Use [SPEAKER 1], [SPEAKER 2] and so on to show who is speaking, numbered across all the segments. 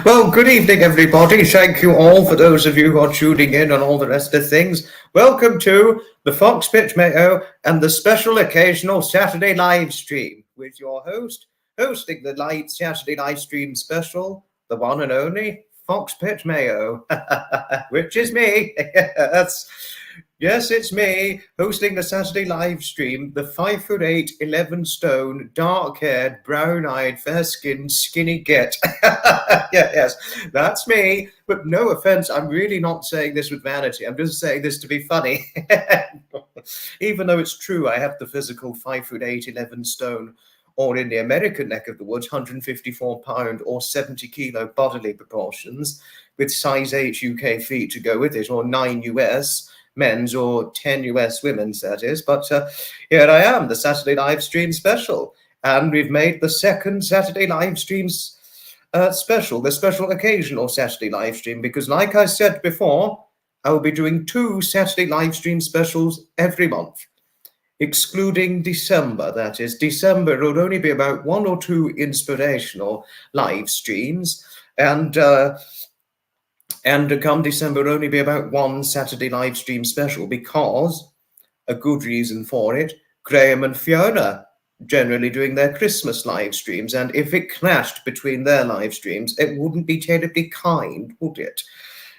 [SPEAKER 1] Well, good evening, everybody. Thank you all for those of you who are tuning in and all the rest of things. Welcome to the Fox Pitch Mayo and the special occasional Saturday live stream with your host, hosting the Saturday live stream special, the one and only Fox Pitch Mayo, which is me. Yes, it's me, hosting the Saturday live stream, the 5'8", 11 stone, dark-haired, brown-eyed, fair-skinned, skinny git. Yes, that's me. But no offense, I'm really not saying this with vanity. I'm just saying this to be funny. Even though it's true, I have the physical 5'8", 11 stone, or in the American neck of the woods, 154-pound or 70-kilo bodily proportions, with size 8 UK feet to go with it, or 9 US men's or 10 US women's, that is. But here I am, the Saturday live stream special. And we've made the second Saturday live streams special, the special occasional Saturday live stream, because like I said before, I will be doing 2 Saturday live stream specials every month, excluding December. That is, December will only be about 1 or 2 inspirational live streams, and come December will only be about 1 Saturday live stream special, because a good reason for it, Graham and Fiona generally doing their Christmas live streams, and if it clashed between their live streams, it wouldn't be terribly kind, would it?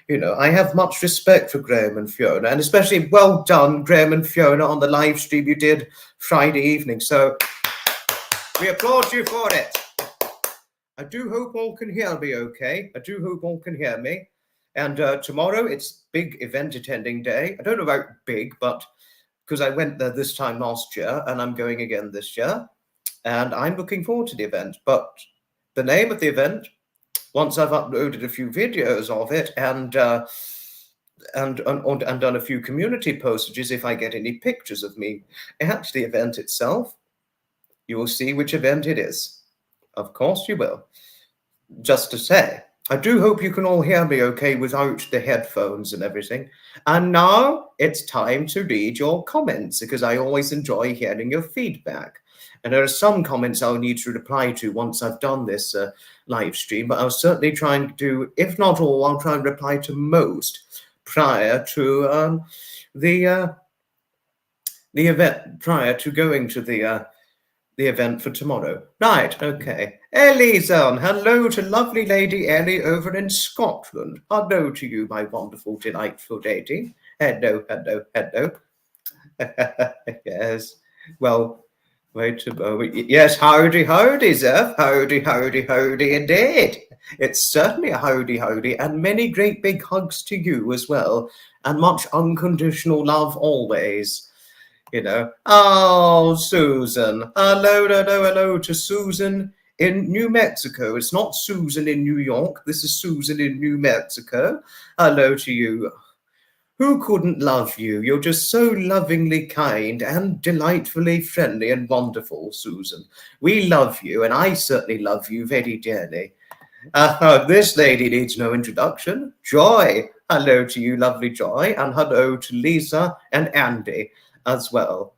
[SPEAKER 1] You know, I have much respect for Graham and Fiona, and especially well done, Graham and Fiona, on the live stream you did Friday evening. So we applaud you for it. I do hope all can hear me okay. I do hope all can hear me. And tomorrow, it's big event attending day. I don't know about big, but because I went there this time last year, and I'm going again this year. And I'm looking forward to the event. But the name of the event, once I've uploaded a few videos of it and done a few community postages, if I get any pictures of me at the event itself, you will see which event it is. Of course you will. Just to say, I do hope you can all hear me okay without the headphones and everything. And now it's time to read your comments, because I always enjoy hearing your feedback. And there are some comments I'll need to reply to once I've done this live stream, but I'll certainly try and do, if not all, I'll try and reply to most prior to the event, prior to going to the event for tomorrow. Right, okay. Ellie's on. Hello to lovely Lady Ellie over in Scotland. Hello to you, my wonderful, delightful lady. Hello, hello, hello. Yes. Well, wait a moment. Yes, howdy, howdy, Zeph. Howdy, howdy, howdy indeed. It's certainly a howdy, howdy, and many great big hugs to you as well, and much unconditional love always. You know, oh, Susan. Hello, hello, hello to Susan in New Mexico. It's not Susan in New York. This is Susan in New Mexico. Hello to you. Who couldn't love you? You're just so lovingly kind and delightfully friendly and wonderful, Susan. We love you, and I certainly love you very dearly. This lady needs no introduction. Joy. Hello to you, lovely Joy, and hello to Lisa and Andy as well.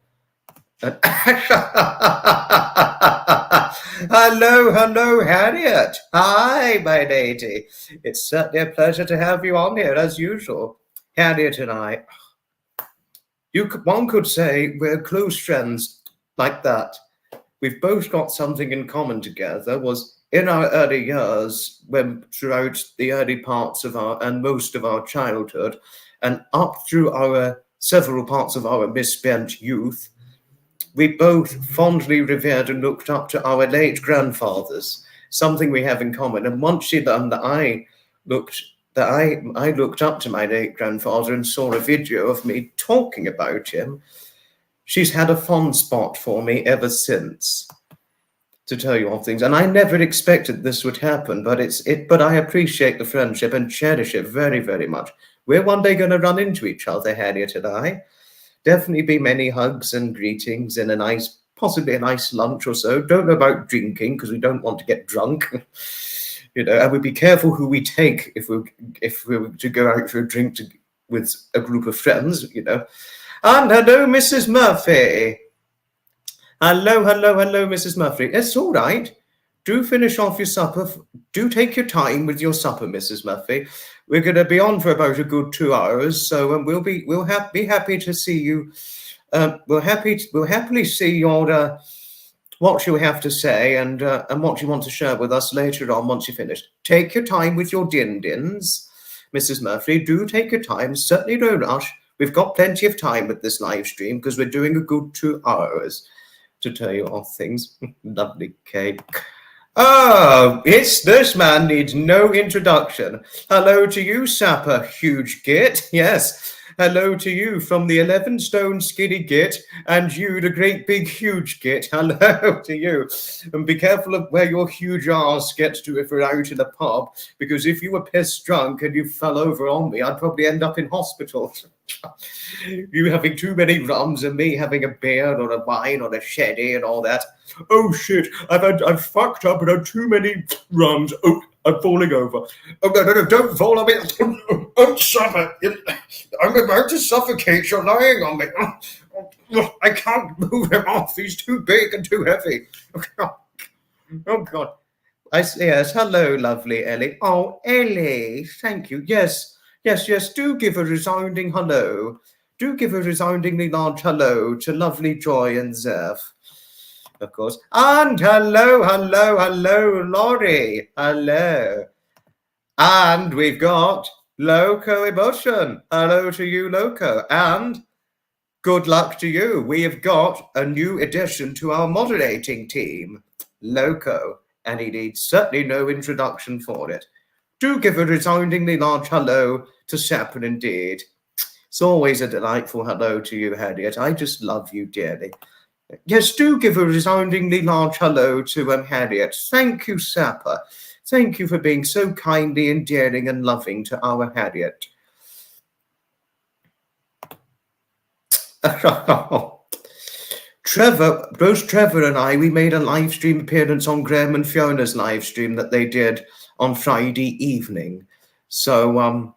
[SPEAKER 1] Hello, hello, Harriet. Hi, my lady. It's certainly a pleasure to have you on here, as usual. Harriet and I, one could say we're close friends like that. We've both got something in common together, was in our early years, when throughout the early parts of and most of our childhood, and up through our several parts of our misspent youth, we both fondly revered and looked up to our late grandfathers, something we have in common. And once she learned that I looked up to my late grandfather and saw a video of me talking about him, she's had a fond spot for me ever since, to tell you all things. And I never expected this would happen, but but I appreciate the friendship and cherish it very, very much. We're one day going to run into each other, Harriet and I. Definitely be many hugs and greetings and possibly a nice lunch or so. Don't know about drinking, because we don't want to get drunk. You know, and we'd be careful who we take if we were to go out for a drink with a group of friends, you know. And hello, Mrs. Murphy. Hello, Mrs. Murphy. It's all right. Do finish off your supper. Do take your time with your supper, Mrs. Murphy. We're going to be on for about a good 2 hours, so we'll be happy to see you. We'll happily see your what you have to say and what you want to share with us later on once you finish. Take your time with your din-dins, Mrs. Murphy. Do take your time. Certainly don't rush. We've got plenty of time with this live stream because we're doing a good 2 hours to tell you all things. Lovely cake. Oh, this man needs no introduction. Hello to you, Sapper, huge git. Yes. Hello to you from the 11-stone skinny git, and you, the great big huge git. Hello to you. And be careful of where your huge arse gets to if we're out in the pub, because if you were pissed drunk and you fell over on me, I'd probably end up in hospital. You having too many rums and me having a beer or a wine or a sherry and all that. Oh shit, I've fucked up and had too many rums. Oh, I'm falling over. Oh no, don't fall on me. Oh, suffer. I'm about to suffocate. You're lying on me. I can't move him off. He's too big and too heavy. Oh God. Yes, hello, lovely Ellie. Oh, Ellie, thank you. Yes, do give a resounding hello. Do give a resoundingly large hello to lovely Joy and Zeph, of course. And hello, Laurie. Hello. And we've got Loco Emotion. Hello to you, Loco. And good luck to you. We have got a new addition to our moderating team, Loco, and he needs certainly no introduction for it. Do give a resoundingly large hello to Sapper indeed. It's always a delightful hello to you, Harriet. I just love you dearly. Yes, do give a resoundingly large hello to Harriet. Thank you, Sapper. Thank you for being so kindly, endearing, and loving to our Harriet. Both Trevor and I, we made a live stream appearance on Graham and Fiona's live stream that they did on Friday evening. So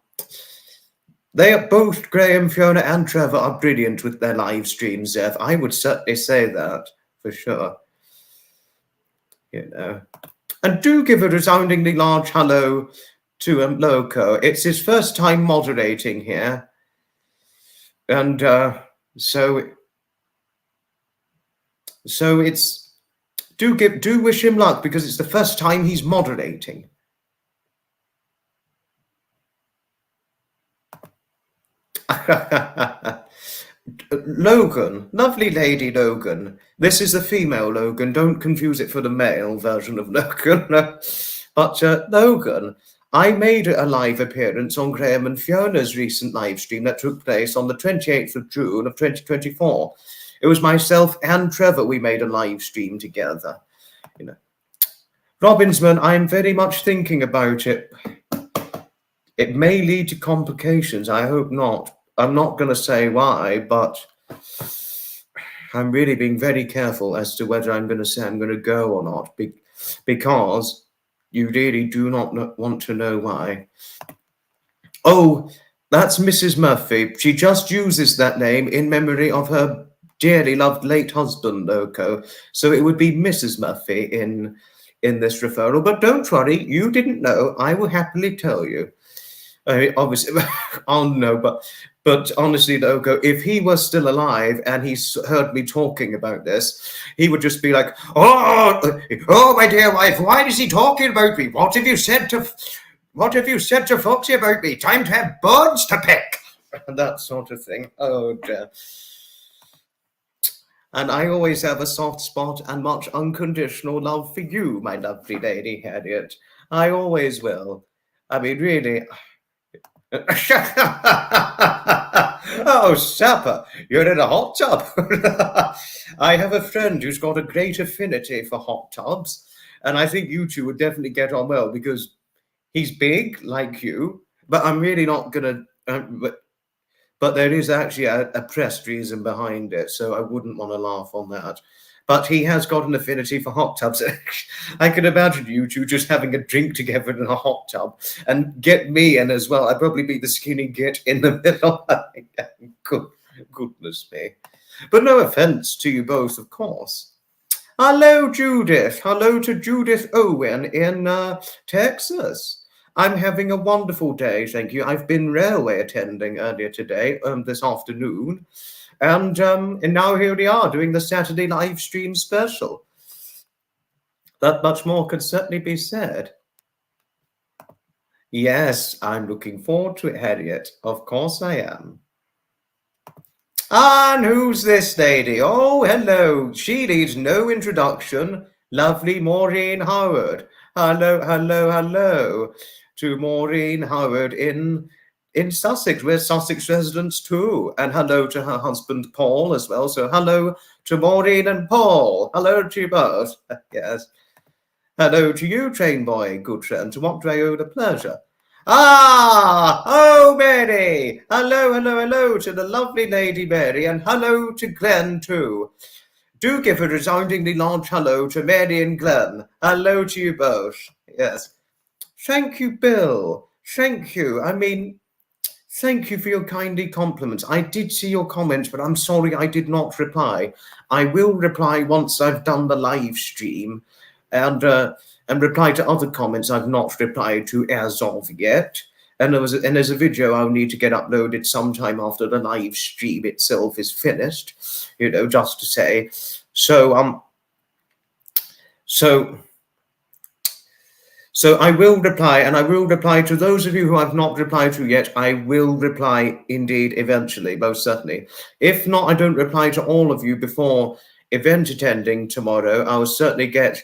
[SPEAKER 1] they are both, Graham, Fiona, and Trevor are brilliant with their live streams, Zev. I would certainly say that for sure. You know. And do give a resoundingly large hello to Loco. It's his first time moderating here. And so it's do wish him luck because it's the first time he's moderating. Logan, lovely lady Logan. This is the female Logan. Don't confuse it for the male version of Logan. But Logan, I made a live appearance on Graham and Fiona's recent live stream that took place on the 28th of June of 2024. It was myself and Trevor. We made a live stream together. You know, Robinsman, I'm very much thinking about it. It may lead to complications. I hope not. I'm not going to say why, but I'm really being very careful as to whether I'm going to say I'm going to go or not, because you really do not want to know why. Oh, that's Mrs. Murphy. She just uses that name in memory of her dearly loved late husband, Loco. So it would be Mrs. Murphy in this referral. But don't worry, you didn't know. I will happily tell you. I mean, obviously, oh no, but honestly, Loco, if he was still alive and he heard me talking about this, he would just be like, "Oh, my dear wife, why is he talking about me? What have you said to Foxy about me? Time to have birds to pick," and that sort of thing. Oh dear. And I always have a soft spot and much unconditional love for you, my lovely lady Harriet. I always will. I mean, really. Oh, Sapper, you're in a hot tub. I have a friend who's got a great affinity for hot tubs, and I think you two would definitely get on well because he's big like you, but I'm really not going to... but there is actually a pressed reason behind it, so I wouldn't want to laugh on that. But he has got an affinity for hot tubs. I can imagine you two just having a drink together in a hot tub and get me in as well. I'd probably be the skinny git in the middle. Goodness me. But no offense to you both, of course. Hello, Judith. Hello to Judith Owen in Texas. I'm having a wonderful day, thank you. I've been railway attending earlier today, this afternoon, and now here we are doing the Saturday live stream special. That much more could certainly be said. Yes, I'm looking forward to it, Harriet. Of course I am. And who's this lady? Oh, hello. She needs no introduction. Lovely Maureen Howard. Hello, hello, hello to Maureen Howard in Sussex. We're Sussex residents too. And hello to her husband Paul as well. So hello to Maureen and Paul. Hello to you both. Yes. Hello to you, train boy, good friend. To what do I owe the pleasure? Oh, Mary. Hello, hello, hello to the lovely Lady Mary, and hello to Glenn too. Do give a resoundingly large hello to Mary and Glenn. Hello to you both. Yes. Thank you, Bill. Thank you. I mean, thank you for your kindly compliments. I did see your comments, but I'm sorry I did not reply. I will reply once I've done the live stream, and reply to other comments I've not replied to as of yet. And there's a video I'll need to get uploaded sometime after the live stream itself is finished, just to say. So I will reply, and I will reply to those of you who I've not replied to yet. I will reply indeed eventually, most certainly. If not, I don't reply to all of you before event attending tomorrow. I will certainly get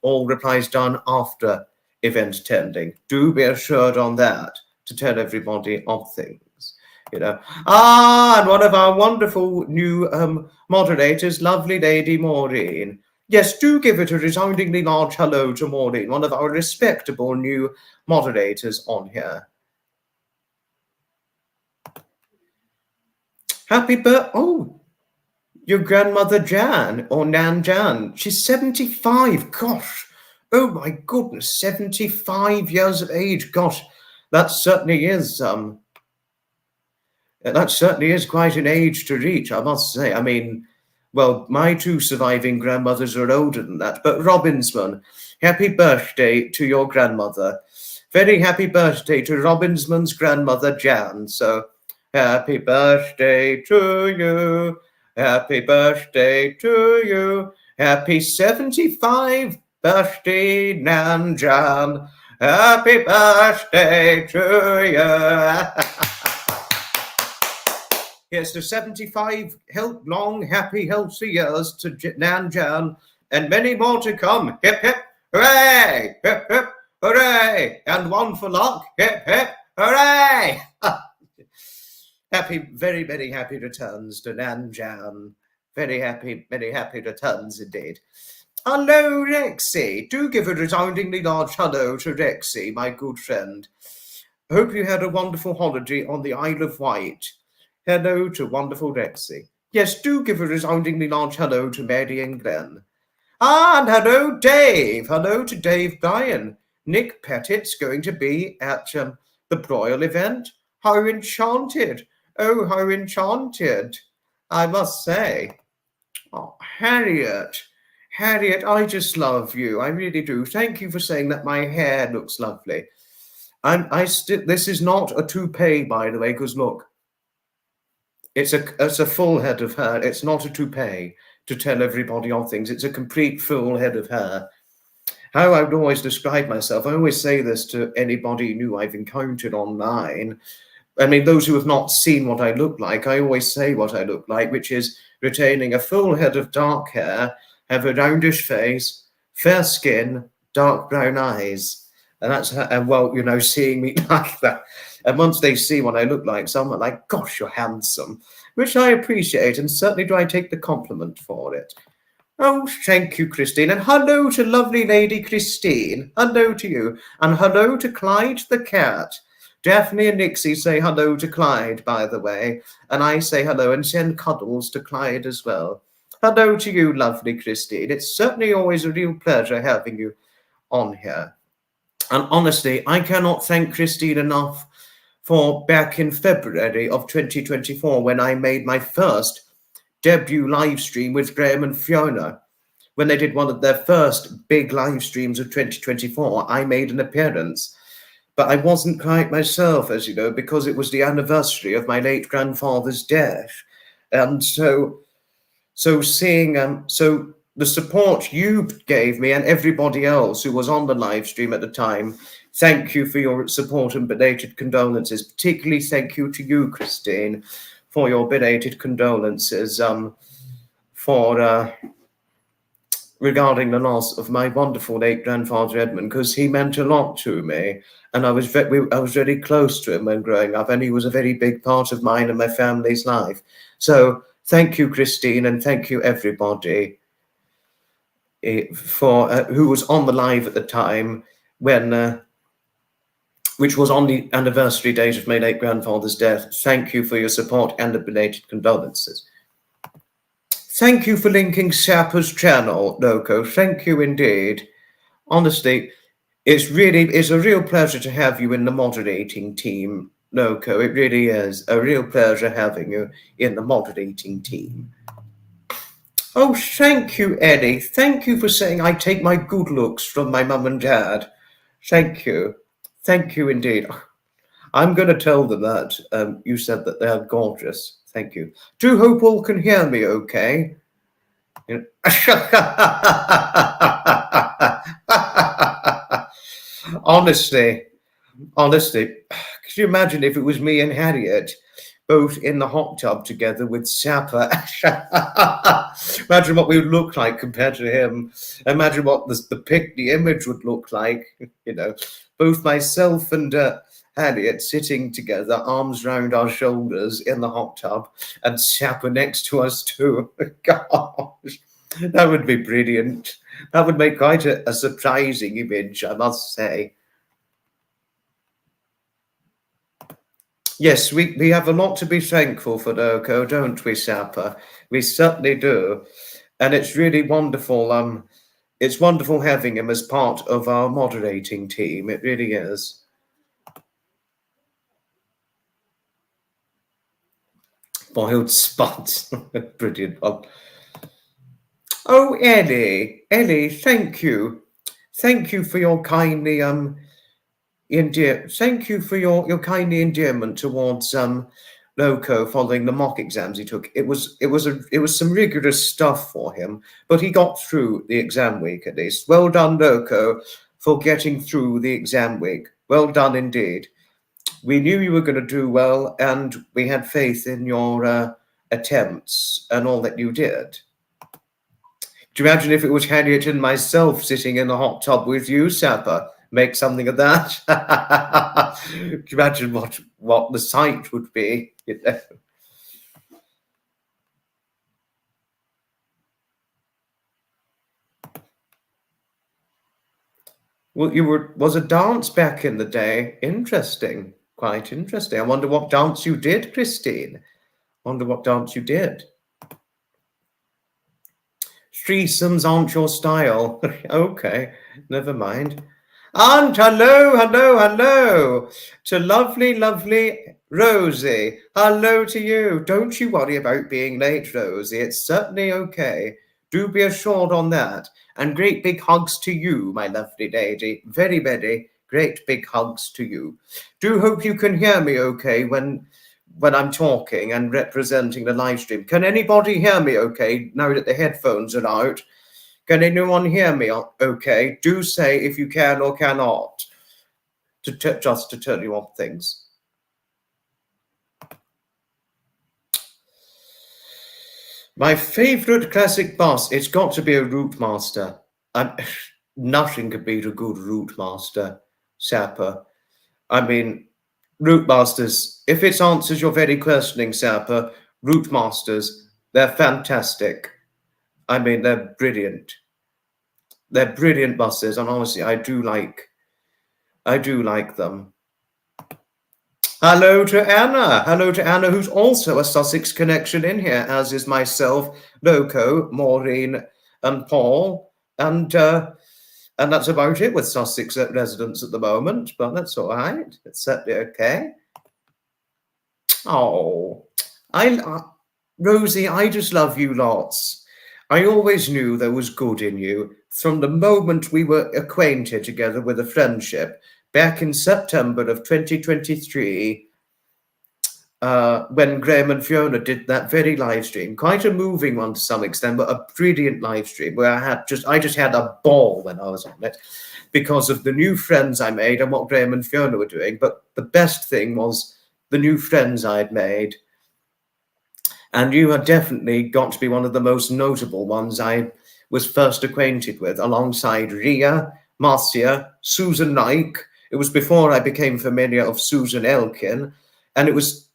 [SPEAKER 1] all replies done after event attending. Do be assured on that, to tell everybody of things, And one of our wonderful new moderators, lovely Lady Maureen. Yes, do give it a resoundingly large hello to Maureen, one of our respectable new moderators on here. Happy birthday. Oh, your grandmother Jan, or Nan Jan. She's 75. Gosh. Oh my goodness, 75 years of age. Gosh, that certainly is quite an age to reach, I must say. I mean, well, my two surviving grandmothers are older than that. But Robinsman, happy birthday to your grandmother. Very happy birthday to Robinsman's grandmother Jan. So happy birthday to you. Happy birthday to you. Happy 75 birthday, Nan Jan. Happy birthday to you. Here's to 75 long, happy, healthy years to Nan Jan, and many more to come. Hip, hip, hooray! Hip, hip, hooray! And one for luck. Hip, hip, hooray! Happy, very, very happy returns to Nan Jan. Very happy returns indeed. Hello, Rexy. Do give a resoundingly large hello to Rexy, my good friend. Hope you had a wonderful holiday on the Isle of Wight. Hello to wonderful Rexy. Yes, do give a resoundingly large hello to Mary and Glenn. And hello, Dave. Hello to Dave Bryan. Nick Pettit's going to be at the Broyle event. How enchanted. Oh, how enchanted, I must say. Oh, Harriet, I just love you. I really do. Thank you for saying that my hair looks lovely. This is not a toupee, by the way, because look, it's a full head of hair. It's not a toupee, to tell everybody on things. It's a complete full head of hair. How I would always describe myself, I always say this to anybody new I've encountered online. I mean, those who have not seen what I look like, I always say what I look like, which is retaining a full head of dark hair, have a roundish face, fair skin, dark brown eyes. And that's how, and well, seeing me like that. And once they see what I look like, some are like, gosh, you're handsome, which I appreciate. And certainly do I take the compliment for it. Oh, thank you, Christine. And hello to lovely Lady Christine. Hello to you. And hello to Clyde the cat. Daphne and Nixie say hello to Clyde, by the way. And I say hello and send cuddles to Clyde as well. Hello to you, lovely Christine. It's certainly always a real pleasure having you on here. And honestly, I cannot thank Christine enough for back in February of 2024 when I made my first debut live stream with Graham and Fiona. when they did one of their first big live streams of 2024, I made an appearance. But I wasn't quite myself, as you know, because it was the anniversary of my late grandfather's death. And so seeing so the support you gave me and everybody else who was on the live stream at the time, thank you for your support and belated condolences. Particularly thank you to you, Christine, for your belated condolences for regarding the loss of my wonderful late grandfather Edmund, because he meant a lot to me, and I was very close to him when growing up, and he was a very big part of mine and my family's life. So thank you, Christine, and thank you everybody for who was on the live at the time when which was on the anniversary date of my late grandfather's death. Thank you for your support and the belated condolences. Thank you for linking Sapper's channel, Loco. Thank you indeed. Honestly, it's a real pleasure to have you in the moderating team, Loco. It really is a real pleasure having you in the moderating team. Oh, thank you, Eddie. Thank you for saying I take my good looks from my mum and dad. Thank you. Thank you indeed. I'm going to tell them that you said that they're gorgeous. Thank you. Do hope all can hear me okay. Honestly, could you imagine if it was me and Harriet both in the hot tub together with Sapper? Imagine what we would look like compared to him. Imagine what the image would look like. You know, both myself and Harriet sitting together, arms round our shoulders in the hot tub, and Sapper next to us too. Gosh, that would be brilliant. That would make quite a surprising image, I must say. Yes, we have a lot to be thankful for, Loco, don't we, Sapper? We certainly do. And it's really wonderful. It's wonderful having him as part of our moderating team. It really is. Boiled spots. Brilliant one. Oh, Ellie, thank you. Thank you for your kindly thank you for your kindly endearment towards Loco following the mock exams he took. It was some rigorous stuff for him, but he got through the exam week at least. Well done, Loco, for getting through the exam week. Well done indeed. We knew you were going to do well, and we had faith in your attempts and all that you did. Do you imagine if it was Harriet and myself sitting in the hot tub with you, Sapper? Make something of that. Do you imagine what the sight would be? You know? Well, was a dance back in the day. Interesting. Quite interesting. I wonder what dance you did, Christine. Wonder what dance you did. Threesomes aren't your style. Okay, never mind. And hello to lovely Rosie. Hello to you. Don't you worry about being late, Rosie. It's certainly okay. Do be assured on that. And great big hugs to you, my lovely lady. Very, very great big hugs to you. Do hope you can hear me okay when I'm talking and representing the live stream. Can anybody hear me okay now that the headphones are out? Can anyone hear me okay? Do say if you can or cannot, just to tell you on things. My favourite classic bus, it's got to be a Route Master. Nothing could beat a good Route Master, Sapper. I mean, Route Masters, if it answers your very questioning, Sapper, Route Masters, they're fantastic. I mean, they're brilliant. They're brilliant buses, and honestly, I do like them. Hello to Anna, who's also a Sussex connection in here, as is myself, Loco, Maureen, and Paul, and that's about it with Sussex residents at the moment, but that's all right. It's certainly okay. Oh, Rosie, I just love you lots. I always knew there was good in you from the moment we were acquainted together with a friendship back in September of 2023, when Graham and Fiona did that very live stream. Quite a moving one to some extent, but a brilliant live stream where I just had a ball when I was on it because of the new friends I made and what Graham and Fiona were doing. But the best thing was the new friends I'd made. And you had definitely got to be one of the most notable ones I was first acquainted with, alongside Ria, Marcia, Susan Nike. It was before I became familiar of Susan Elkin, and it was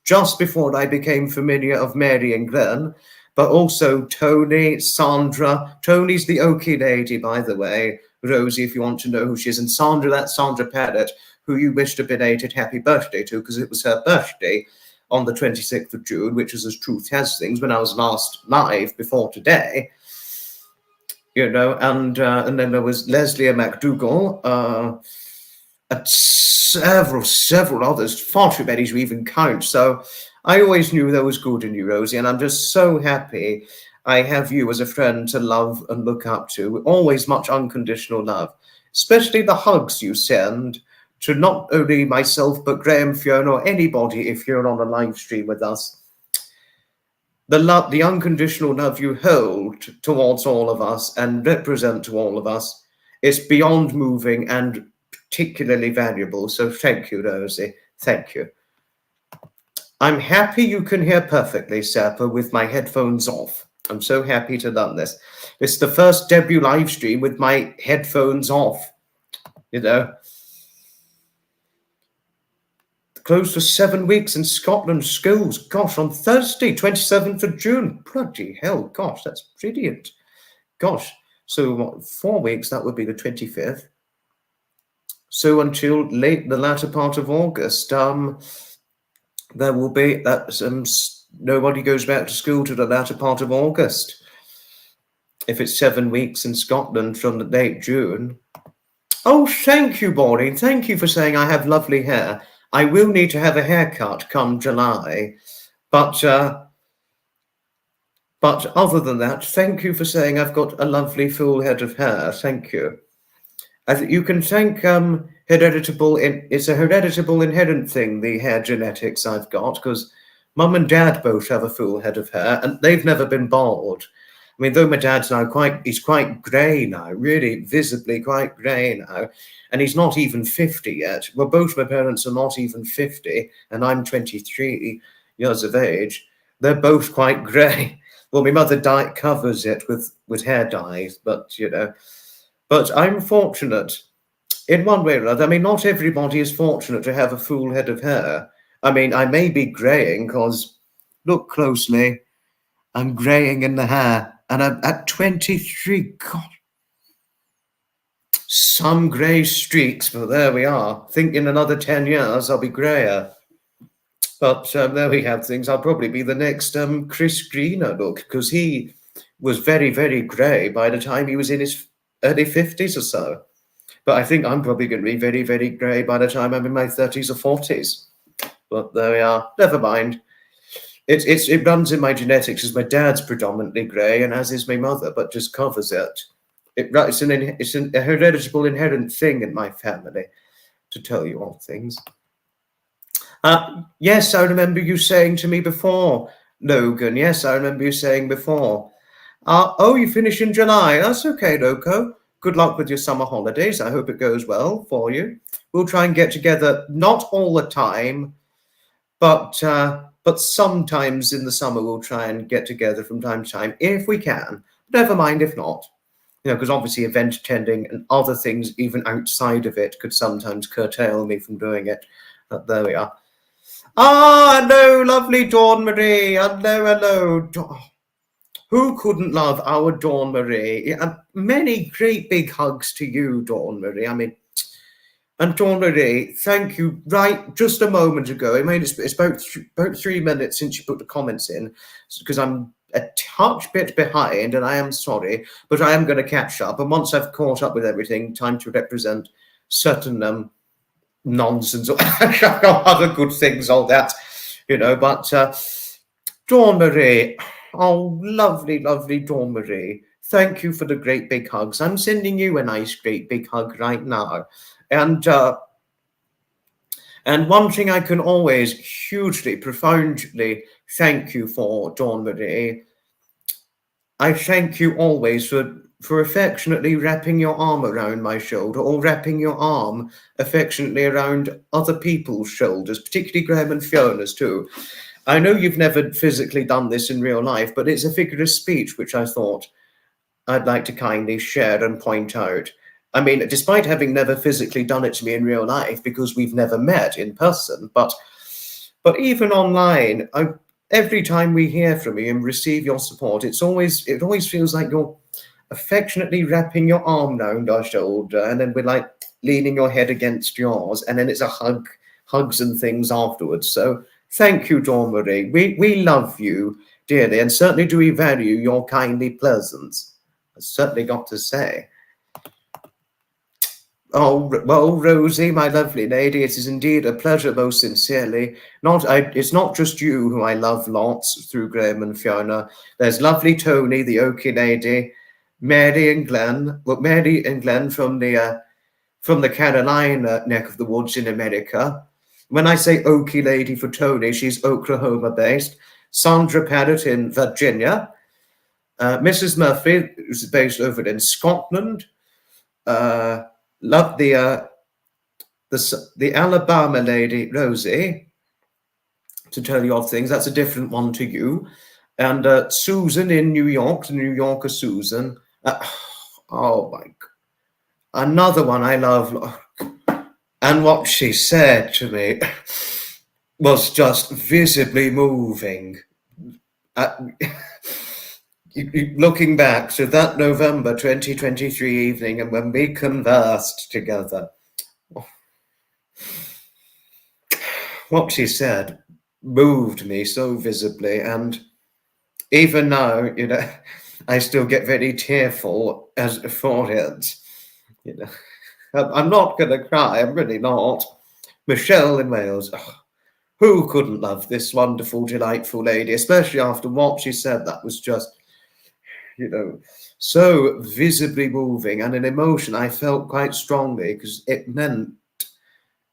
[SPEAKER 1] just before I became familiar of Mary and Glenn, but also Tony, Sandra. Tony's the Oaky lady, by the way, Rosie, if you want to know who she is, and Sandra, that's Sandra Parrott, who you wished a belated happy birthday to, because it was her birthday on the 26th of June, which is as truth has things, when I was last live before today, you know, and then there was Leslie McDougall, and several others, far too many to even count. So I always knew there was good in you, Rosie, and I'm just so happy I have you as a friend to love and look up to. Always much unconditional love, especially the hugs you send to not only myself, but Graham, Fiona, or anybody if you're on a live stream with us. The love, the unconditional love you hold towards all of us and represent to all of us is beyond moving and particularly valuable. So thank you, Rosie. Thank you. I'm happy you can hear perfectly, Sapper, with my headphones off. I'm so happy to done this. It's the first debut live stream with my headphones off, you know. Closed for 7 weeks in Scotland schools. Gosh, on Thursday, 27th of June. Bloody hell, gosh, that's brilliant. Gosh, so what, 4 weeks, that would be the 25th. So until the latter part of August, there will be nobody goes back to school to the latter part of August. If it's 7 weeks in Scotland from the late June. Oh, thank you, Maureen. Thank you for saying I have lovely hair. I will need to have a haircut come July, but other than that, thank you for saying I've got a lovely full head of hair. Thank you. You can thank it's a hereditable inherent thing, the hair genetics I've got, because Mum and Dad both have a full head of hair, and they've never been bald. I mean, though my dad's now he's quite grey now, really visibly quite grey now, and he's not even 50 yet. Well, both my parents are not even 50, and I'm 23 years of age. They're both quite grey. Well, my mother covers it with hair dyes, but, you know. But I'm fortunate in one way or another. I mean, not everybody is fortunate to have a full head of hair. I mean, I may be greying because, look closely, I'm greying in the hair. And I'm at 23, God, some grey streaks, but there we are. I think in another 10 years, I'll be greyer. But there we have things. I'll probably be the next Chris Greener, look, because he was very, very grey by the time he was in his early 50s or so. But I think I'm probably going to be very, very grey by the time I'm in my 30s or 40s. But there we are. Never mind. It runs in my genetics, as my dad's predominantly grey, and as is my mother, but just covers it. It's a hereditable inherent thing in my family, to tell you all things. Yes, I remember you saying to me before, Logan. Yes, I remember you saying before. Oh, you finish in July. That's okay, Loco. Good luck with your summer holidays. I hope it goes well for you. We'll try and get together, not all the time, but sometimes in the summer we'll try and get together from time to time if we can. Never mind if not. You know, because obviously event attending and other things even outside of it could sometimes curtail me from doing it. But there we are. Hello, lovely Dawn Marie. Hello. Who couldn't love our Dawn Marie? Many great big hugs to you, Dawn Marie. I mean, and Dawn Marie, thank you. Right, just a moment ago, I mean, it's about 3 minutes since you put the comments in, because I'm a touch bit behind, and I am sorry, but I am going to catch up. And once I've caught up with everything, time to represent certain nonsense or other good things, all that, you know. But Dawn Marie, Oh, lovely, lovely Dawn Marie. Thank you for the great big hugs. I'm sending you a nice, great big hug right now. And one thing I can always hugely, profoundly thank you for, Dawn Marie, I thank you always for affectionately wrapping your arm around my shoulder or wrapping your arm affectionately around other people's shoulders, particularly Graham and Fiona's too. I know you've never physically done this in real life, but it's a figure of speech which I thought I'd like to kindly share and point out. I mean, despite having never physically done it to me in real life because we've never met in person, but even online, every time we hear from you and receive your support, it always feels like you're affectionately wrapping your arm round our shoulder, and then we're like leaning your head against yours, and then it's hugs and things afterwards. So thank you, Dawn Marie. We love you dearly, and certainly do we value your kindly presence. I've certainly got to say. Oh, well, Rosie, my lovely lady, it is indeed a pleasure, most sincerely. It's not just you who I love lots through Graham and Fiona. There's lovely Tony, the Oaky lady, Mary and Glenn. Well, Mary and Glenn from the Carolina neck of the woods in America. When I say Oaky lady for Tony, she's Oklahoma-based. Sandra Parrott in Virginia. Mrs. Murphy, who's based over in Scotland. Love the Alabama lady, Rosie, to tell you of things. That's a different one to you. And Susan in New York, the New Yorker Susan. Oh, my God. Another one I love. And what she said to me was just visibly moving. Looking back to that November 2023 evening and when we conversed together, what she said moved me so visibly, and even now, you know, I still get very tearful as for it. You know, I'm not going to cry. I'm really not. Michelle in Wales. Oh, who couldn't love this wonderful, delightful lady, especially after what she said? That was just, you know, so visibly moving, and an emotion I felt quite strongly because it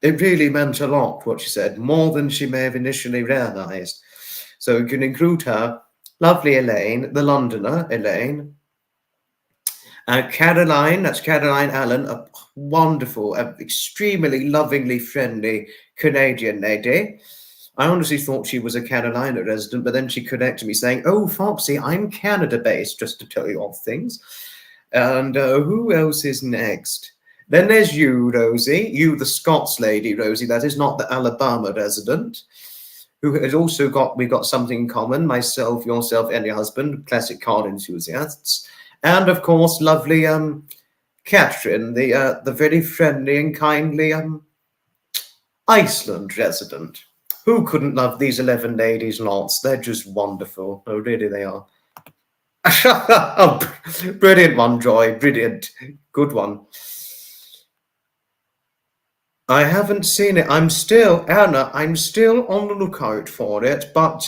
[SPEAKER 1] really meant a lot, what she said, more than she may have initially realized. So you can include her, lovely Elaine, the Londoner, Elaine. Caroline, that's Caroline Allen, a wonderful, extremely lovingly friendly Canadian lady. I honestly thought she was a Carolina resident, but then she corrected me saying, "Oh, Foxy, I'm Canada-based, just to tell you all things." And who else is next? Then there's you, Rosie. You, the Scots lady, Rosie. That is not the Alabama resident. Who has also we got something in common. Myself, yourself, and your husband, classic car enthusiasts. And of course, lovely Catherine, the very friendly and kindly Iceland resident. Who couldn't love these 11 ladies lots? They're just wonderful. Oh, really, they are. Oh, brilliant one, Joy. Brilliant. Good one. I haven't seen it. Anna, I'm still on the lookout for it, but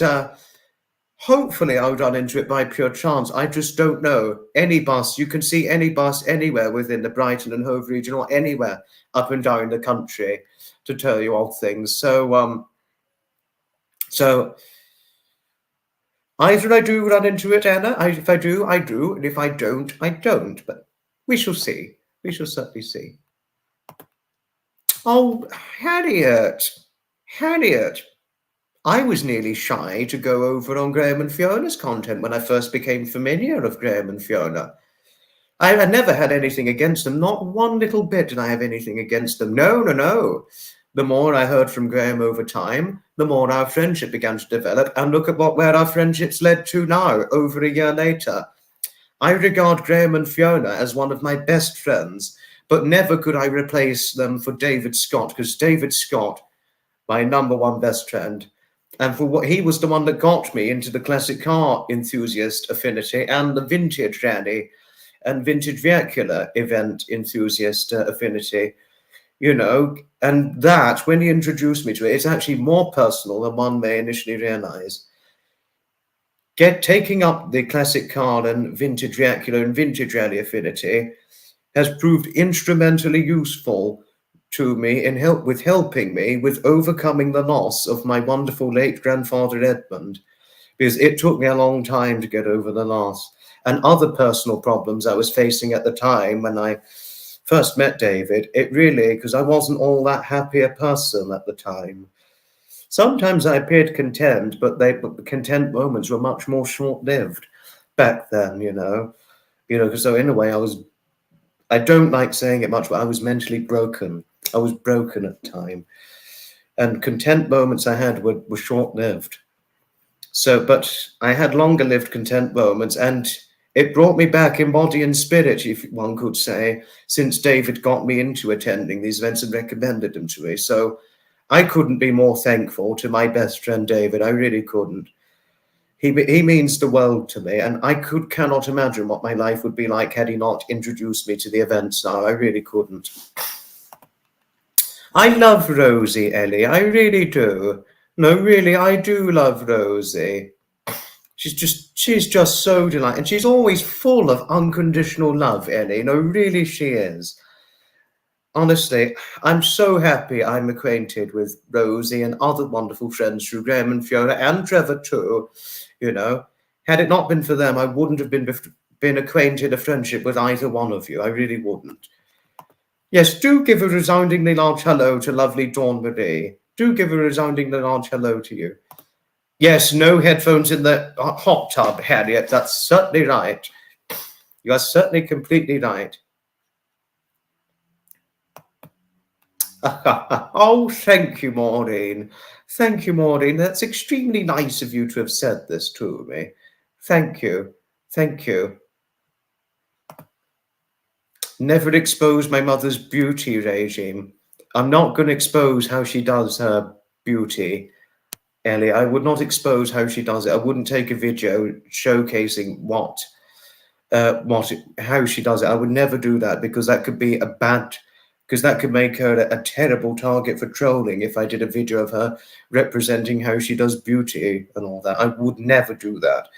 [SPEAKER 1] hopefully I'll run into it by pure chance. I just don't know. Any bus, you can see any bus anywhere within the Brighton and Hove region or anywhere up and down the country, to tell you all things. So either I do run into it, Anna. If I do, I do. And if I don't, I don't. But we shall see. We shall certainly see. Oh, Harriet. I was nearly shy to go over on Graham and Fiona's content when I first became familiar of Graham and Fiona. I never had anything against them. Not one little bit did I have anything against them. No. The more I heard from Graham over time, the more our friendship began to develop. And look at where our friendship's led to now, over a year later. I regard Graham and Fiona as one of my best friends, but never could I replace them for David Scott, because David Scott, my number one best friend, and for what he was the one that got me into the classic car enthusiast affinity and the vintage rally and vintage vehicular event enthusiast affinity, you know, and that, when he introduced me to it, it's actually more personal than one may initially realize. taking up the classic car and vintage vernacular and vintage rally affinity has proved instrumentally useful to me in helping me with overcoming the loss of my wonderful late grandfather Edmund, because it took me a long time to get over the loss and other personal problems I was facing at the time when I first met David. It really, because I wasn't all that happy a person at the time. Sometimes I appeared content, but the content moments were much more short-lived back then, because so in a way I don't like saying it much, but I was mentally broken. I was broken at the time. And content moments I had were short-lived. So, but I had longer-lived content moments, and it brought me back in body and spirit, if one could say, since David got me into attending these events and recommended them to me. So I couldn't be more thankful to my best friend David. I really couldn't. He means the world to me, and I cannot imagine what my life would be like had he not introduced me to the events now. I really couldn't. I love Rosie, Ellie. I really do. No, really, I do love Rosie. She's just so delightful. And she's always full of unconditional love, Ellie. No, really, she is. Honestly, I'm so happy I'm acquainted with Rosie and other wonderful friends through Graham and Fiona and Trevor too. Had it not been for them, I wouldn't have been acquainted a friendship with either one of you. I really wouldn't. Yes, do give a resoundingly large hello to lovely Dawn Marie. Do give a resoundingly large hello to you. Yes, no headphones in the hot tub, Harriet. That's certainly right. You are certainly completely right. Oh, thank you, Maureen. Thank you, Maureen. That's extremely nice of you to have said this to me. Thank you. Thank you. Never expose my mother's beauty regime. I'm not going to expose how she does her beauty, Ellie. I would not expose how she does it. I wouldn't take a video showcasing how she does it. I would never do that, because that could be because that could make her a terrible target for trolling if I did a video of her representing how she does beauty and all that. I would never do that.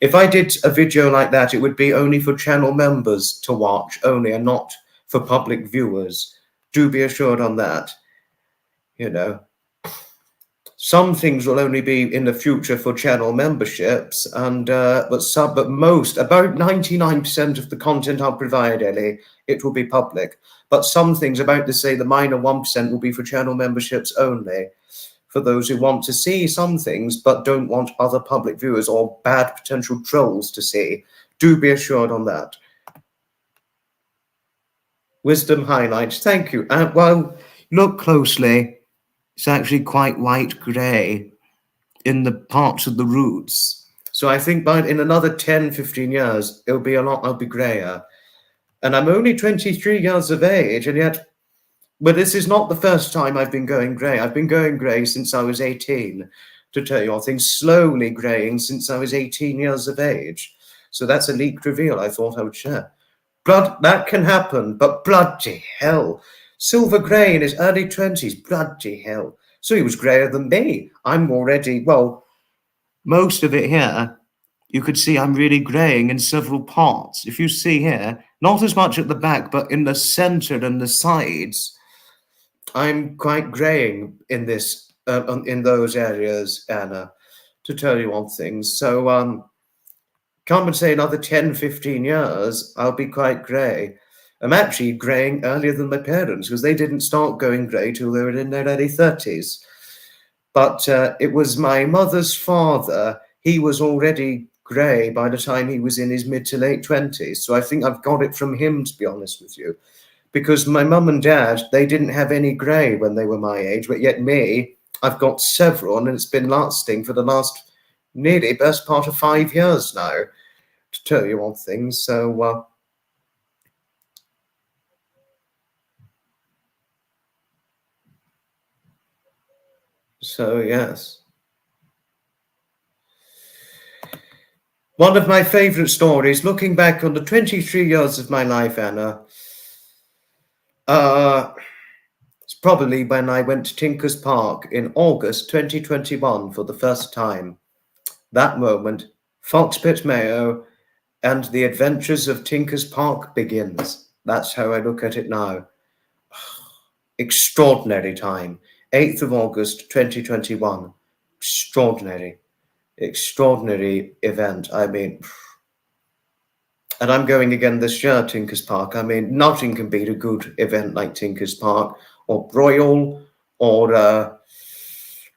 [SPEAKER 1] If I did a video like that, it would be only for channel members to watch only, and not for public viewers. Do be assured on that. Some things will only be in the future for channel memberships, and but most, about 99% of the content I'll provide, Ellie, it will be public. But some things, about to say the minor 1%, will be for channel memberships only, for those who want to see some things but don't want other public viewers or bad potential trolls to see. Do be assured on that. Wisdom highlights. Thank you. Well, look closely. It's actually quite white-grey in the parts of the roots. So I think in another 10, 15 years, I'll be greyer. And I'm only 23 years of age, and yet, but this is not the first time I've been going grey. I've been going grey since I was 18, to tell you all things, slowly greying since I was 18 years of age. So that's a leaked reveal I thought I would share. That can happen, but bloody hell. Silver grey in his early 20s, bloody hell. So he was greyer than me. I'm already, well, most of it here, you could see I'm really greying in several parts. If you see here, not as much at the back, but in the center and the sides, I'm quite greying in this, in those areas, Anna, to tell you all things. So, come and say another 10, 15 years, I'll be quite grey. I'm actually greying earlier than my parents, because they didn't start going grey till they were in their early 30s. But it was my mother's father. He was already grey by the time he was in his mid to late 20s. So I think I've got it from him, to be honest with you. Because my mum and dad, they didn't have any grey when they were my age, but yet me, I've got several, and it's been lasting for the last nearly best part of 5 years now, to tell you all things. So, yes. One of my favourite stories, looking back on the 23 years of my life, Anna, it's probably when I went to Tinkers Park in August 2021 for the first time. That moment Foxpit Mayo and the adventures of Tinker's Park begins. That's how I look at it now. Extraordinary time. 8th of August 2021. Extraordinary event. I mean, and I'm going again this year, Tinker's Park. I mean, nothing can beat a good event like Tinker's Park or Broyle or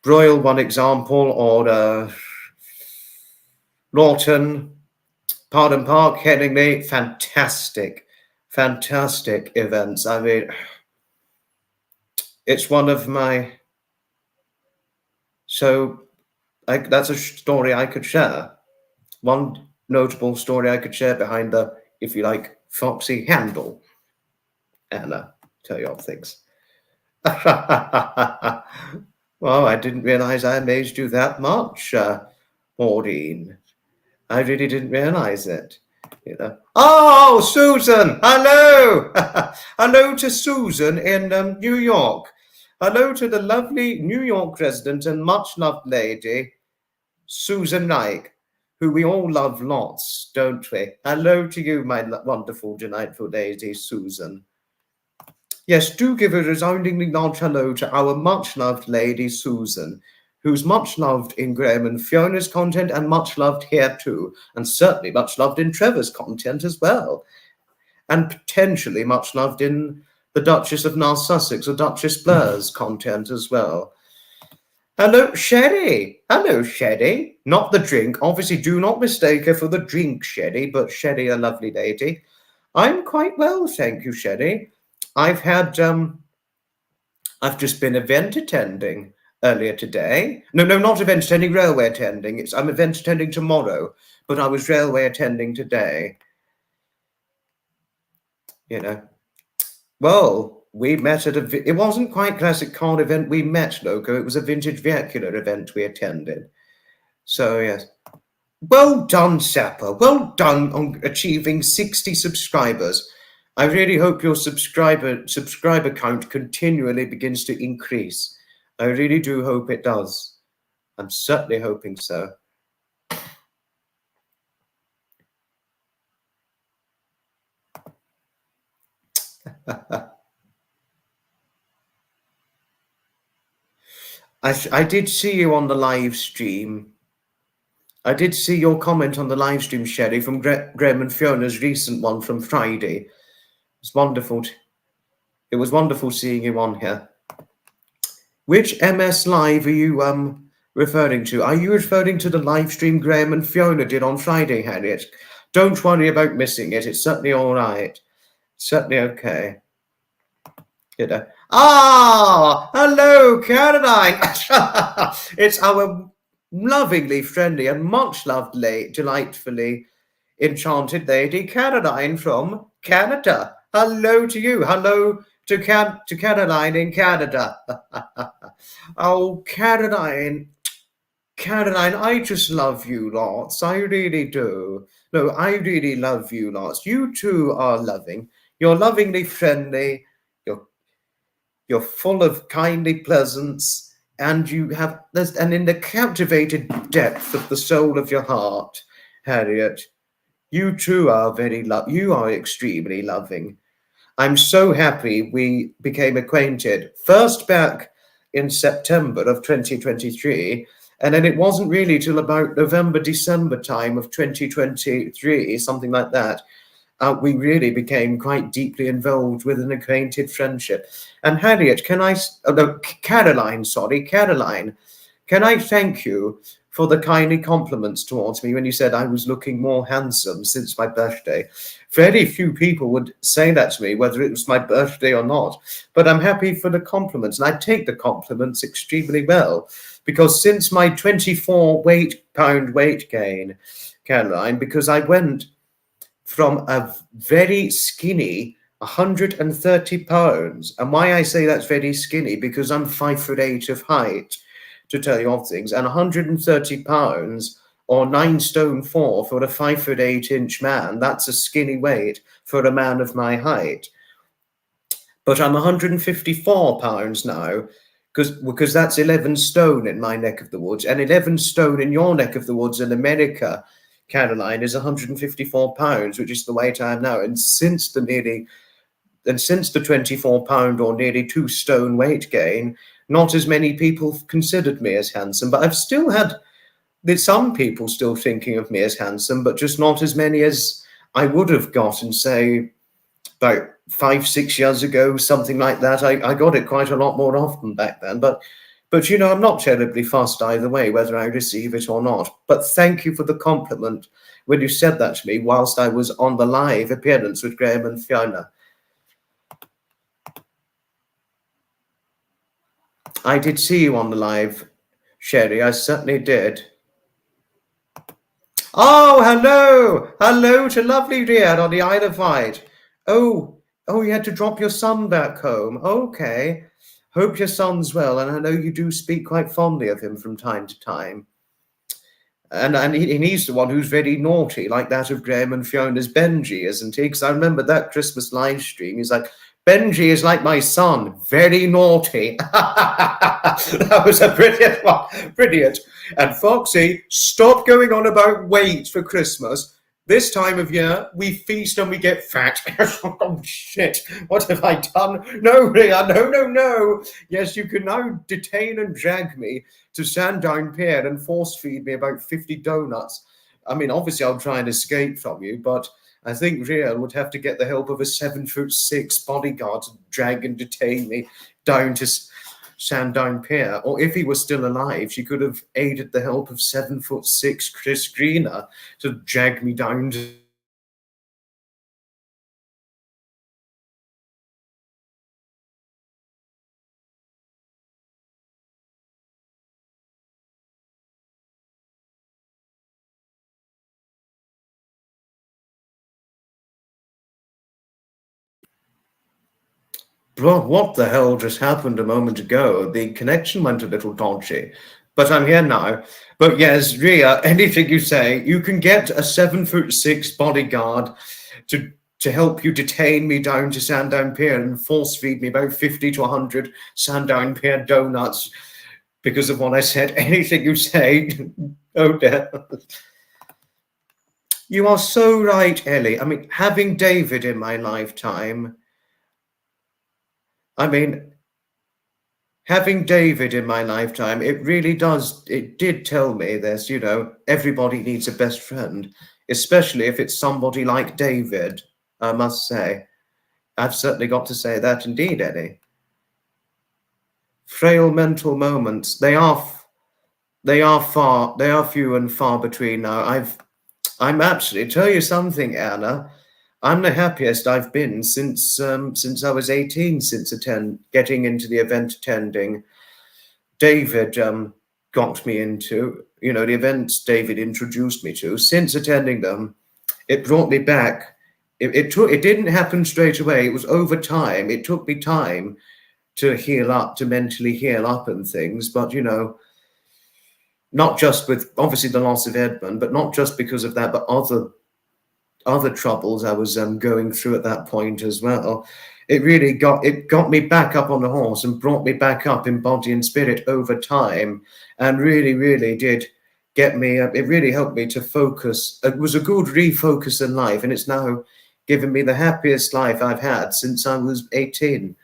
[SPEAKER 1] Broyle, one example, or Lawton, Pardon Park, Headingley. Fantastic events. I mean, it's one of my... that's a story I could share. One notable story I could share behind the, if you like, Foxy handle. And tell you all things. Well, I didn't realize I amazed you that much, Maureen. I really didn't realize it. You know. Oh, Susan! Hello! Hello to Susan in New York. Hello to the lovely New York resident and much-loved lady, Susan Reich, who we all love lots, don't we? Hello to you, my wonderful, delightful lady, Susan. Yes, do give a resoundingly large hello to our much-loved lady, Susan, who's much loved in Graham and Fiona's content and much loved here too, and certainly much loved in Trevor's content as well, and potentially much loved in the Duchess of North Sussex or Duchess Blair's content as well. Hello, Sherry. Hello, Sherry. Not the drink. Obviously, do not mistake her for the drink, Sherry, but Sherry, a lovely lady. I'm quite well, thank you, Sherry. I've just been event attending earlier today. No, not event attending, railway attending. I'm event attending tomorrow, but I was railway attending today. You know. Well, we met at it wasn't quite classic car event we met, Loco. It was a vintage vehicular event we attended. So, yes. Well done, Sapper. Well done on achieving 60 subscribers. I really hope your subscriber count continually begins to increase. I really do hope it does. I'm certainly hoping so. I did see you on the live stream. I did see your comment on the live stream, Sherry, from Graham and Fiona's recent one from Friday. It's wonderful. It was wonderful seeing you on here. Which MS Live are you referring to? Are you referring to the live stream Graham and Fiona did on Friday, Harriet? Don't worry about missing it. It's certainly all right. Certainly okay. You know. Ah, hello, Caroline. It's our lovingly friendly and much loved, delightfully enchanted lady, Caroline from Canada. Hello to you. Hello to Caroline in Canada. Oh, Caroline, I just love you lots. I really do. No, I really love you lots. You two are loving. You're lovingly friendly. You're full of kindly presence, and and in the captivated depth of the soul of your heart, Harriet, you too are you are extremely loving. I'm so happy we became acquainted first back in September of 2023, and then it wasn't really till about November, December time of 2023, something like that. We really became quite deeply involved with an acquainted friendship. And Harriet, Caroline, can I thank you for the kindly compliments towards me when you said I was looking more handsome since my birthday? Very few people would say that to me, whether it was my birthday or not. But I'm happy for the compliments, and I take the compliments extremely well, because since my 24 pound weight gain, Caroline, because I went from a very skinny 130 pounds. And why I say that's very skinny, because I'm 5'8" of height, to tell you all things, and 130 pounds or 9 stone 4 for a 5'8" man, that's a skinny weight for a man of my height. But I'm 154 pounds now, because that's 11 stone in my neck of the woods, and 11 stone in your neck of the woods in America Caroline is £154, which is the weight I am now. And since the 24 pound or nearly 2 stone weight gain, not as many people considered me as handsome. But I've still had some people still thinking of me as handsome, but just not as many as I would have gotten, say, about 5-6 years ago, something like that. I got it quite a lot more often back then. But you know, I'm not terribly fussed either way, whether I receive it or not. But thank you for the compliment when you said that to me whilst I was on the live appearance with Graham and Fiona. I did see you on the live, Sherry. I certainly did. Oh, hello! Hello to lovely Riyadh on the Isle of Wight. Oh, you had to drop your son back home. Okay. Hope your son's well, and I know you do speak quite fondly of him from time to time. And he's the one who's very naughty, like that of Graham and Fiona's Benji, isn't he? Because I remember that Christmas live stream. He's like, Benji is like my son, very naughty. That was a brilliant one. Brilliant. And Foxy, stop going on about weight for Christmas. This time of year, we feast and we get fat. Oh, shit. What have I done? No, Ria, no. Yes, you can now detain and drag me to Sandown Pier and force feed me about 50 donuts. I mean, obviously, I'll try and escape from you, but I think Ria would have to get the help of a 7'6" bodyguard to drag and detain me down to Sandown Pier. Or if he was still alive, she could have aided the help of 7'6" Chris Greener to drag me down to Bro, what the hell just happened a moment ago? The connection went a little dodgy, but I'm here now. But yes, Ria, anything you say, you can get a 7'6" bodyguard to help you detain me down to Sandown Pier and force feed me about 50 to 100 Sandown Pier donuts because of what I said. Anything you say, oh dear. You are so right, Ellie. I mean, having David in my lifetime, having David in my lifetime, it did tell me this, you know, everybody needs a best friend, especially if it's somebody like David, I must say. I've certainly got to say that indeed, Eddie. Frail mental moments, they are few and far between now. I'm actually, tell you something, Anna, I'm the happiest I've been since I was 18, since getting into the event attending. David got me into, you know, the events David introduced me to. Since attending them, it brought me back. It didn't happen straight away. It was over time. It took me time to heal up, to mentally heal up and things. But, you know, not just with, obviously, the loss of Edmund, but not just because of that, but other troubles I was going through at that point as well. It got me back up on the horse and brought me back up in body and spirit over time, and really did get me. It really helped me to focus. It was a good refocus in life, and it's now given me the happiest life I've had since I was 18.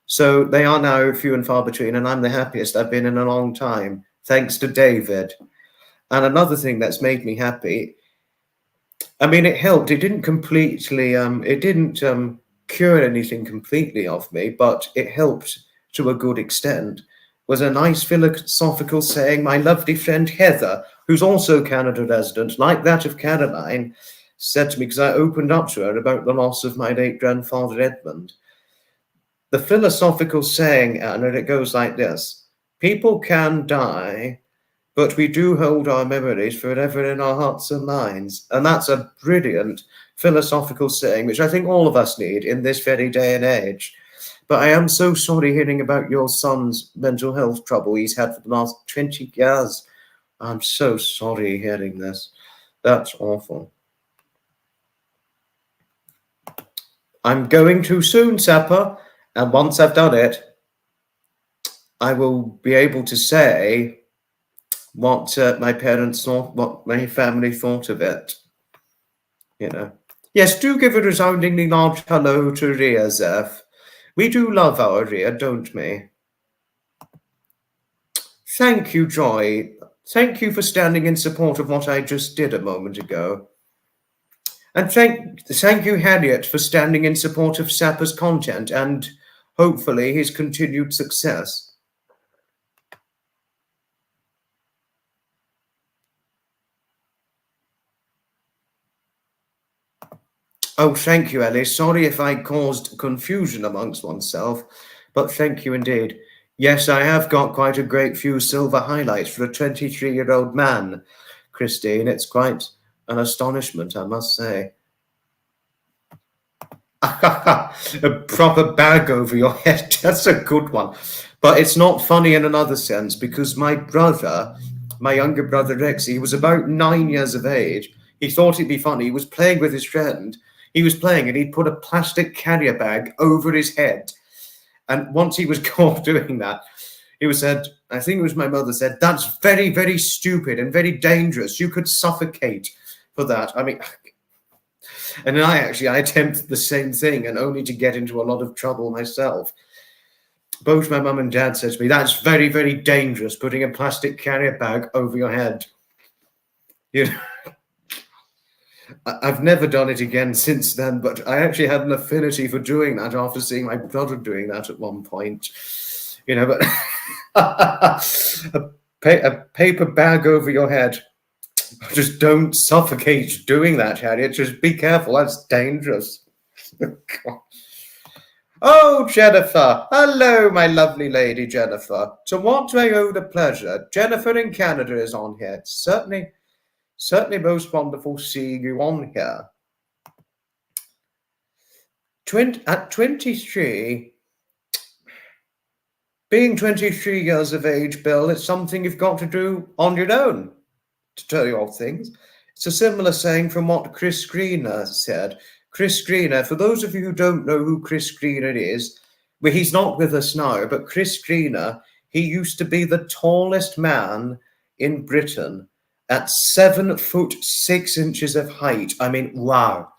[SPEAKER 1] So they are now few and far between, and I'm the happiest I've been in a long time, thanks to David. And another thing that's made me happy, I mean, it helped. It didn't completely, it didn't cure anything completely of me, but it helped to a good extent. Was a nice philosophical saying my lovely friend Heather, who's also a Canada resident, like that of Caroline, said to me, because I opened up to her about the loss of my late grandfather Edmund. The philosophical saying, Anna, it goes like this: people can die, but we do hold our memories forever in our hearts and minds. And that's a brilliant philosophical saying, which I think all of us need in this very day and age. But I am so sorry hearing about your son's mental health trouble he's had for the last 20 years. I'm so sorry hearing this. That's awful. I'm going too soon, Sapper. And once I've done it, I will be able to say what my parents thought, what my family thought of it. Yes, do give a resoundingly large hello to Ria, Zeph. We do love our Ria, don't we? Thank you, Joy. Thank you for standing in support of what I just did a moment ago. And thank you, Harriet, for standing in support of Sapper's content and hopefully his continued success. Oh, thank you, Ellie. Sorry if I caused confusion amongst oneself, but thank you indeed. Yes, I have got quite a great few silver highlights for a 23-year-old man, Christine. It's quite an astonishment, I must say. A proper bag over your head. That's a good one. But it's not funny in another sense because my younger brother Rex, he was about 9 years of age. He thought it'd be funny. He was playing with his friend. He was playing and he'd put a plastic carrier bag over his head. And once he was caught doing that, he was said, I think it was my mother said, that's very, very stupid and very dangerous. You could suffocate for that. I mean, and I attempted the same thing and only to get into a lot of trouble myself. Both my mum and dad said to me, that's very, very dangerous, putting a plastic carrier bag over your head. You know, I've never done it again since then, but I actually had an affinity for doing that after seeing my brother doing that at one point. But a paper bag over your head. Just don't suffocate doing that, Harriet. Just be careful. That's dangerous. Oh, Jennifer. Hello, my lovely lady, Jennifer. To what do I owe the pleasure? Jennifer in Canada is on here. Certainly most wonderful seeing you on here. At 23, being 23 years of age, Bill, it's something you've got to do on your own. To tell you all things. It's a similar saying from what Chris Greener said. Chris Greener, for those of you who don't know who Chris Greener is, well, he's not with us now, but Chris Greener, he used to be the tallest man in Britain at 7'6" of height. I mean, wow.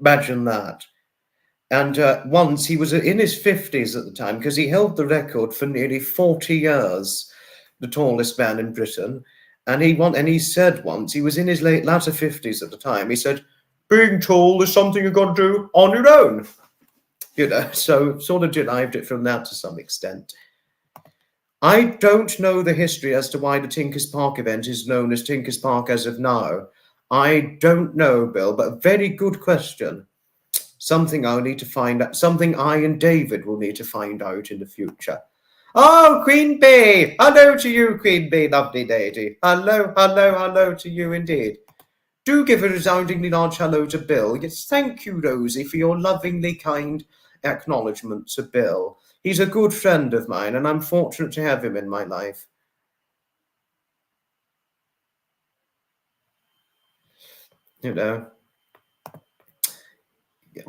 [SPEAKER 1] Imagine that. And once he was in his 50s at the time, because he held the record for nearly 40 years, the tallest man in Britain. And he said once, he was in his latter 50s at the time, he said, being tall is something you've got to do on your own. So sort of derived it from that to some extent. I don't know the history as to why the Tinkers Park event is known as Tinkers Park as of now. I don't know, Bill, but a very good question. Something I'll need to find out, something I and David will need to find out in the future. Oh, Queen Bee! Hello to you, Queen Bee, lovely lady. Hello to you indeed. Do give a resoundingly large hello to Bill. Yes, thank you, Rosie, for your lovingly kind acknowledgement to Bill. He's a good friend of mine, and I'm fortunate to have him in my life.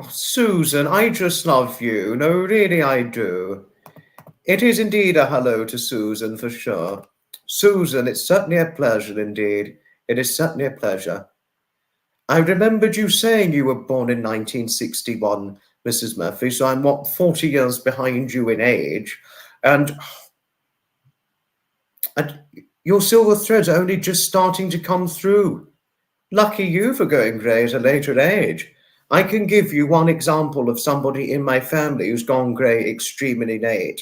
[SPEAKER 1] Susan, I just love you. No, really, I do. It is indeed a hello to Susan, for sure. Susan, it's certainly a pleasure indeed. It is certainly a pleasure. I remembered you saying you were born in 1961, Mrs. Murphy, so I'm, 40 years behind you in age. And your silver threads are only just starting to come through. Lucky you for going grey at a later age. I can give you one example of somebody in my family who's gone grey extremely late.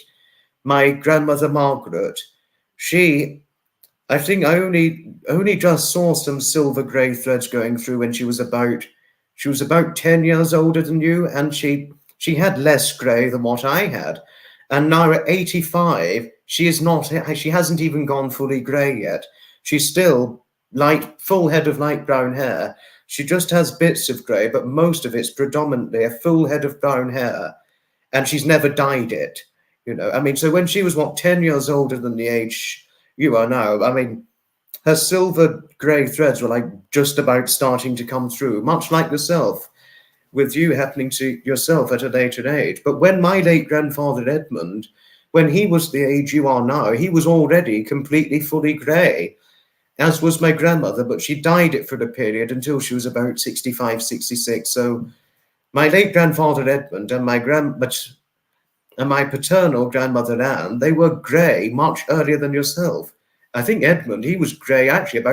[SPEAKER 1] My grandmother Margaret, I think I only just saw some silver grey threads going through when she was about 10 years older than you, and she had less grey than what I had. And now at 85, she hasn't even gone fully grey yet. She's still full head of light brown hair. She just has bits of grey, but most of it's predominantly a full head of brown hair, and she's never dyed it. So when she was 10 years older than the age you are now, her silver grey threads were just about starting to come through, much like yourself, with you happening to yourself at a later age. But when my late grandfather Edmund, when he was the age you are now, he was already completely fully grey. as was my grandmother, but she died it for a period until she was about 65, 66. So my late grandfather Edmund and my paternal grandmother Anne, they were grey much earlier than yourself. I think Edmund, he was grey actually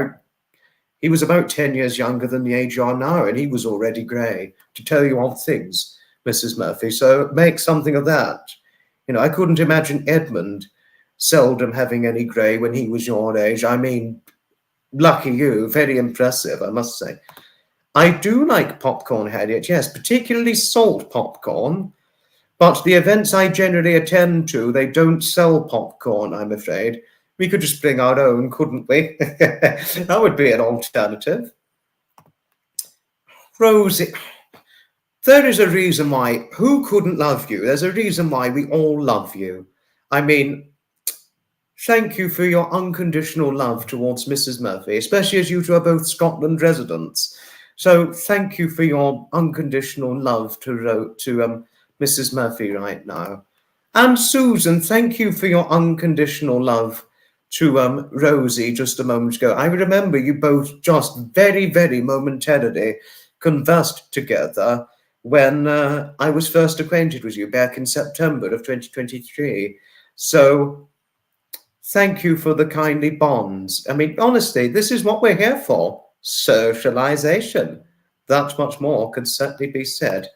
[SPEAKER 1] he was about 10 years younger than the age you are now, and he was already grey, to tell you odd things, Mrs. Murphy. So make something of that. You know, I couldn't imagine Edmund seldom having any grey when he was your age. I mean, lucky you, very impressive, I must say. I do like popcorn, Harriet, yes, particularly salt popcorn. But the events I generally attend to, they don't sell popcorn, I'm afraid. We could just bring our own, couldn't we? That would be an alternative. Rosie, there is a reason why. Who couldn't love you? There's a reason why we all love you. I mean, thank you for your unconditional love towards Mrs. Murphy, especially as you two are both Scotland residents. So thank you for your unconditional love to Mrs. Murphy right now. And Susan, thank you for your unconditional love to Rosie just a moment ago. I remember you both just very, very momentarily conversed together when I was first acquainted with you back in September of 2023. So thank you for the kindly bonds. I mean, honestly, this is what we're here for. Socialization. That much more could certainly be said.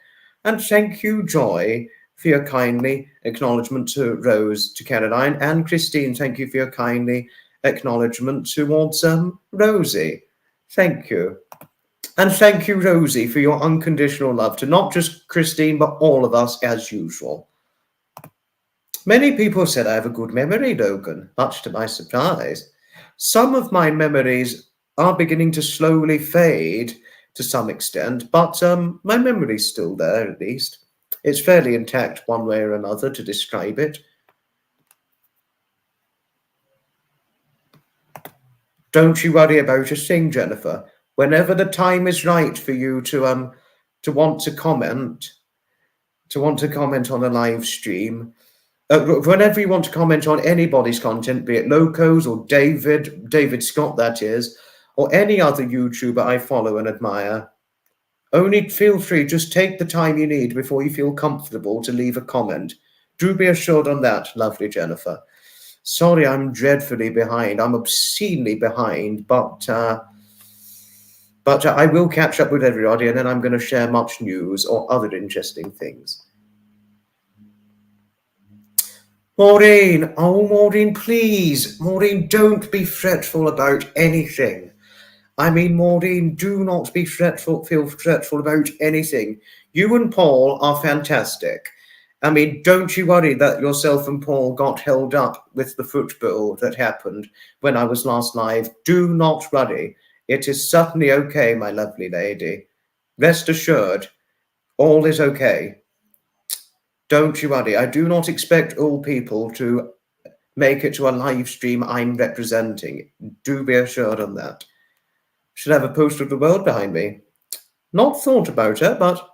[SPEAKER 1] And thank you, Joy, for your kindly acknowledgement to Rose, to Caroline, and Christine, thank you for your kindly acknowledgement towards Rosie. Thank you. And thank you, Rosie, for your unconditional love to not just Christine, but all of us as usual. Many people said I have a good memory, Logan, much to my surprise. Some of my memories are beginning to slowly fade to some extent, but my memory's still there, at least. It's fairly intact one way or another to describe it. Don't you worry about a thing, Jennifer. Whenever the time is right for you to want to comment on a live stream, whenever you want to comment on anybody's content, be it Loco's or David Scott, that is, or any other YouTuber I follow and admire, only feel free, just take the time you need before you feel comfortable to leave a comment. Do be assured on that, lovely Jennifer. Sorry, I'm dreadfully behind. I'm obscenely behind, but I will catch up with everybody, and then I'm going to share much news or other interesting things. Maureen, oh, Maureen, please. Maureen, don't be fretful about anything. I mean, Maureen, do not feel fretful about anything. You and Paul are fantastic. I mean, don't you worry that yourself and Paul got held up with the football that happened when I was last live. Do not worry. It is certainly okay, my lovely lady. Rest assured, all is okay. Don't you worry. I do not expect all people to make it to a live stream I'm representing. Do be assured on that. Should have a poster of the world behind me. Not thought about it, but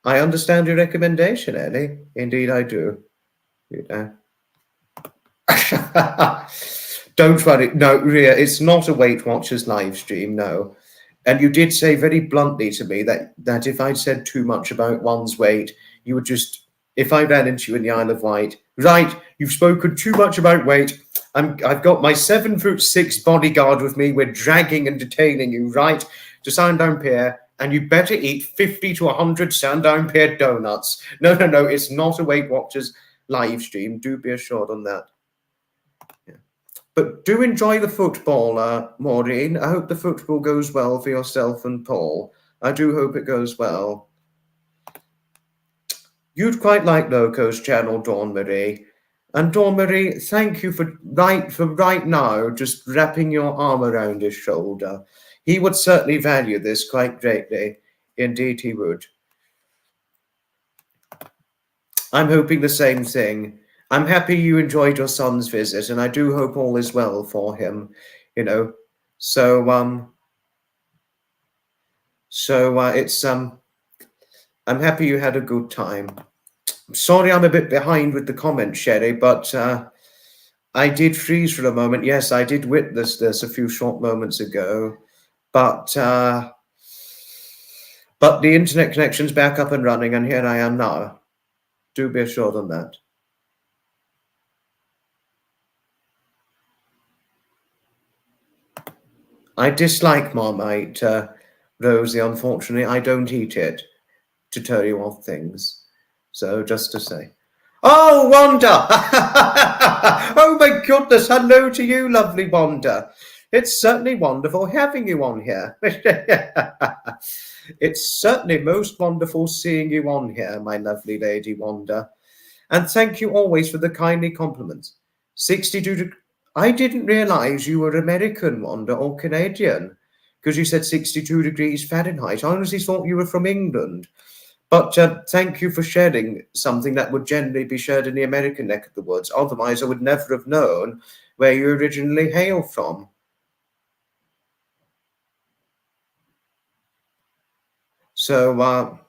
[SPEAKER 1] I understand your recommendation, Ellie. Indeed, I do. You know. Don't worry. No, Ria, it's not a Weight Watchers live stream, no. And you did say very bluntly to me that if I'd said too much about one's weight, you would just, if I ran into you in the Isle of Wight, right, you've spoken too much about weight. I've got my 7'6" bodyguard with me. We're dragging and detaining you, right, to Sandown Pier, and you better eat 50 to 100 Sandown Pier donuts. No, it's not a Weight Watchers live stream. Do be assured on that. Yeah. But do enjoy the football, Maureen. I hope the football goes well for yourself and Paul. I do hope it goes well. You'd quite like Loco's channel, Dawn Marie. And Dawn Marie, thank you for right now just wrapping your arm around his shoulder. He would certainly value this quite greatly. Indeed, he would. I'm hoping the same thing. I'm happy you enjoyed your son's visit, and I do hope all is well for him, you know. So it's I'm happy you had a good time. Sorry I'm a bit behind with the comments, Sherry, but I did freeze for a moment. Yes, I did witness this a few short moments ago, but the internet connection's back up and running, and here I am now. Do be assured on that. I dislike Marmite, Rosie, unfortunately. I don't eat it, to tell you all things. So, just to say. Oh, Wanda! Oh, my goodness. Hello to you, lovely Wanda. It's certainly wonderful having you on here. It's certainly most wonderful seeing you on here, my lovely lady Wanda. And thank you always for the kindly compliments. 62 I didn't realize you were American, Wanda, or Canadian, because you said 62 degrees Fahrenheit. I honestly thought you were from England. But thank you for sharing something that would generally be shared in the American neck of the woods. Otherwise, I would never have known where you originally hail from. So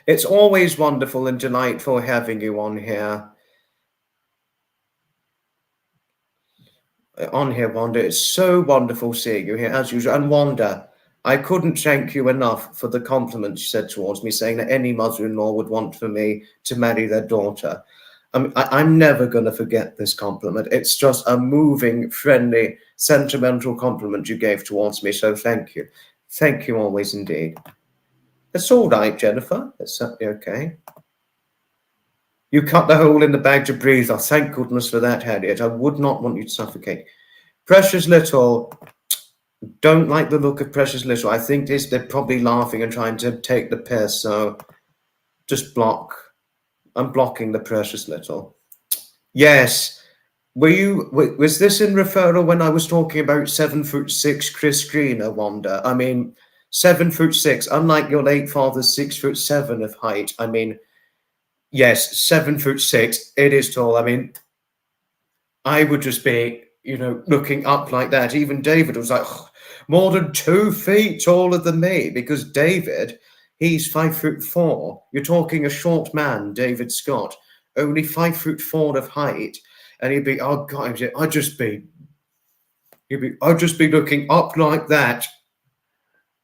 [SPEAKER 1] it's always wonderful and delightful having you on here. Wanda. It's so wonderful seeing you here, as usual. And Wanda, I couldn't thank you enough for the compliments you said towards me, saying that any mother-in-law would want for me to marry their daughter. I'm never going to forget this compliment. It's just a moving, friendly, sentimental compliment you gave towards me. So thank you. Thank you always indeed. It's all right, Jennifer. It's certainly okay. You cut the hole in the bag to breathe. Oh, thank goodness for that, Harriet. I would not want you to suffocate. Precious Little. Don't like the look of Precious Little. I think they're probably laughing and trying to take the piss. So just block. I'm blocking the Precious Little. Yes. Was this in referral when I was talking about 7'6" Chris Greener, Wanda? I mean, 7'6", unlike your late father's 6'7" of height. I mean, yes, 7'6". It is tall. I mean, I would just be, looking up like that. Even David was like, oh, more than 2 feet taller than me, because David, he's 5'4". You're talking a short man, David Scott, only 5'4" of height, and he'd be, oh God, I'd just be looking up like that.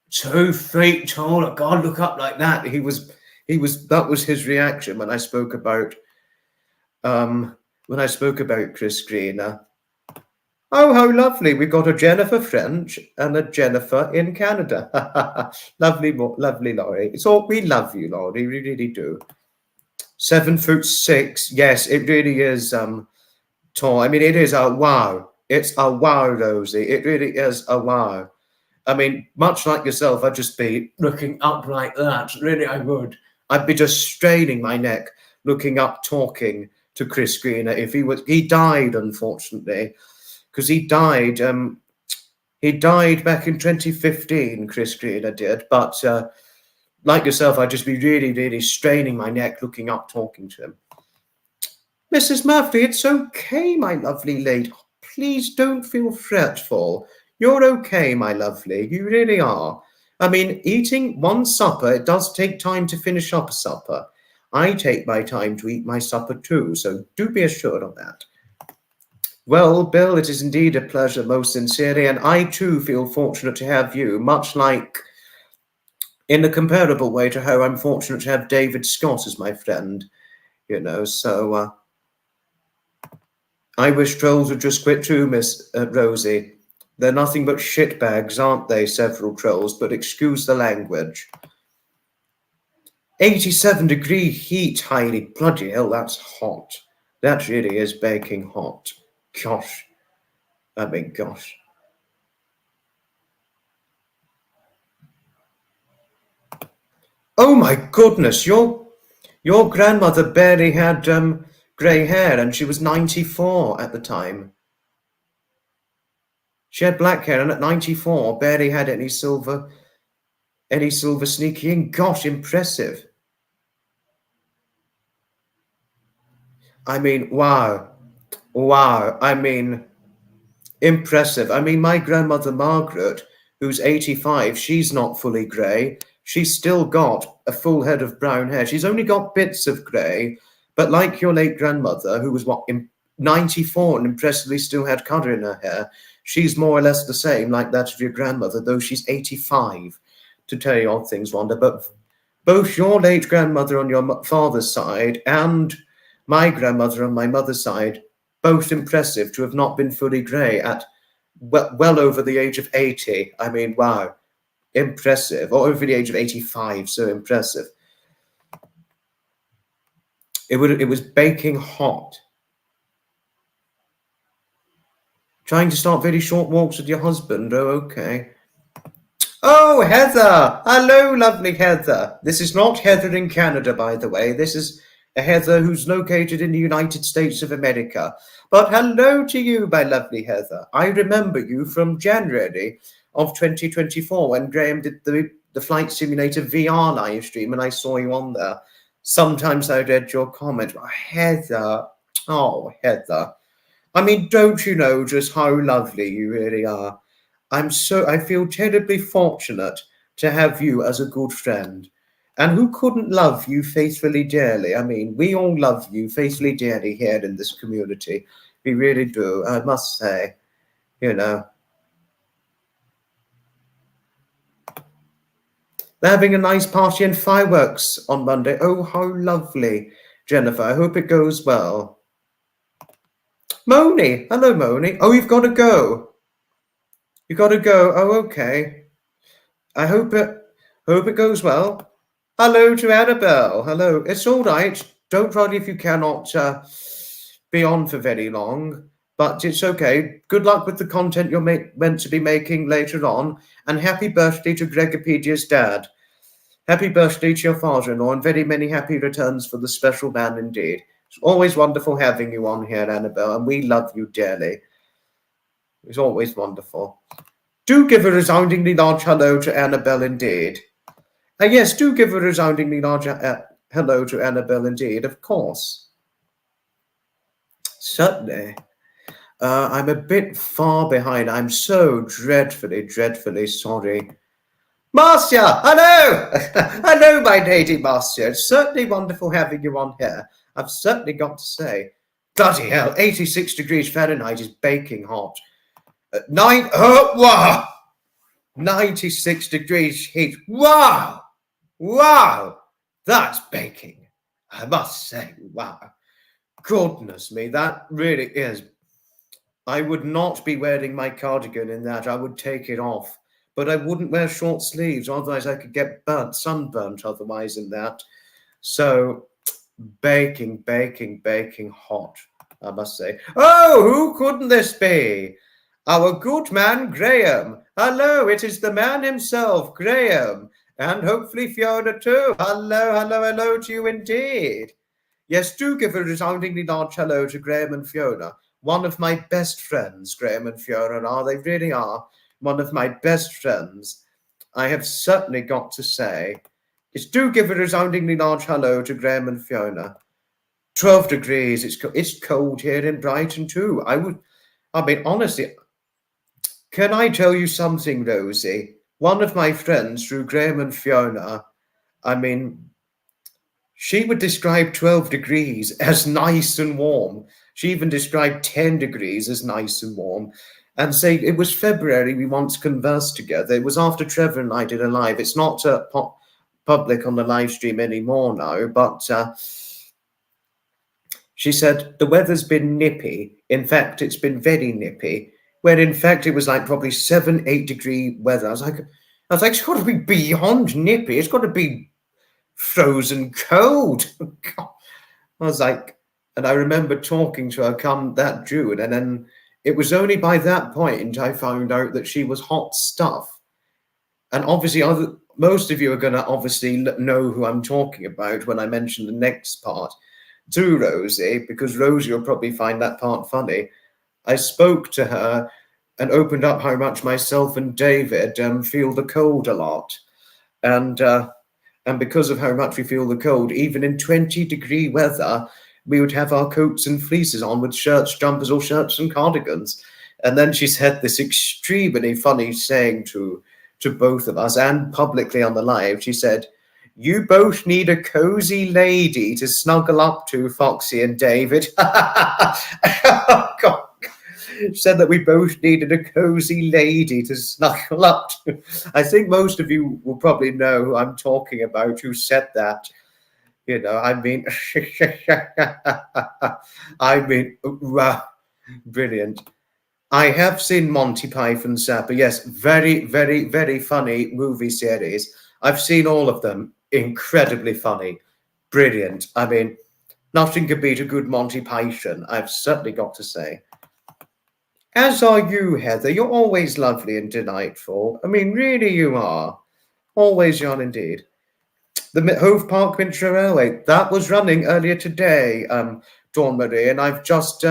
[SPEAKER 1] 2 feet taller. God, look up like that. That was his reaction when I spoke about Chris Greener. Oh, how lovely. We've got a Jennifer French and a Jennifer in Canada. Lovely, Laurie. We love you, Laurie. We really do. 7'6". Yes, it really is tall. I mean, it is a wow. It's a wow, Rosie. It really is a wow. I mean, much like yourself, I'd just be looking up like that. Really, I would. I'd be just straining my neck, looking up, talking to Chris Greener. If he died, unfortunately, because he died back in 2015, Chris Greener did. But like yourself, I'd just be really, really straining my neck, looking up, talking to him. Mrs. Murphy, it's okay, my lovely lady. Please don't feel fretful. You're okay, my lovely. You really are. I mean, eating one supper, it does take time to finish up a supper. I take my time to eat my supper too, so do be assured of that. Well, Bill, it is indeed a pleasure, most sincerely, and I too feel fortunate to have you, much like in a comparable way to how I'm fortunate to have David Scott as my friend, so I wish trolls would just quit too, Miss Rosie. They're nothing but shitbags, aren't they, several trolls, but excuse the language. 87-degree heat, highly, bloody hell, that's hot. That really is baking hot. Gosh. I mean, gosh. Oh my goodness, your grandmother barely had grey hair, and she was 94 at the time. She had black hair, and at 94, barely had any silver sneaking in. Gosh, impressive. I mean, wow. I mean, impressive. I mean, my grandmother Margaret, who's 85, she's not fully grey. She's still got a full head of brown hair. She's only got bits of grey, But like your late grandmother, who was 94 and impressively still had colour in her hair, she's more or less the same like that of your grandmother, though she's 85, to tell you odd things, Wanda. But both your late grandmother on your father's side and my grandmother on my mother's side, both impressive to have not been fully grey at well over the age of 80. I mean, wow, impressive. Or over the age of 85, so impressive. It was baking hot. Trying to start very short walks with your husband. Oh, okay. Oh, Heather! Hello, lovely Heather. This is not Heather in Canada, by the way. This is a Heather who's located in the United States of America. But hello to you, my lovely Heather. I remember you from January of 2024 when Graham did the Flight Simulator VR live stream, and I saw you on there. Sometimes I read your comment. Heather. Oh, Heather. I mean, don't you know just how lovely you really are? I feel terribly fortunate to have you as a good friend. And who couldn't love you faithfully dearly? I mean, we all love you faithfully dearly here in this community. We really do, I must say, you know. They're having a nice party and fireworks on Monday. Oh, how lovely, Jennifer. I hope it goes well. Moni. Hello, Moni. Oh, you've got to go. You got to go. Oh, okay. I hope it goes well. Hello to Annabelle. Hello. It's all right. Don't worry if you cannot be on for very long, but it's okay. Good luck with the content you're meant to be making later on, and happy birthday to Gregopedia's dad. Happy birthday to your father-in-law, and very many happy returns for the special man indeed. It's always wonderful having you on here, Annabelle, and we love you dearly. It's always wonderful. Do give a resoundingly large hello to Annabelle indeed. Yes, do give a resoundingly large hello to Annabelle indeed, of course. Certainly. I'm a bit far behind. I'm so dreadfully, dreadfully sorry. Marcia, hello! Hello, my lady Marcia. It's certainly wonderful having you on here. I've certainly got to say. Bloody hell, 86 degrees Fahrenheit is baking hot. 96 degrees heat. Wow! Wow! That's baking. I must say, wow. Goodness me, that really is. I would not be wearing my cardigan in that. I would take it off. But I wouldn't wear short sleeves, otherwise I could get sunburnt otherwise in that. So, baking hot, I must say. Oh, who couldn't this be? Our good man, Graham. Hello, it is the man himself, Graham. And hopefully Fiona too. Hello to you indeed. Yes, do give a resoundingly large hello to Graham and Fiona. One of my best friends, Graham and Fiona are. They really are. One of my best friends. I have certainly got to say, is do give a resoundingly large hello to Graham and Fiona. 12 degrees. It's cold here in Brighton too. I mean, honestly, can I tell you something, Rosie? One of my friends, through Graham and Fiona, I mean, she would describe 12 degrees as nice and warm. She even described 10 degrees as nice and warm. And say it was February, we once conversed together. It was after Trevor and I did a live. It's not public on the live stream anymore now, but she said, the weather's been nippy. In fact, it's been very nippy. Where in fact, it was like probably 7-8 degree weather. I was like, it's got to be beyond nippy. It's got to be frozen cold. I was like, and I remember talking to her come that June, and then it was only by that point I found out that she was hot stuff. And obviously, most of you are going to obviously know who I'm talking about when I mention the next part to Rosie, because Rosie will probably find that part funny. I spoke to her and opened up how much myself and David feel the cold a lot. And because of how much we feel the cold, even in 20-degree weather, we would have our coats and fleeces on with shirts, jumpers, or shirts and cardigans. And then she said this extremely funny saying to both of us and publicly on the live. She said, You both need a cozy lady to snuggle up to, Foxy and David. Oh, God. Said that we both needed a cozy lady to snuggle up to. I think most of you will probably know who I'm talking about, who said that. You know, I mean, brilliant. I have seen Monty Python Sapper. Yes, very, very, very funny movie series. I've seen all of them. Incredibly funny. Brilliant. I mean, nothing could beat a good Monty Python, I've certainly got to say. As are you, Heather. You're always lovely and delightful. I mean, really, you are. Always young indeed. The Hove Park Winter Railway, that was running earlier today, Dawn Marie, and I've just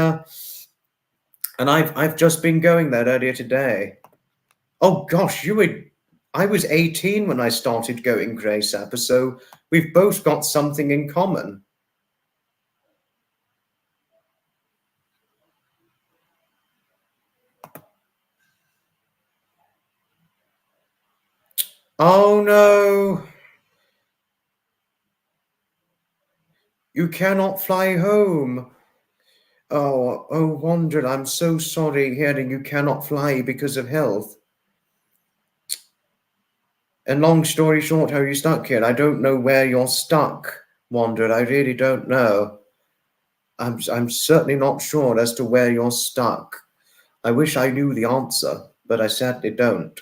[SPEAKER 1] been going there earlier today. Oh gosh, I was 18 when I started going grey sapper, so we've both got something in common. Oh no. You cannot fly home. Oh, Wanda, I'm so sorry hearing you cannot fly because of health. And long story short, how are you stuck here? I don't know where you're stuck, Wanda. I really don't know. I'm certainly not sure as to where you're stuck. I wish I knew the answer, but I sadly don't.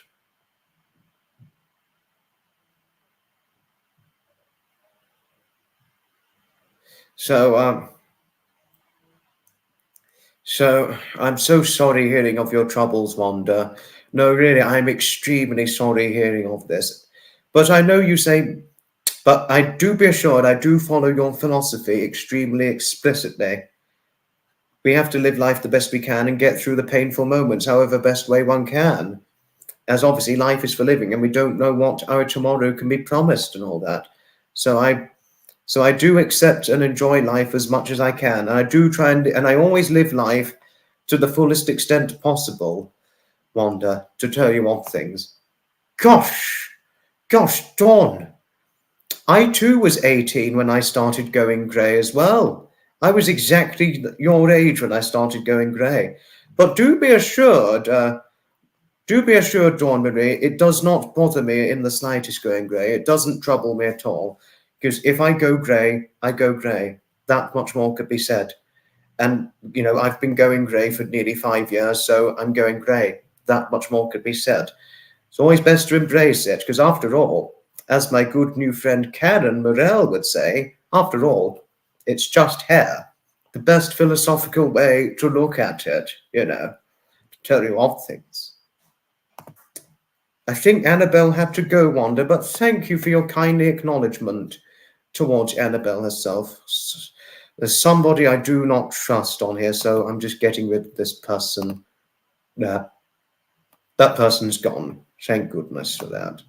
[SPEAKER 1] So I'm so sorry hearing of your troubles, Wanda. No, really, I'm extremely sorry hearing of this. But I know you say, but I do be assured I do follow your philosophy extremely explicitly. We have to live life the best we can and get through the painful moments however best way one can. As obviously life is for living and we don't know what our tomorrow can be promised and all that. So I do accept and enjoy life as much as I can. And I do try and I always live life to the fullest extent possible, Wanda, to tell you of things. Gosh, Dawn. I too was 18 when I started going grey as well. I was exactly your age when I started going grey. But do be assured, Dawn Marie, it does not bother me in the slightest going grey. It doesn't trouble me at all. Because if I go grey, I go grey. That much more could be said. And, you know, I've been going grey for nearly 5 years, so I'm going grey. That much more could be said. It's always best to embrace it, because after all, as my good new friend Karen Morell would say, after all, it's just hair. The best philosophical way to look at it, you know, to tell you of things. I think Annabelle had to go, Wanda, but thank you for your kindly acknowledgement towards Annabelle herself. There's somebody I do not trust on here, so I'm just getting rid of this person. Nah, that person's gone. Thank goodness for that.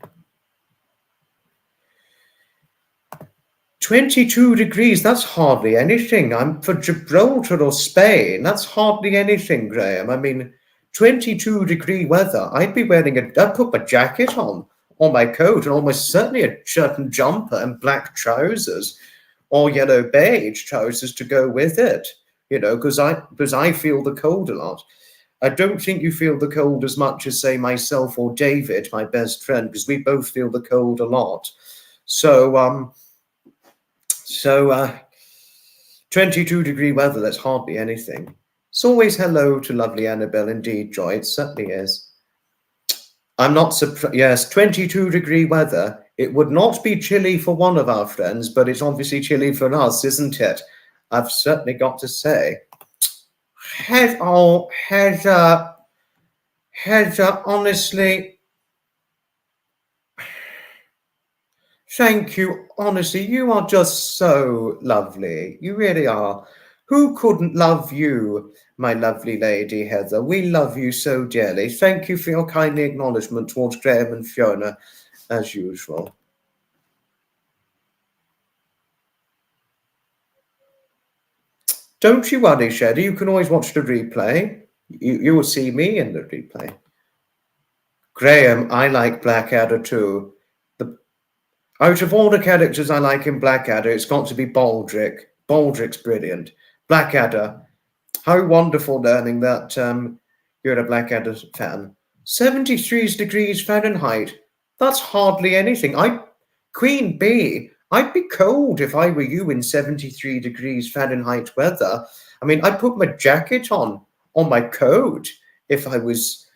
[SPEAKER 1] 22 degrees, that's hardly anything. I'm for Gibraltar or Spain. That's hardly anything, Graham. I mean, 22-degree weather. I'd put my jacket on, or my coat, and almost certainly a shirt and jumper and black trousers, or yellow beige trousers to go with it, you know, because I feel the cold a lot. I don't think you feel the cold as much as, say, myself or David, my best friend, because we both feel the cold a lot. So 22-degree weather, that's hardly anything. It's always hello to lovely Annabelle, indeed, Joy. It certainly is. I'm not surprised. Yes, 22-degree weather. It would not be chilly for one of our friends, but it's obviously chilly for us, isn't it? I've certainly got to say. Heather, honestly, thank you. Honestly, you are just so lovely. You really are. Who couldn't love you, my lovely lady Heather? We love you so dearly. Thank you for your kindly acknowledgement towards Graham and Fiona, as usual. Don't you worry, Shady. You can always watch the replay. You will see me in the replay. Graham, I like Blackadder too. Out of all the characters I like in Blackadder, it's got to be Baldric. Baldric's brilliant. Blackadder, how wonderful learning that you're a Blackadder fan. 73 degrees Fahrenheit. That's hardly anything. Queen Bee, I'd be cold if I were you in 73 degrees Fahrenheit weather. I mean, I'd put my jacket on my coat if I was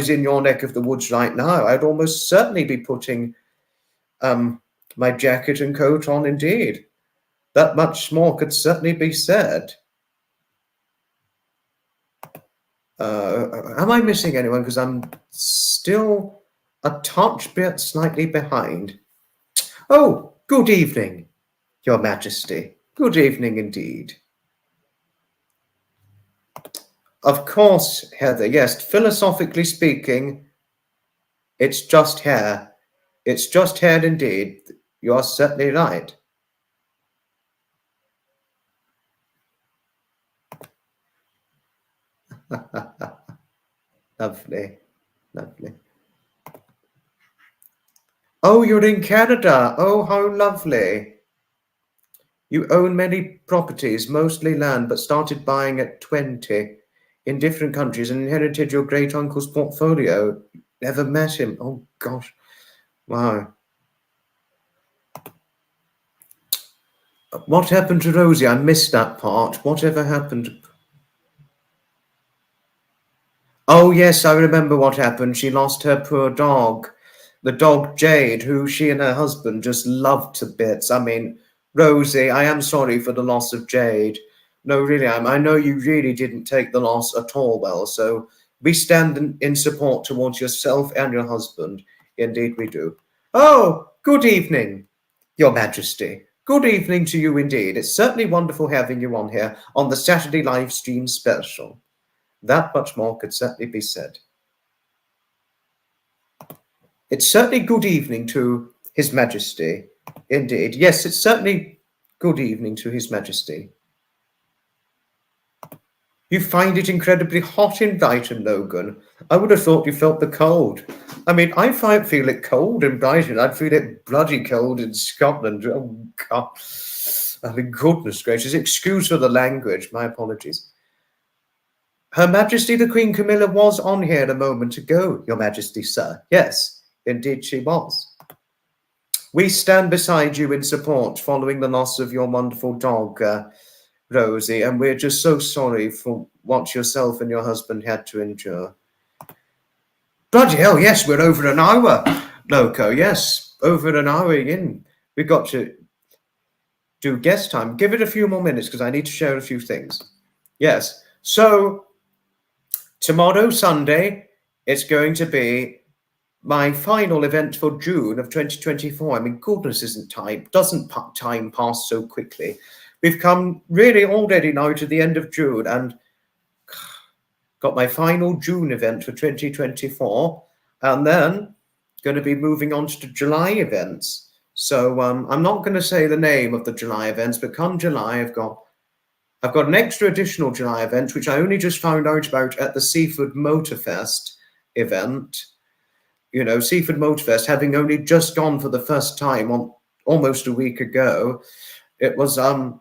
[SPEAKER 1] in your neck of the woods right now. I'd almost certainly be putting my jacket and coat on indeed. That much more could certainly be said. Am I missing anyone? Because I'm still a touch bit slightly behind. Oh, good evening, Your Majesty. Good evening indeed. Of course, Heather, yes, philosophically speaking, it's just hair. It's just hair indeed. You are certainly right. Lovely, lovely. Oh, you're in Canada. Oh, how lovely. You own many properties, mostly land, but started buying at 20 in different countries and inherited your great uncle's portfolio. Never met him. Oh, gosh. Wow. What happened to Rosie? I missed that part. Whatever happened? Oh, yes, I remember what happened. She lost her poor dog, the dog Jade, who she and her husband just loved to bits. I mean, Rosie, I am sorry for the loss of Jade. No, really, I know you really didn't take the loss at all well, so we stand in support towards yourself and your husband. Indeed we do. Oh, good evening, Your Majesty. Good evening to you indeed. It's certainly wonderful having you on here on the Saturday live stream special. That much more could certainly be said. It's certainly good evening to His Majesty. Indeed. Yes, it's certainly good evening to His Majesty. You find it incredibly hot in Brighton, Logan. I would have thought you felt the cold. I mean, I feel it cold in Brighton. I'd feel it bloody cold in Scotland. Oh, God. I mean, goodness gracious. Excuse for the language. My apologies. Her Majesty the Queen Camilla was on here a moment ago, Your Majesty, sir. Yes, indeed she was. We stand beside you in support following the loss of your wonderful dog, Rosie, and we're just so sorry for what yourself and your husband had to endure. Bloody hell, yes, we're over an hour, Loco, yes, over an hour in. We've got to do guest time. Give it a few more minutes because I need to share a few things. Yes, so tomorrow, Sunday, it's going to be my final event for June of 2024. I mean, goodness, doesn't time pass so quickly? We've come really already now to the end of June and got my final June event for 2024, and then going to be moving on to July events. So I'm not going to say the name of the July events, but come July, I've got an extra additional July event, which I only just found out about at the Seafood Motorfest event. You know, Seafood Motorfest, having only just gone for the first time almost a week ago. It was, I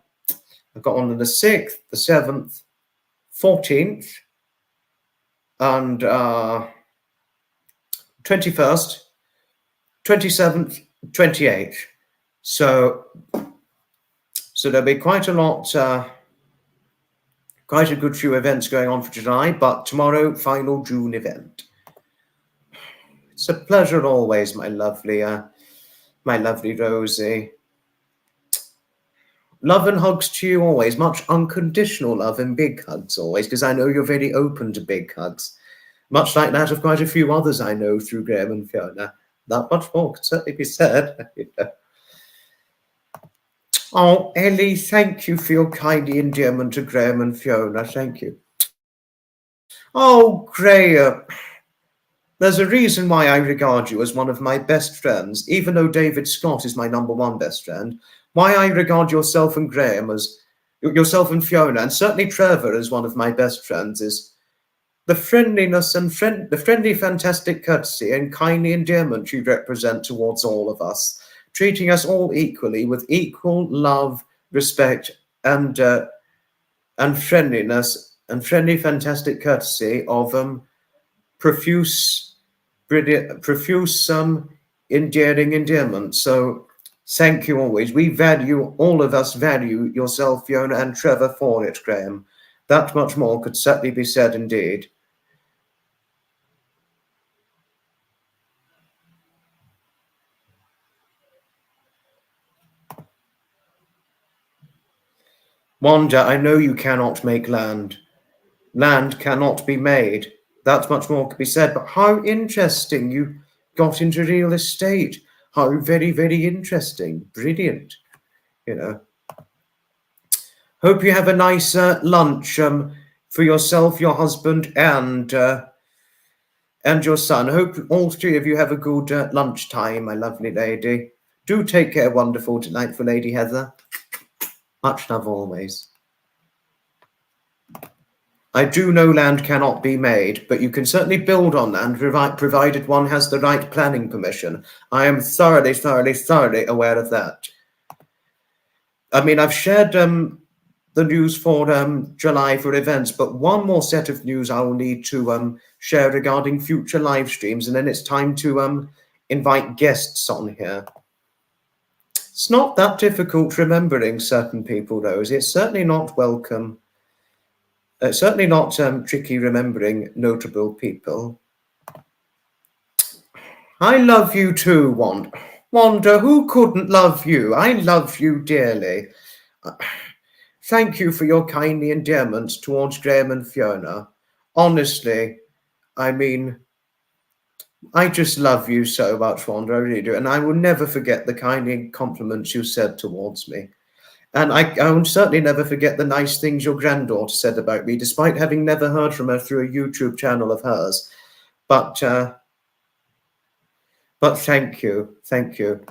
[SPEAKER 1] got on the 6th, the 7th, 14th, and 21st, 27th, 28th. So there'll be quite a lot, quite a good few events going on for July, but tomorrow, final June event. It's a pleasure always, my lovely Rosie. Love and hugs to you always. Much unconditional love and big hugs always, because I know you're very open to big hugs. Much like that of quite a few others I know through Graham and Fiona. That much more could certainly be said. Oh, Ellie, thank you for your kind endearment to Graham and Fiona. Thank you. Oh, Graham. There's a reason why I regard you as one of my best friends, even though David Scott is my #1 best friend. Why I regard yourself and Graham yourself and Fiona, and certainly Trevor as one of my best friends is the friendliness and the friendly, fantastic courtesy and kindly endearment you represent towards all of us. treating us all equally with equal love, respect, and friendliness and friendly, fantastic courtesy of profuse, brilliant, profuse endearing endearment. So thank you always. We value, all of us value yourself, Fiona, and Trevor for it, Graham. That much more could certainly be said indeed. Wanda, I know you cannot make land. Land cannot be made. That much more could be said. But how interesting you got into real estate. How very, very interesting. Brilliant. You know. Hope you have a nice lunch for yourself, your husband, and your son. Hope all three of you have a good lunchtime, my lovely lady. Do take care, wonderful, delightful Lady Heather. Much love always. I do know land cannot be made, but you can certainly build on land, provided one has the right planning permission. I am thoroughly, thoroughly, thoroughly aware of that. I mean, I've shared the news for July for events, but one more set of news I will need to share regarding future live streams, and then it's time to invite guests on here. It's not that difficult remembering certain people, though. It's certainly not welcome. It's certainly not tricky remembering notable people. I love you too, Wanda. Who couldn't love you? I love you dearly. Thank you for your kindly endearments towards Graham and Fiona. Honestly, I mean, I just love you so much, Wanda. I really do. And I will never forget the kindly compliments you said towards me. And I will certainly never forget the nice things your granddaughter said about me, despite having never heard from her through a YouTube channel of hers. But thank you. Thank you.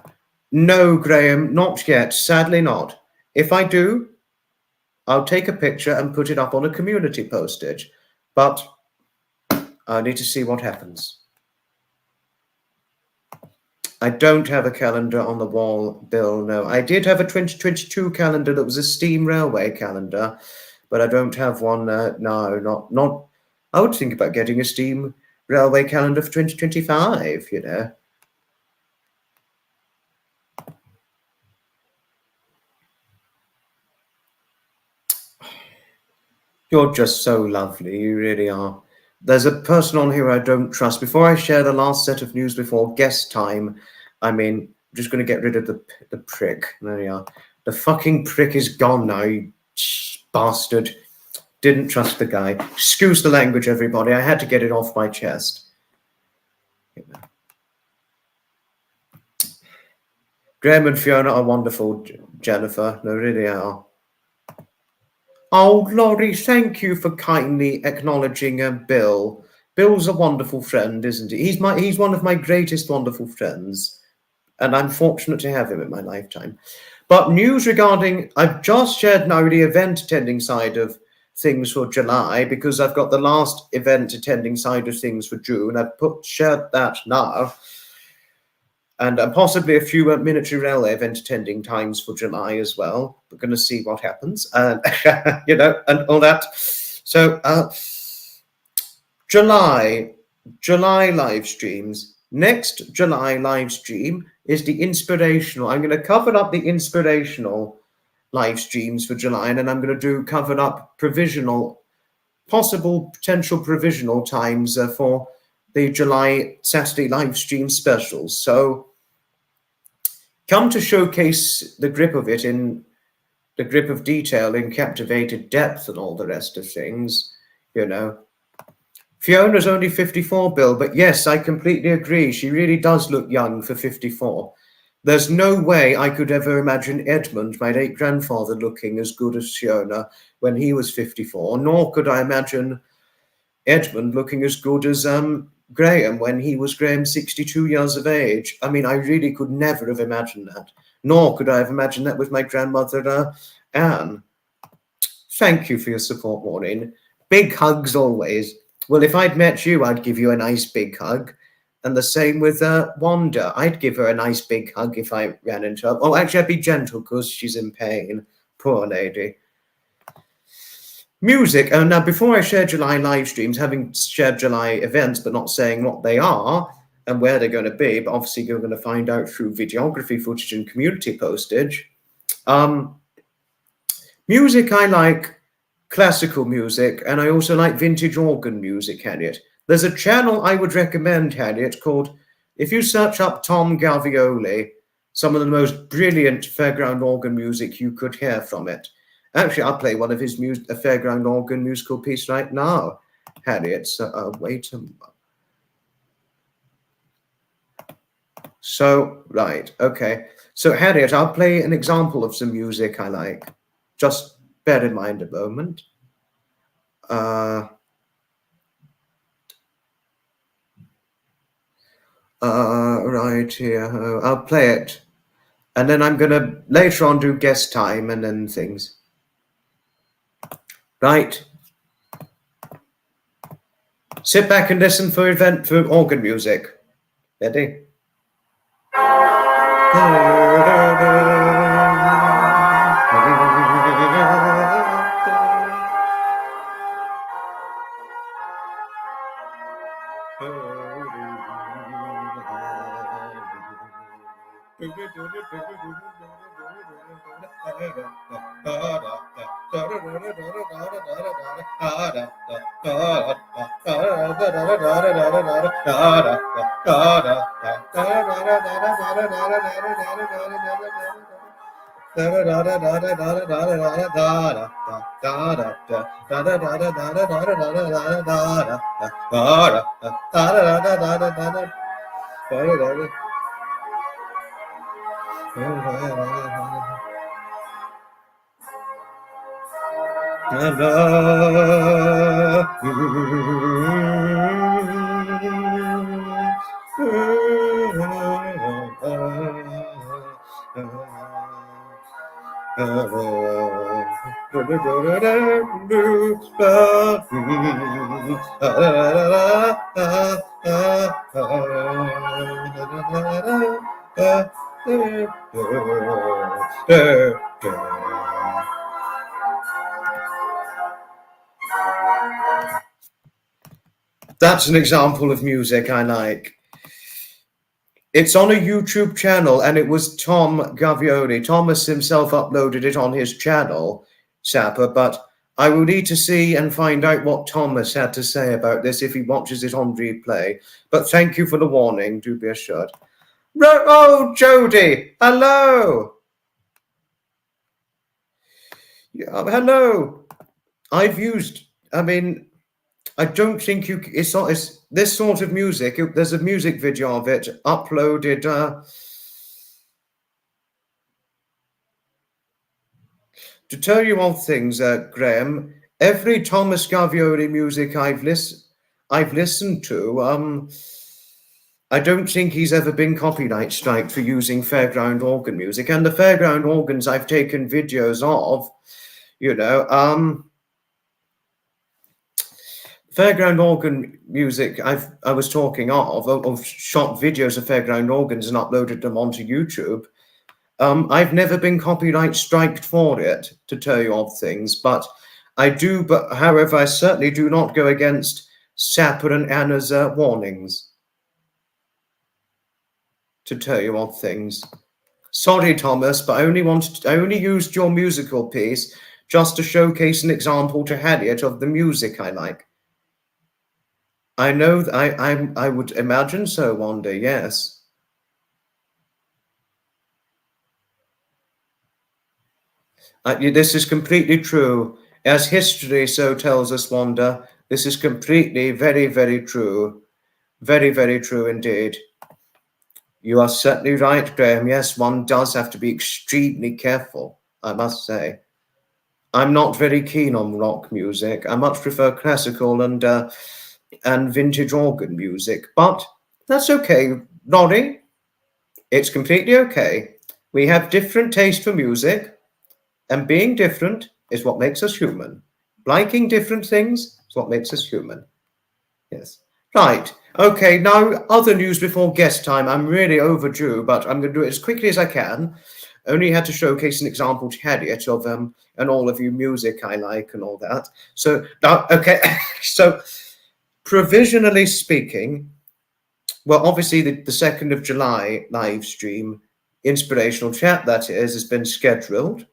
[SPEAKER 1] No, Graham, not yet. Sadly not. If I do, I'll take a picture and put it up on a community postage. But I need to see what happens. I don't have a calendar on the wall, Bill, no. I did have a 2022 calendar that was a steam railway calendar, but I don't have one, no, not. I would think about getting a steam railway calendar for 2025, you know. You're just so lovely, you really are. There's a person on here I don't trust. Before I share the last set of news before guest time, I mean, I'm just going to get rid of the prick. There we are. The fucking prick is gone now, you bastard. Didn't trust the guy. Excuse the language, everybody. I had to get it off my chest. Graham and Fiona are wonderful, Jennifer. They really are. Oh, Laurie, thank you for kindly acknowledging Bill. Bill's a wonderful friend, isn't he? He's one of my greatest wonderful friends, and I'm fortunate to have him in my lifetime. But news regarding, I've just shared now the event attending side of things for July, because I've got the last event attending side of things for June. I've shared that now. And possibly a few military railway event attending times for July as well. We're going to see what happens, you know, and all that. So July live streams. Next July live stream is the inspirational. I'm going to cover up the inspirational live streams for July, and then I'm going to cover up provisional, potential provisional times for the July Saturday live stream specials. So come to showcase the grip of it, in the grip of detail, in captivated depth and all the rest of things, you know. Fiona's only 54, Bill, but yes, I completely agree. She really does look young for 54. There's no way I could ever imagine Edmund, my late grandfather, looking as good as Fiona when he was 54, nor could I imagine Edmund looking as good as Graham when he was 62 years of age. I mean, I really could never have imagined that, nor could I have imagined that with my grandmother, Anne. Thank you for your support, Maureen. Big hugs always. Well, if I'd met you, I'd give you a nice big hug. And the same with Wanda. I'd give her a nice big hug if I ran into her. Oh, actually, I'd be gentle because she's in pain. Poor lady. Music. Now, before I share July live streams, having shared July events, but not saying what they are and where they're going to be, but obviously you're going to find out through videography footage and community postage. Music, I like classical music, and I also like vintage organ music, Harriet. There's a channel I would recommend, Harriet, called, if you search up Tom Gavioli, some of the most brilliant fairground organ music you could hear from it. Actually, I'll play one of his a fairground organ musical piece right now, Harriet. So, wait a moment. So, right, okay. So, Harriet, I'll play an example of some music I like. Just bear in mind a moment. Right here. I'll play it. And then I'm going to later on do guest time and then things. Right. Sit back and listen for organ music. Ready? That's an example of music I like. It's on a YouTube channel, and it was Tom Gavioli. Thomas himself uploaded it on his channel, Sapper, but I will need to see and find out what Thomas had to say about this if he watches it on replay. But thank you for the warning, do be assured. Oh, Jody, hello. Yeah, hello. I don't think it's this sort of music. There's a music video of it uploaded. To tell you all things, Graham, every Thomas Gavioli music I've listened to, I don't think he's ever been copyright striked for using fairground organ music. And the fairground organs I've taken videos of, fairground organ music I was talking of shot videos of fairground organs and uploaded them onto YouTube. I've never been copyright striked for it, to tell you all things, but however, I certainly do not go against Sapper and Anna's warnings, to tell you all things. Sorry, Thomas, but I only used your musical piece just to showcase an example to Harriet of the music I like. I know I would imagine so, Wanda, yes. This is completely true. As history so tells us, Wanda, this is completely, very, very true. Very, very true indeed. You are certainly right, Graham. Yes, one does have to be extremely careful, I must say. I'm not very keen on rock music. I much prefer classical and vintage organ music, but that's okay, Roddy. It's completely okay. We have different taste for music. And being different is what makes us human. Liking different things is what makes us human. Yes. Right. Okay, now other news before guest time. I'm really overdue, but I'm going to do it as quickly as I can. Only had to showcase an example to Harriet of and all of you music I like and all that. So now, okay, so provisionally speaking, well, obviously the 2nd of July live stream, inspirational chat that is, has been scheduled.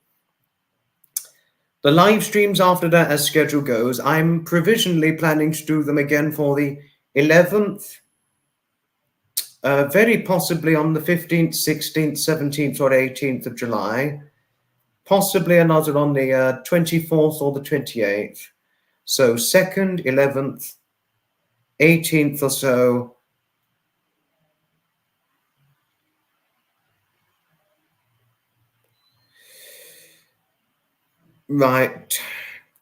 [SPEAKER 1] The live streams after that, as schedule goes, I'm provisionally planning to do them again for the 11th. Very possibly on the 15th, 16th, 17th, or 18th of July. Possibly another on the 24th or the 28th. So 2nd, 11th, 18th or so. Right.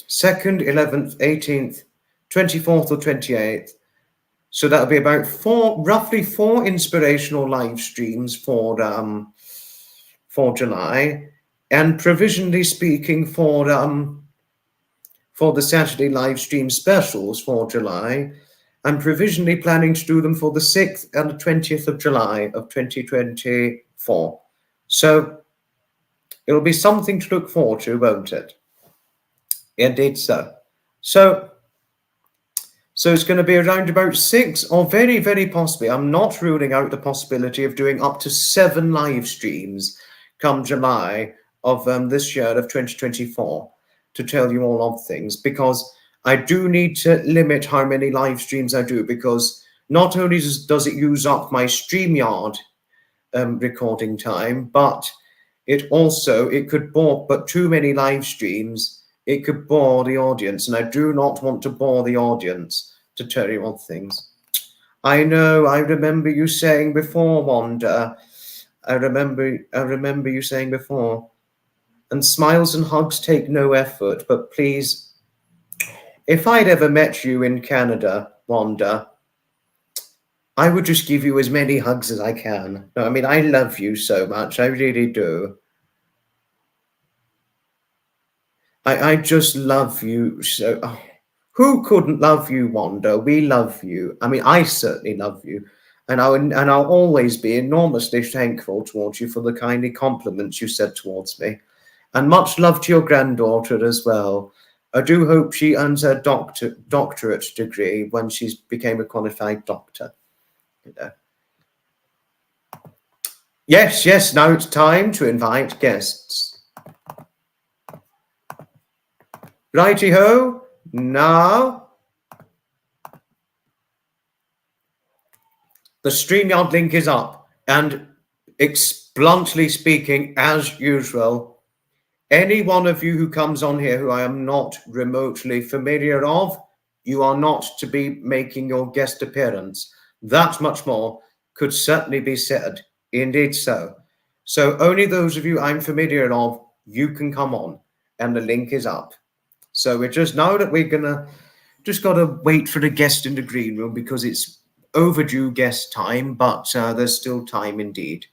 [SPEAKER 1] 2nd, 11th, 18th, 24th or 28th. So that'll be about roughly four inspirational live streams for July, and provisionally speaking for the Saturday live stream specials for July, I'm provisionally planning to do them for the 6th and the 20th of July of 2024. So it'll be something to look forward to, won't it? Indeed so. So it's going to be around about 6, or very, very possibly, I'm not ruling out the possibility of doing up to 7 live streams come July of this year of 2024 to tell you all of things, because I do need to limit how many live streams I do, because not only does it use up my StreamYard recording time, but it could bore, but too many live streams, it could bore the audience, and I do not want to bore the audience to tell you all things. I know, I remember you saying before, Wanda. I remember you saying before. And smiles and hugs take no effort, but please, if I'd ever met you in Canada, Wanda, I would just give you as many hugs as I can. No, I mean, I love you so much. I really do. I just love you so. Oh, who couldn't love you, Wanda? We love you. I mean, I certainly love you. And I'll always be enormously thankful towards you for the kindly compliments you said towards me. And much love to your granddaughter as well. I do hope she earns her doctorate degree when she's became a qualified doctor. You know. Yes, now it's time to invite guests. Righty-ho, now the StreamYard link is up, and bluntly speaking, as usual, any one of you who comes on here who I am not remotely familiar of, you are not to be making your guest appearance. That much more could certainly be said. Indeed so. So only those of you I'm familiar of, you can come on, and the link is up. So we're just now that we're gonna just gotta wait for the guest in the green room, because it's overdue guest time, but there's still time indeed.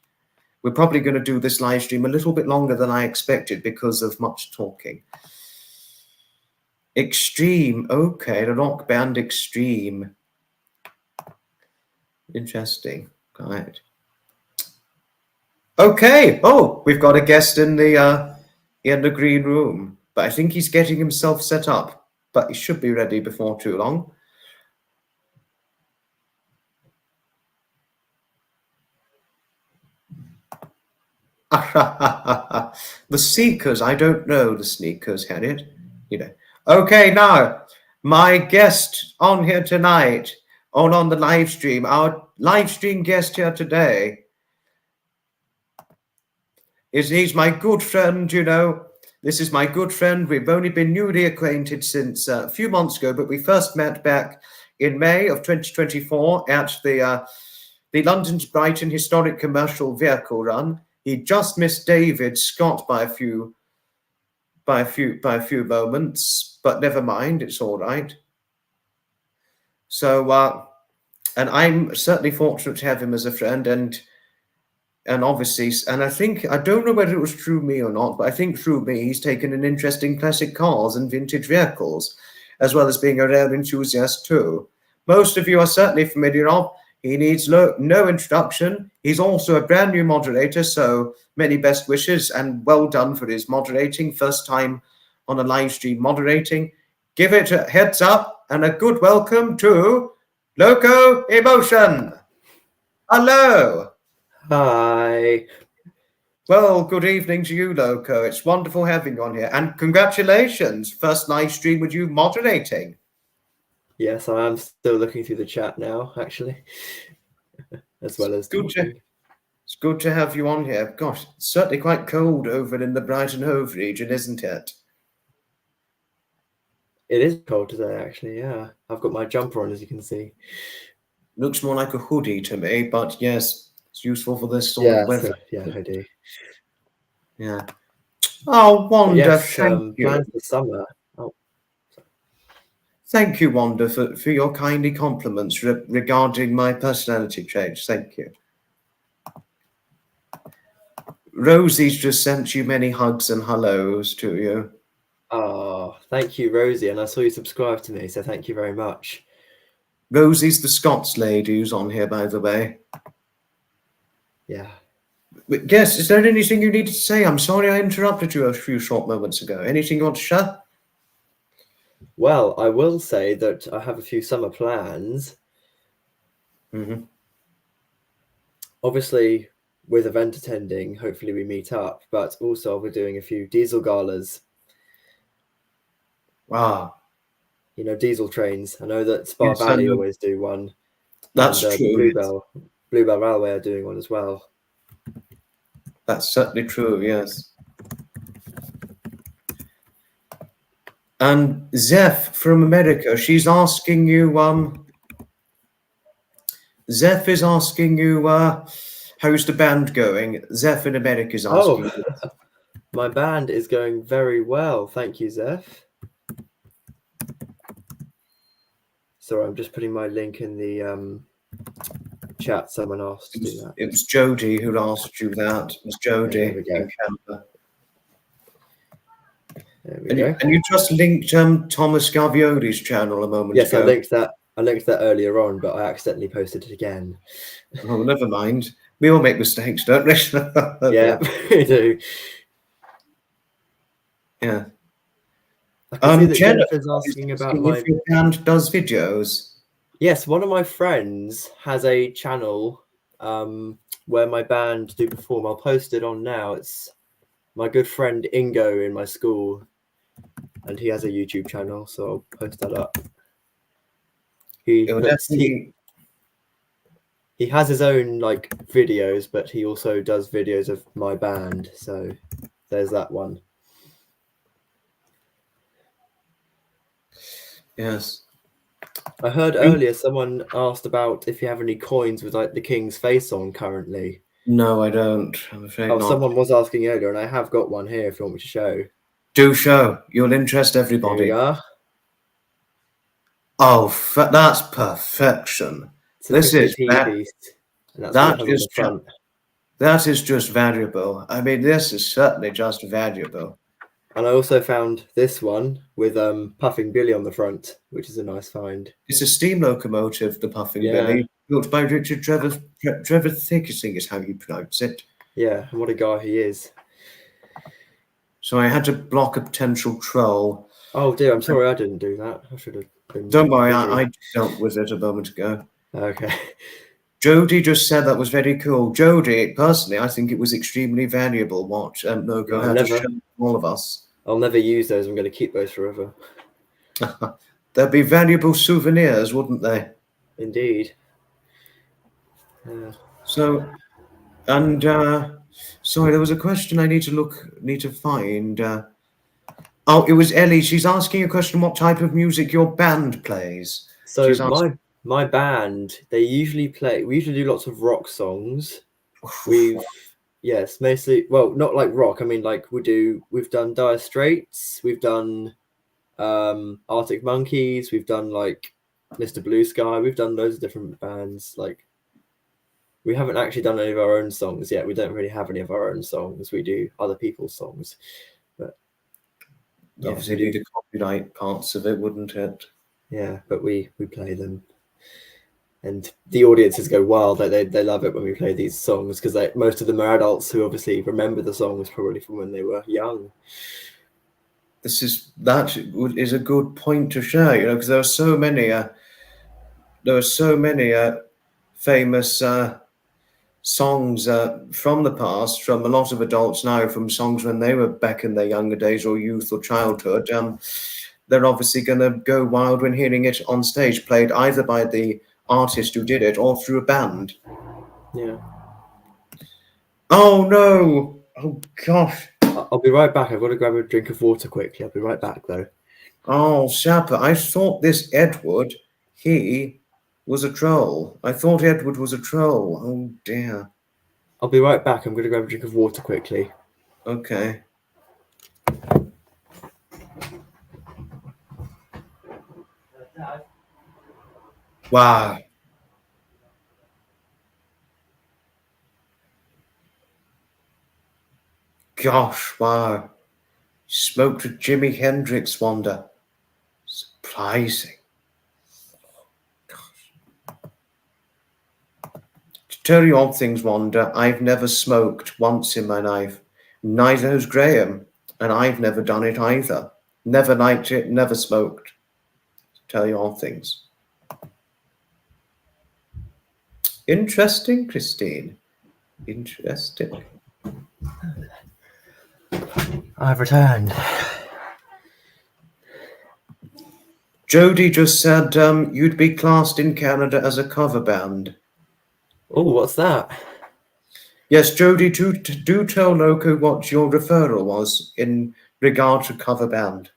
[SPEAKER 1] We're probably going to do this live stream a little bit longer than I expected because of much talking. Extreme. Okay, the rock band Extreme. Interesting. Right. Okay. Oh, we've got a guest in the green room, but I think he's getting himself set up. But he should be ready before too long. The Seekers, I don't know the Sneakers, Harriet. You know. Okay, now, my guest on here tonight, on the live stream, our live stream guest here today, he's my good friend, you know. This is my good friend. We've only been newly acquainted since a few months ago, but we first met back in May of 2024 at the London to Brighton Historic Commercial Vehicle Run. He just missed David Scott by a few moments, but never mind, it's all right. So, and I'm certainly fortunate to have him as a friend, and obviously, and I don't know whether it was through me or not, but I think through me, he's taken an interest in classic cars and vintage vehicles, as well as being a rare enthusiast too. most of you are certainly familiar of. He needs no introduction. He's also a brand new moderator, so many best wishes and well done for his moderating. First time on a live stream moderating. Give it a heads up and a good welcome to Loco Emotion. Hello.
[SPEAKER 2] Hi.
[SPEAKER 1] Well, good evening to you, Loco. It's wonderful having you on here. And congratulations, first live stream with you moderating.
[SPEAKER 2] Yes, I am still looking through the chat now, actually, as well as talking.
[SPEAKER 1] It's good to have you on here. Gosh, it's certainly quite cold over in the Brighton Hove region, isn't it?
[SPEAKER 2] It is cold today, actually, yeah. I've got my jumper on, as you can see.
[SPEAKER 1] Looks more like a hoodie to me, but yes, it's useful for this sort of weather.
[SPEAKER 2] Yeah, I do.
[SPEAKER 1] Yeah. Oh, Wanda,
[SPEAKER 2] yes,
[SPEAKER 1] thank you.
[SPEAKER 2] plans for summer. Oh.
[SPEAKER 1] Thank you, Wanda, for your kindly compliments regarding my personality change. Thank you. Rosie's just sent you many hugs and hellos to you.
[SPEAKER 2] Oh, thank you, Rosie. And I saw you subscribe to me, so thank you very much.
[SPEAKER 1] Rosie's the Scots lady who's on here, by the way.
[SPEAKER 2] Yeah.
[SPEAKER 1] Yes, is there anything you needed to say? I'm sorry I interrupted you a few short moments ago. Anything you want to share?
[SPEAKER 2] Well, I will say that I have a few summer plans.
[SPEAKER 1] Mm-hmm.
[SPEAKER 2] Obviously, with event attending, hopefully we meet up, but also we're doing a few diesel galas.
[SPEAKER 1] Wow.
[SPEAKER 2] You know, diesel trains. I know that Spa Valley always do one.
[SPEAKER 1] That's
[SPEAKER 2] and,
[SPEAKER 1] true.
[SPEAKER 2] Bluebell Railway are doing one as well.
[SPEAKER 1] That's certainly true, yes. And Zeph from America, she's asking you, Zeph is asking you, how's the band going? Zeph in America is asking you.
[SPEAKER 2] My band is going very well. Thank you, Zeph. Sorry, I'm just putting my link in the chat. Someone asked to do that.
[SPEAKER 1] It was Jody who asked you that. It was Jody in Canada.
[SPEAKER 2] There we go.
[SPEAKER 1] And you just linked Thomas Garvioli's channel a moment ago.
[SPEAKER 2] Yes, I linked that earlier on, but I accidentally posted it again.
[SPEAKER 1] Oh, never mind. We all make mistakes, don't we?
[SPEAKER 2] Yeah, we do.
[SPEAKER 1] Yeah.
[SPEAKER 2] I can see that Jennifer's asking about
[SPEAKER 1] if your band does videos.
[SPEAKER 2] Yes, one of my friends has a channel where my band do perform. I'll post it on now. It's my good friend Ingo in my school, and he has a YouTube channel, so I'll post that up. He has his own like videos, but he also does videos of my band. So there's that one.
[SPEAKER 1] Yes.
[SPEAKER 2] I heard earlier someone asked about if you have any coins with like the King's face on currently.
[SPEAKER 1] No, I don't. I'm afraid not.
[SPEAKER 2] Someone was asking earlier, and I have got one here if you want me to show.
[SPEAKER 1] Do show. You'll interest everybody.
[SPEAKER 2] Here we are.
[SPEAKER 1] Oh, that's perfection.
[SPEAKER 2] This is piece.
[SPEAKER 1] That is just valuable. I mean, this is certainly just valuable.
[SPEAKER 2] And I also found this one with Puffing Billy on the front, which is a nice find.
[SPEAKER 1] It's a steam locomotive, the Puffing Billy, built by Richard Trevor Thicketing is how you pronounce it.
[SPEAKER 2] Yeah, and what a guy he is.
[SPEAKER 1] So I had to block a potential troll.
[SPEAKER 2] Oh dear, I'm sorry I didn't do that. I should have been.
[SPEAKER 1] Don't worry, I dealt with it a moment ago.
[SPEAKER 2] Okay.
[SPEAKER 1] Jody just said that was very cool. Jody, personally, I think it was extremely valuable what Loco had to show all of us.
[SPEAKER 2] I'll never use those. I'm going to keep those forever.
[SPEAKER 1] They'd be valuable souvenirs, wouldn't they?
[SPEAKER 2] Indeed.
[SPEAKER 1] So, and sorry, there was a question I need to find. Oh, it was Ellie. She's asking a question: what type of music your band plays?
[SPEAKER 2] So my band, we usually do lots of rock songs. Yes, mostly. Well, not like rock. I mean, like we've done Dire Straits. We've done Arctic Monkeys. We've done like Mr. Blue Sky. We've done loads of different bands. Like we haven't actually done any of our own songs yet. We don't really have any of our own songs. We do other people's songs. But
[SPEAKER 1] obviously, the copyright parts of it, wouldn't it?
[SPEAKER 2] Yeah, but we play them. And the audiences go wild. Like they love it when we play these songs because most of them are adults who obviously remember the songs probably from when they were young.
[SPEAKER 1] That is a good point to share, because there are so many famous songs from the past, from a lot of adults now, from songs when they were back in their younger days or youth or childhood. They're obviously going to go wild when hearing it on stage, played either by the artist who did it or through a band.
[SPEAKER 2] Yeah.
[SPEAKER 1] Oh no! Oh gosh!
[SPEAKER 2] I'll be right back. I've got to grab a drink of water quickly. I'll be right back though.
[SPEAKER 1] Oh, Sapper, I thought this Edward, he was a troll. I thought Edward was a troll. Oh dear.
[SPEAKER 2] I'll be right back. I'm going to grab a drink of water quickly.
[SPEAKER 1] Okay. Wow. Gosh, wow. Smoked a Jimi Hendrix, Wanda. Surprising. Gosh. To tell you odd things, Wanda, I've never smoked once in my life. Neither has Graham, and I've never done it either. Never liked it, never smoked. To tell you odd things. Interesting, Christine. Interesting.
[SPEAKER 2] I've returned.
[SPEAKER 1] Jody just said you'd be classed in Canada as a cover band.
[SPEAKER 2] Oh, what's that?
[SPEAKER 1] Yes, Jody, do tell Loco what your referral was in regard to cover band.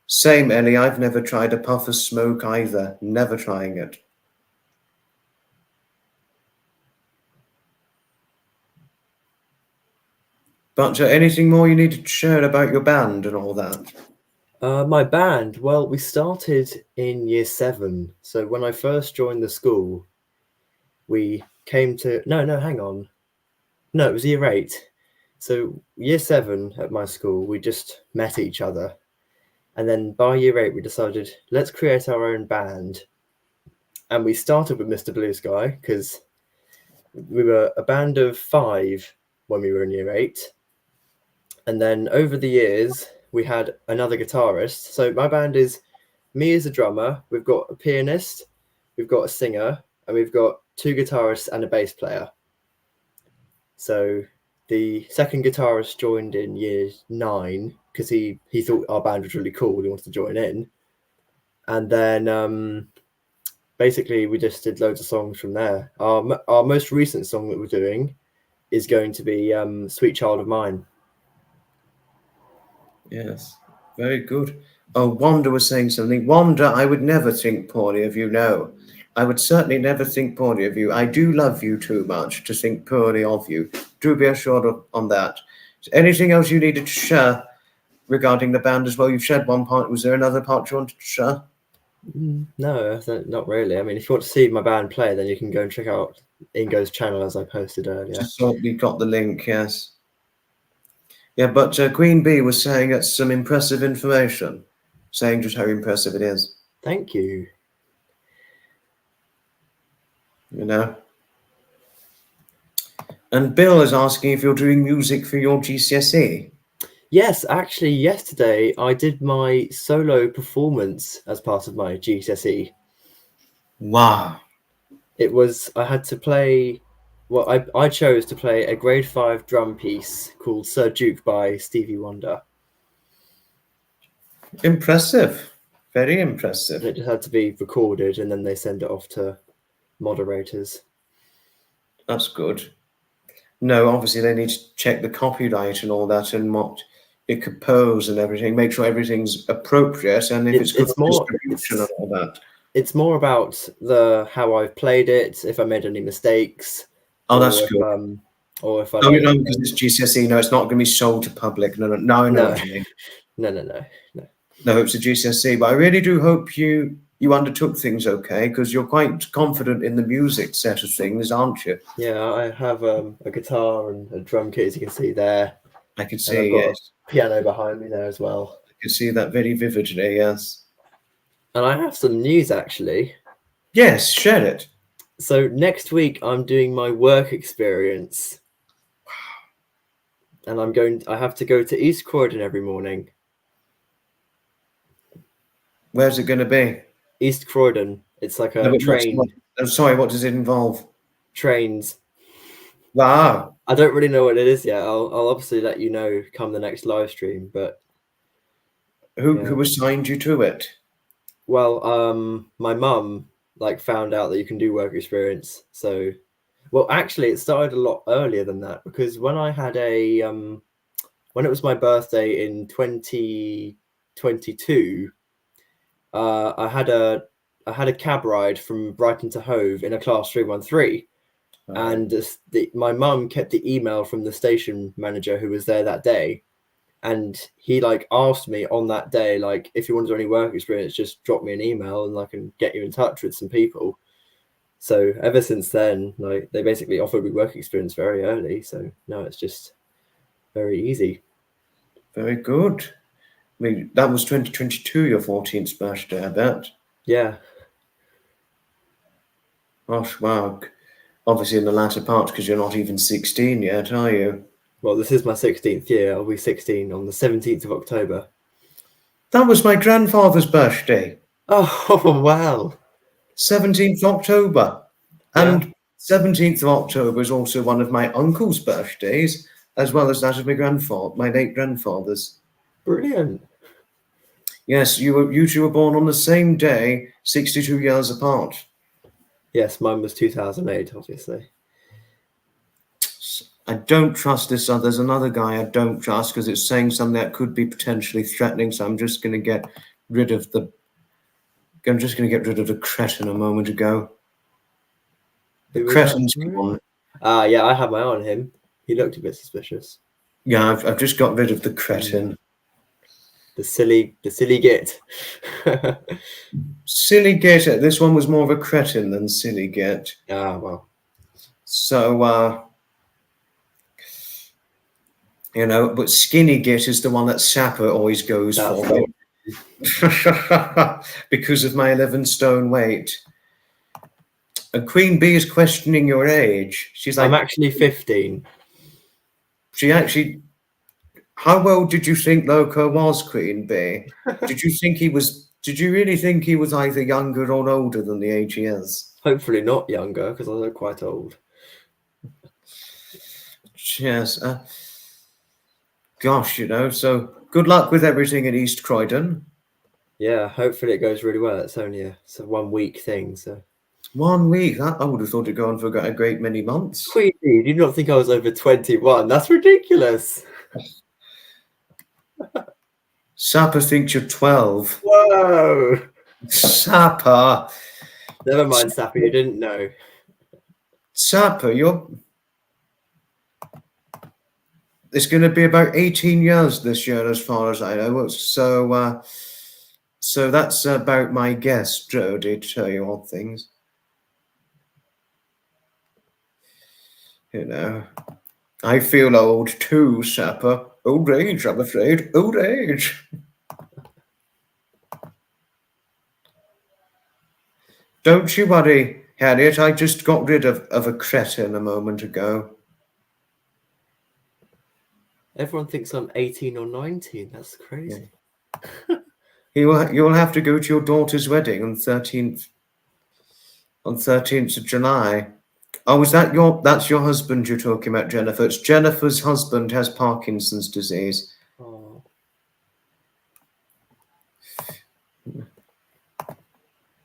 [SPEAKER 1] Same, Ellie. I've never tried a puff of smoke either. Never trying it. But anything more you need to share about your band and all that?
[SPEAKER 2] My band, well, we started in year 7. So when I first joined the school, we came to... No, hang on. No, it was year 8. So year 7 at my school, we just met each other. And then by year 8, we decided, let's create our own band. And we started with Mr. Blue Sky because we were a band of 5 when we were in year 8. And then over the years, we had another guitarist. So my band is me as a drummer. We've got a pianist, we've got a singer, and we've got 2 guitarists and a bass player. So the second guitarist joined in year 9 because he thought our band was really cool. He wanted to join in. And then basically we just did loads of songs from there. Our most recent song that we're doing is going to be Sweet Child of Mine.
[SPEAKER 1] Yes, very good. Oh, Wanda was saying something. Wanda, I would never think poorly of you, no. I would certainly never think poorly of you. I do love you too much to think poorly of you. Do be assured on that. Is there anything else you needed to share regarding the band as well? You've shared one part. Was there another part you wanted to share?
[SPEAKER 2] No, not really. I mean, if you want to see my band play, then you can go and check out Ingo's channel as I posted earlier.
[SPEAKER 1] Just thought we got the link, yes. Yeah, but Queen Bee was saying it's some impressive information, saying just how impressive it is.
[SPEAKER 2] Thank you.
[SPEAKER 1] You know? And Bill is asking if you're doing music for your GCSE.
[SPEAKER 2] Yes, actually, yesterday I did my solo performance as part of my GCSE.
[SPEAKER 1] Wow.
[SPEAKER 2] It was, I had to play, well, I chose to play a grade 5 drum piece called Sir Duke by Stevie Wonder.
[SPEAKER 1] Impressive. Very impressive.
[SPEAKER 2] And it just had to be recorded and then they send it off to moderators.
[SPEAKER 1] That's good. No, obviously they need to check the copyright and all that and what it compose and everything, make sure everything's appropriate and if it's good distribution and all that.
[SPEAKER 2] It's more about how I've played it, if I made any mistakes.
[SPEAKER 1] Oh, that's good.
[SPEAKER 2] Or if I
[SPEAKER 1] because it's GCSE, no, it's not going to be sold to public. No, I know what you mean. No, it's a GCSE, but I really do hope you undertook things okay, because you're quite confident in the music set of things, aren't you?
[SPEAKER 2] Yeah, I have a guitar and a drum kit, as you can see there.
[SPEAKER 1] I can see, yes.
[SPEAKER 2] Piano behind me there as well.
[SPEAKER 1] I can see that very vividly, yes.
[SPEAKER 2] And I have some news actually.
[SPEAKER 1] Yes, share it.
[SPEAKER 2] So next week I'm doing my work experience. And I have to go to East Croydon every morning.
[SPEAKER 1] Where's it going to be?
[SPEAKER 2] East Croydon. It's like a
[SPEAKER 1] No, but
[SPEAKER 2] train.
[SPEAKER 1] I'm sorry, what does it involve?
[SPEAKER 2] Trains.
[SPEAKER 1] Wow.
[SPEAKER 2] I don't really know what it is yet. I'll obviously let you know come the next live stream. But
[SPEAKER 1] Who assigned you to it?
[SPEAKER 2] well, my mum like found out that you can do work experience. So, well, actually, it started a lot earlier than that because when I had when it was my birthday in 2022, I had a cab ride from Brighton to Hove in a class 313. And my mum kept the email from the station manager who was there that day, and he like asked me on that day, like, if you want to do any work experience, just drop me an email and I can get you in touch with some people. So ever since then, like, they basically offered me work experience very early, so now it's just very easy.
[SPEAKER 1] Very good. I mean, that was 2022, your 14th birthday, I bet.
[SPEAKER 2] Yeah.
[SPEAKER 1] Gosh, wow. Obviously in the latter part, because you're not even 16 yet, are you?
[SPEAKER 2] Well, this is my 16th year. I'll be 16 on the 17th of October.
[SPEAKER 1] That was my grandfather's birthday.
[SPEAKER 2] Oh, wow.
[SPEAKER 1] 17th October.
[SPEAKER 2] Yeah.
[SPEAKER 1] And 17th of October is also one of my uncle's birthdays, as well as that of my late grandfather's.
[SPEAKER 2] Brilliant.
[SPEAKER 1] Yes, you two were born on the same day, 62 years apart.
[SPEAKER 2] Yes, mine was 2008, obviously.
[SPEAKER 1] I don't trust this. There's another guy I don't trust because it's saying something that could be potentially threatening. So I'm just going to get rid of the. I'm just going to get rid of the cretin a moment ago. The cretin's gone.
[SPEAKER 2] Yeah, I had my eye on him. He looked a bit suspicious.
[SPEAKER 1] Yeah, I've just got rid of the cretin.
[SPEAKER 2] The silly git.
[SPEAKER 1] Silly git. This one was more of a cretin than silly git.
[SPEAKER 2] Ah, well.
[SPEAKER 1] So, you know, but skinny git is the one that Sapper always goes for. Because of my 11 stone weight. And Queen Bee is questioning your age. She's like,
[SPEAKER 2] I'm actually 15.
[SPEAKER 1] She actually. How old did you think Loco was, Queen Bee? Did you really think he was either younger or older than the age he is?
[SPEAKER 2] Hopefully not younger, because I look quite old.
[SPEAKER 1] Yes. Gosh, you know, so good luck with everything in East Croydon.
[SPEAKER 2] Yeah, hopefully it goes really well. It's only a 1 week thing, so.
[SPEAKER 1] 1 week? I would have thought it'd go on for a great many months.
[SPEAKER 2] Queen Bee, you do not think I was over 21? That's ridiculous.
[SPEAKER 1] Sapper thinks you're 12.
[SPEAKER 2] Whoa!
[SPEAKER 1] Sapper!
[SPEAKER 2] Never mind, Sapper, you didn't know.
[SPEAKER 1] Sapper, it's going to be about 18 years this year, as far as I know. So that's about my guess, Jody, to tell you all things. You know, I feel old too, Sapper. Old age, I'm afraid. Old age. Don't you worry, Harriet. I just got rid of a cretin a moment ago.
[SPEAKER 2] Everyone thinks I'm 18 or 19. That's crazy.
[SPEAKER 1] Yeah. You'll have to go to your daughter's wedding on 13th of July. Oh, that's your husband you're talking about, Jennifer? It's Jennifer's husband has Parkinson's disease.
[SPEAKER 2] Oh.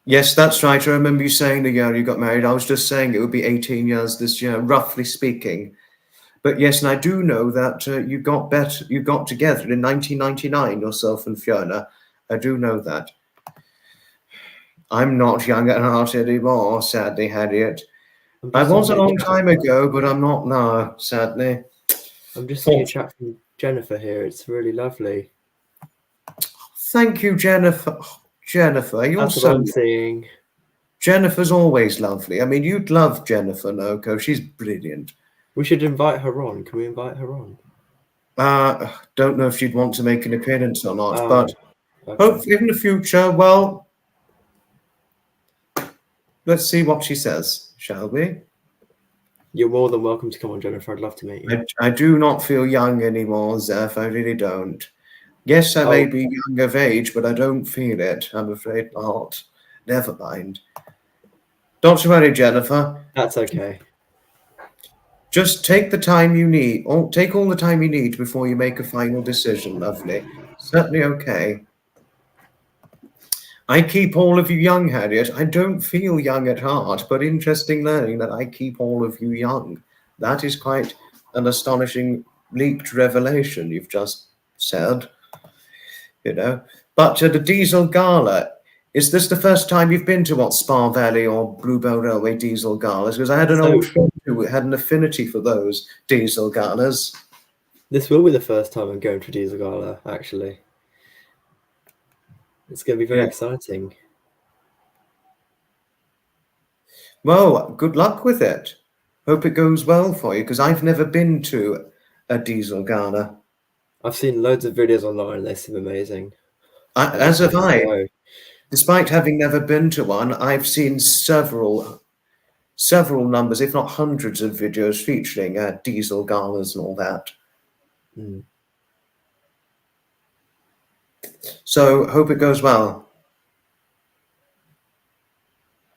[SPEAKER 1] Yes, that's right. I remember you saying the year you got married. I was just saying it would be 18 years this year, roughly speaking. But yes, and I do know that you got together in 1999, yourself and Fiona. I do know that. I'm not young at heart anymore, sadly, Harriet. I was a long time ago, but I'm not now, sadly.
[SPEAKER 2] I'm just seeing a chat from Jennifer here. It's really lovely.
[SPEAKER 1] Thank you, Jennifer. Jennifer, you're
[SPEAKER 2] That's what I'm seeing.
[SPEAKER 1] Jennifer's always lovely. I mean, you'd love Jennifer Loco. She's brilliant.
[SPEAKER 2] We should invite her on. Can we invite her on?
[SPEAKER 1] Don't know if she'd want to make an appearance or not, but
[SPEAKER 2] okay.
[SPEAKER 1] hopefully in the future, well, Let's see what she says, shall we?
[SPEAKER 2] You're more than welcome to come on, Jennifer. I'd love to meet you.
[SPEAKER 1] I do not feel young anymore, Zeph. I really don't. Yes, I may be young of age, but I don't feel it. I'm afraid not. Never mind. Don't you worry, Jennifer.
[SPEAKER 2] That's okay.
[SPEAKER 1] Just take the time you need. Take all the time you need before you make a final decision, lovely. Certainly okay. I keep all of you young, Harriet. I don't feel young at heart, but interesting learning that I keep all of you young. That is quite an astonishing leaked revelation you've just said. You know. But the Diesel Gala, is this the first time you've been to Spa Valley or Bluebell Railway Diesel Galas? Because I had an old friend who had an affinity for those Diesel Galas.
[SPEAKER 2] This will be the first time I'm going to a Diesel Gala, actually. It's going to be very exciting.
[SPEAKER 1] Well, good luck with it. Hope it goes well for you, because I've never been to a Diesel Gala.
[SPEAKER 2] I've seen loads of videos online and they seem amazing.
[SPEAKER 1] As have I. Despite having never been to one, I've seen several numbers, if not hundreds of videos featuring Diesel Galas and all that.
[SPEAKER 2] Mm.
[SPEAKER 1] So, hope it goes well.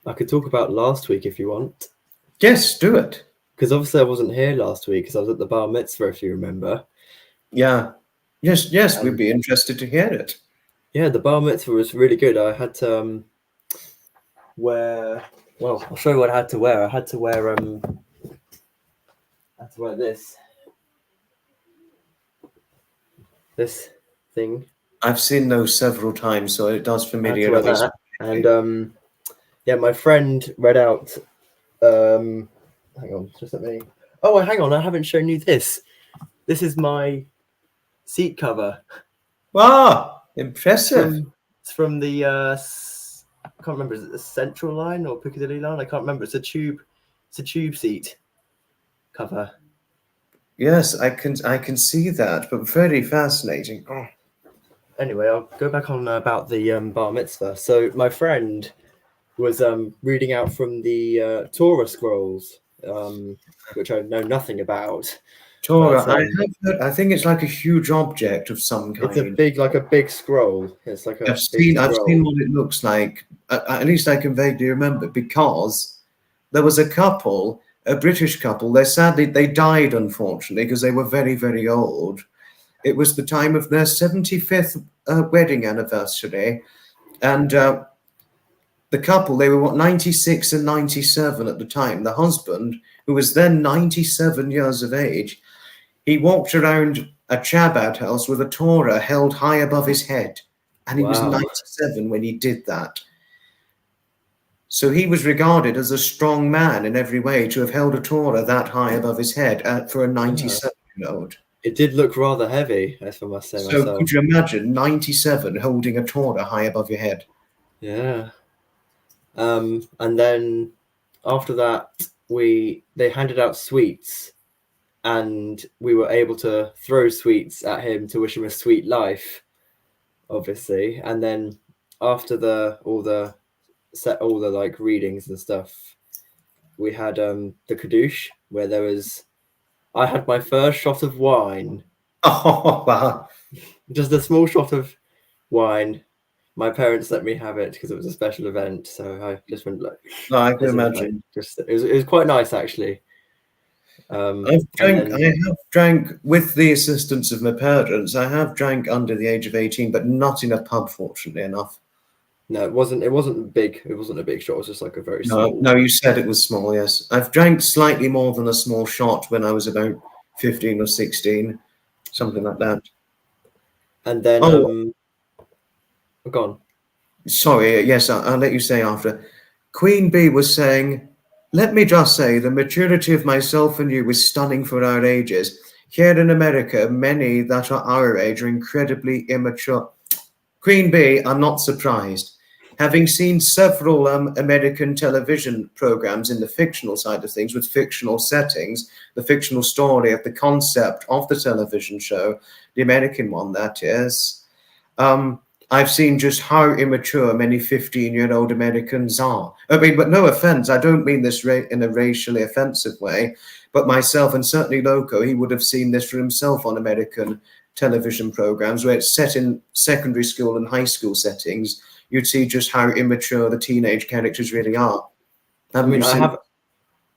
[SPEAKER 2] I could talk about last week if you want.
[SPEAKER 1] Yes, do it.
[SPEAKER 2] Because obviously I wasn't here last week because I was at the bar mitzvah, if you remember.
[SPEAKER 1] Yeah. Yes, we'd be interested to hear it.
[SPEAKER 2] Yeah, the bar mitzvah was really good. I had to wear... Well, I'll show you what I had to wear. I had to wear this. This thing.
[SPEAKER 1] I've seen those several times, so it does familiarize.
[SPEAKER 2] And yeah, my friend read out. Hang on, just let me. Oh, hang on, I haven't shown you this. This is my seat cover.
[SPEAKER 1] Wow, impressive.
[SPEAKER 2] It's from the I can't remember. Is it the Central Line or Piccadilly Line? I can't remember. It's a tube seat cover.
[SPEAKER 1] Yes, I can see that, but very fascinating. Oh.
[SPEAKER 2] Anyway, I'll go back on about the bar mitzvah. So my friend was reading out from the Torah scrolls, which I know nothing about.
[SPEAKER 1] Torah, but, I think it's like a huge object of some kind.
[SPEAKER 2] It's like a big scroll. It's like
[SPEAKER 1] I've seen what it looks like. At least I can vaguely remember, because there was a couple, a British couple. They died, unfortunately, because they were very, very old. It was the time of their 75th wedding anniversary, and the couple, they were 96 and 97 at the time. The husband, who was then 97 years of age, he walked around a Chabad house with a Torah held high above his head, and he was 97 when he did that. So he was regarded as a strong man in every way to have held a Torah that high above his head for a 97-year-old.
[SPEAKER 2] It did look rather heavy, if I must say myself.
[SPEAKER 1] So could you imagine 97 holding a Torah high above your head?
[SPEAKER 2] Yeah. And then after that, they handed out sweets, and we were able to throw sweets at him to wish him a sweet life, obviously. And then after all the like readings and stuff, we had the Kiddush, where I had my first shot of wine.
[SPEAKER 1] Oh, wow.
[SPEAKER 2] Just a small shot of wine. My parents let me have it because it was a special event, so I just went like.
[SPEAKER 1] No, I can imagine.
[SPEAKER 2] It was quite nice, actually.
[SPEAKER 1] I have drank with the assistance of my parents. I have drank under the age of 18, but not in a pub, fortunately enough.
[SPEAKER 2] No, it wasn't big. It wasn't a big shot. It was just like a very small.
[SPEAKER 1] No, you said it was small. Yes, I've drank slightly more than a small shot when I was about 15 or 16, something like that.
[SPEAKER 2] And then, go on.
[SPEAKER 1] Sorry, yes, I'll let you say after. Queen Bee was saying, "Let me just say, the maturity of myself and you is stunning for our ages. Here in America, many that are our age are incredibly immature." Queen Bee, I'm not surprised. Having seen several American television programs in the fictional side of things with fictional settings, the fictional story of the concept of the television show, the American one, that is, I've seen just how immature many 15-year-old Americans are. I mean, but no offense, I don't mean this in a racially offensive way, but myself and certainly Loco, he would have seen this for himself on American television programs where it's set in secondary school and high school settings. You'd see just how immature the teenage characters really are.
[SPEAKER 2] I mean, I have,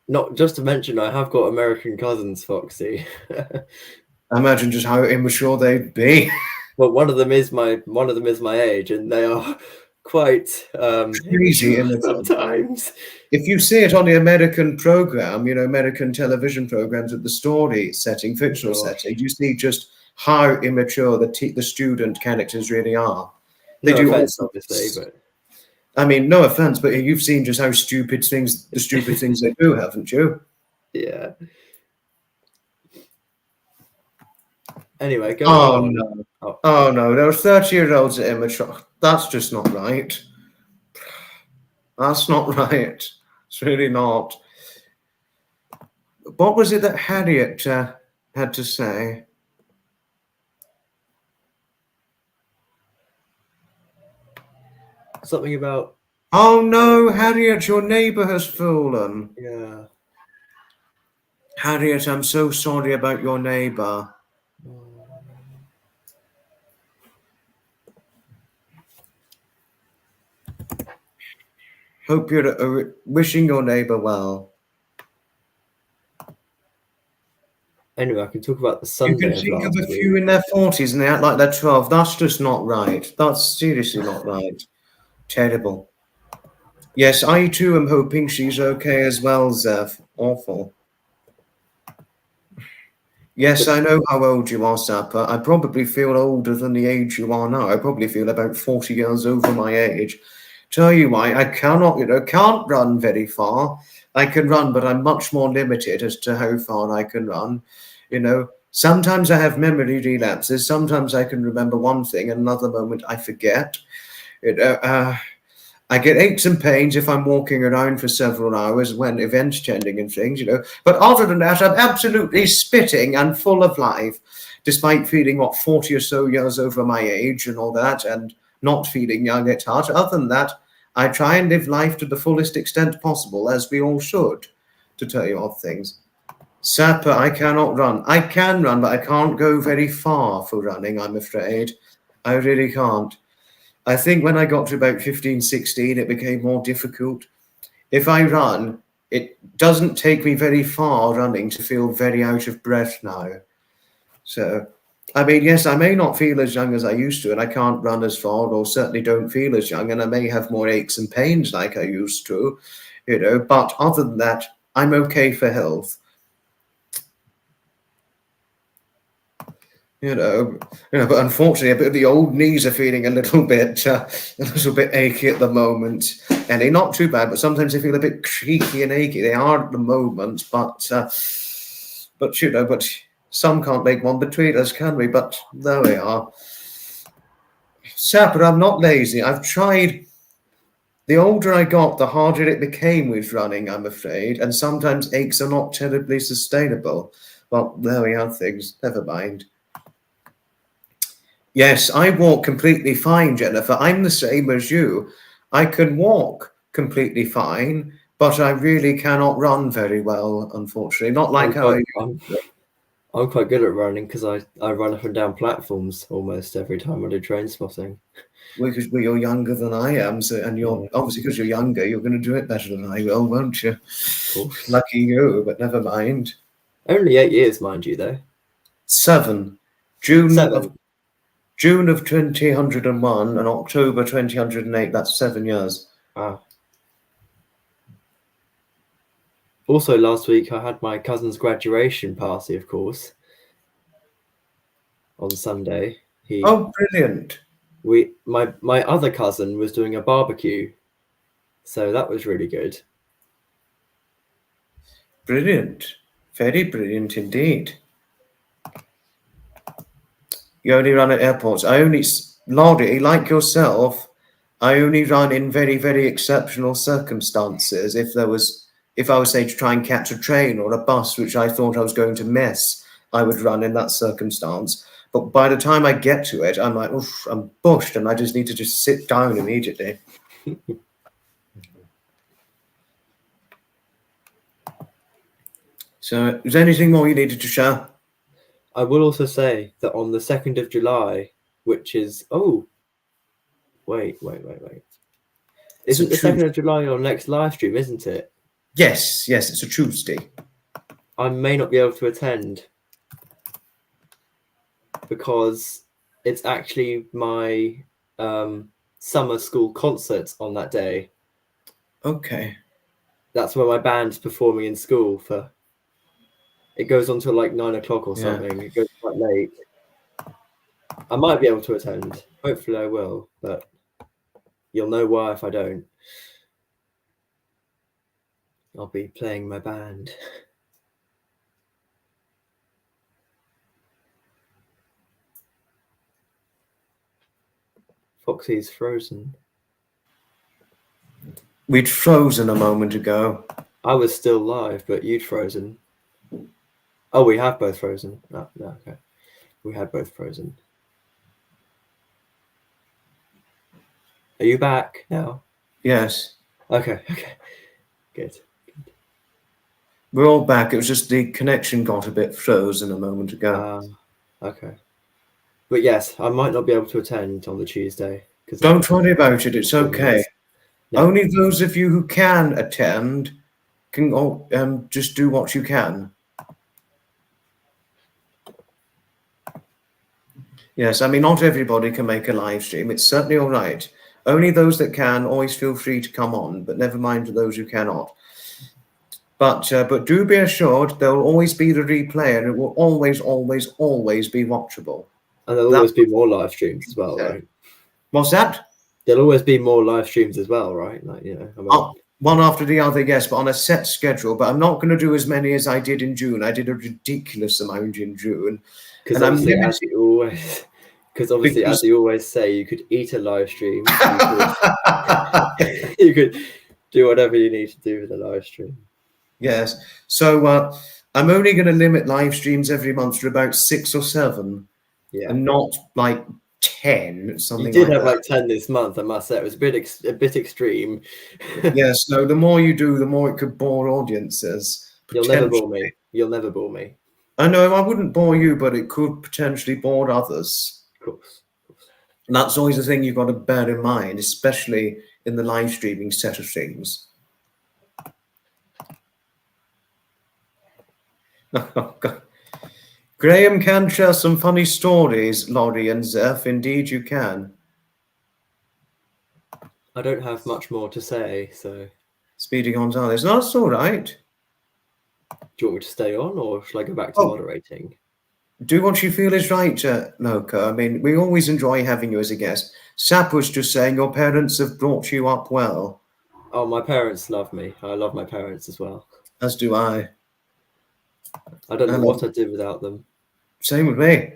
[SPEAKER 2] not just to mention, I have got American cousins, Foxy.
[SPEAKER 1] Imagine just how immature they'd be.
[SPEAKER 2] Well, one of them is my age, and they are quite
[SPEAKER 1] crazy
[SPEAKER 2] sometimes.
[SPEAKER 1] If you see it on the American program, American television programs at the story setting, fictional setting, you see just how immature the student characters really are.
[SPEAKER 2] They do offense, obviously, but
[SPEAKER 1] I mean, no offense, but you've seen just how the stupid things they do, haven't you?
[SPEAKER 2] Yeah. Anyway, go
[SPEAKER 1] on. No. Oh no, those 30-year-olds are immature. That's just not right. That's not right. It's really not. What was it that Harriet had to say?
[SPEAKER 2] Something about...
[SPEAKER 1] Oh no, Harriet, your neighbour has fallen.
[SPEAKER 2] Yeah.
[SPEAKER 1] Harriet, I'm so sorry about your neighbour. Hope you're wishing your neighbour well.
[SPEAKER 2] Anyway, I can talk about the Sunday.
[SPEAKER 1] You can think of a few in their 40s and they act like they're 12. That's just not right. That's seriously not right. Terrible. Yes, I too am hoping she's okay as well, Zev. Awful. Yes, I know how old you are, Sapper. I probably feel older than the age you are now. I probably feel about 40 years over my age. Tell you why, I can't run very far. I can run, but I'm much more limited as to how far I can run. Sometimes I have memory relapses. Sometimes I can remember one thing, and another moment I forget. I get aches and pains if I'm walking around for several hours when events changing and things, But other than that, I'm absolutely spitting and full of life, despite feeling, 40 or so years over my age and all that, and not feeling young at heart. Other than that, I try and live life to the fullest extent possible, as we all should, to tell you odd things. Sapper, I cannot run. I can run, but I can't go very far for running, I'm afraid. I really can't. I think when I got to about 15, 16, it became more difficult. If I run, it doesn't take me very far running to feel very out of breath now. So, I mean, yes, I may not feel as young as I used to, and I can't run as far, or certainly don't feel as young, and I may have more aches and pains like I used to, but other than that, I'm okay for health. But unfortunately, the old knees are feeling a little bit achy at the moment. And they're not too bad, but sometimes they feel a bit creaky and achy. They are at the moment, but some can't make one between us, can we? But there we are. Sapper, I'm not lazy. I've tried. The older I got, the harder it became with running, I'm afraid. And sometimes aches are not terribly sustainable. Well, there we are things. Never mind. Yes, I walk completely fine, Jennifer. I'm the same as you. I can walk completely fine, but I really cannot run very well, unfortunately. Not like
[SPEAKER 2] I'm quite good at running because I run up and down platforms almost every time I do train spotting.
[SPEAKER 1] Well, you're younger than I am, and you're obviously because you're younger, you're going to do it better than I will, won't you?
[SPEAKER 2] Of course.
[SPEAKER 1] Lucky you, but never mind.
[SPEAKER 2] Only 8 years, mind you, though.
[SPEAKER 1] 7. June of 2001 and October 2008. That's 7 years.
[SPEAKER 2] Ah. Also, last week I had my cousin's graduation party, of course, on Sunday.
[SPEAKER 1] Oh, brilliant!
[SPEAKER 2] My other cousin was doing a barbecue, so that was really good.
[SPEAKER 1] Brilliant, very brilliant indeed. You only run at airports. Lordy, like yourself, I only run in very, very exceptional circumstances. If I was, say, to try and catch a train or a bus, which I thought I was going to miss, I would run in that circumstance. But by the time I get to it, I'm like, oof, I'm bushed, and I just need to just sit down immediately. So, is there anything more you needed to share?
[SPEAKER 2] I will also say that on the 2nd of July, which is wait. Isn't the 2nd of July your next live stream, isn't it?
[SPEAKER 1] Yes, it's a Tuesday.
[SPEAKER 2] I may not be able to attend because it's actually my summer school concert on that day.
[SPEAKER 1] Okay.
[SPEAKER 2] That's where my band's performing in school for. It goes on till like 9 o'clock or something. It goes quite late. I might be able to attend. Hopefully I will, but you'll know why if I don't. I'll be playing my band. Foxy's frozen.
[SPEAKER 1] We'd frozen a moment ago.
[SPEAKER 2] I was still live, but you'd frozen. Oh, we have both frozen. No, okay. We have both frozen. Are you back now?
[SPEAKER 1] Yes.
[SPEAKER 2] Okay. Good.
[SPEAKER 1] We're all back. It was just the connection got a bit frozen a moment ago.
[SPEAKER 2] Okay. But yes, I might not be able to attend on the Tuesday.
[SPEAKER 1] Don't worry about it. It's okay.
[SPEAKER 2] No.
[SPEAKER 1] Only those of you who can attend can just do what you can. Yes, I mean, not everybody can make a live stream. It's certainly all right. Only those that can, always feel free to come on, but never mind those who cannot. But do be assured there will always be the replay, and it will always be watchable.
[SPEAKER 2] And there'll always be more live streams as well, right?
[SPEAKER 1] What's that?
[SPEAKER 2] There'll always be more live streams as well, right? Like, you know,
[SPEAKER 1] one after the other, yes, but on a set schedule. But I'm not going to do as many as I did in June. I did a ridiculous amount in June.
[SPEAKER 2] Because obviously, as you always say, you could eat a live stream. You could do whatever you need to do with a live stream.
[SPEAKER 1] Yes. So I'm only going to limit live streams every month to about 6 or 7.
[SPEAKER 2] Yeah.
[SPEAKER 1] And not like 10. Something.
[SPEAKER 2] You did
[SPEAKER 1] like
[SPEAKER 2] have
[SPEAKER 1] that.
[SPEAKER 2] like 10 this month, I must say. It was a bit extreme.
[SPEAKER 1] Yes. No. The more you do, the more it could bore audiences.
[SPEAKER 2] You'll never bore me. You'll never bore me.
[SPEAKER 1] I know I wouldn't bore you, but it could potentially bore others.
[SPEAKER 2] Of course.
[SPEAKER 1] And that's always the thing you've got to bear in mind, especially in the live streaming set of things. Oh, God. Graham can share some funny stories, Laurie and Zeph. Indeed, you can.
[SPEAKER 2] I don't have much more to say, so.
[SPEAKER 1] Speeding on down. It's not all right.
[SPEAKER 2] Do you want me to stay on, or should I go back to moderating?
[SPEAKER 1] Do what you feel is right, Loco. I mean, we always enjoy having you as a guest. Sap was just saying your parents have brought you up well.
[SPEAKER 2] Oh, my parents love me. I love my parents as well.
[SPEAKER 1] As do I.
[SPEAKER 2] I don't know what I'd do without them.
[SPEAKER 1] Same with me.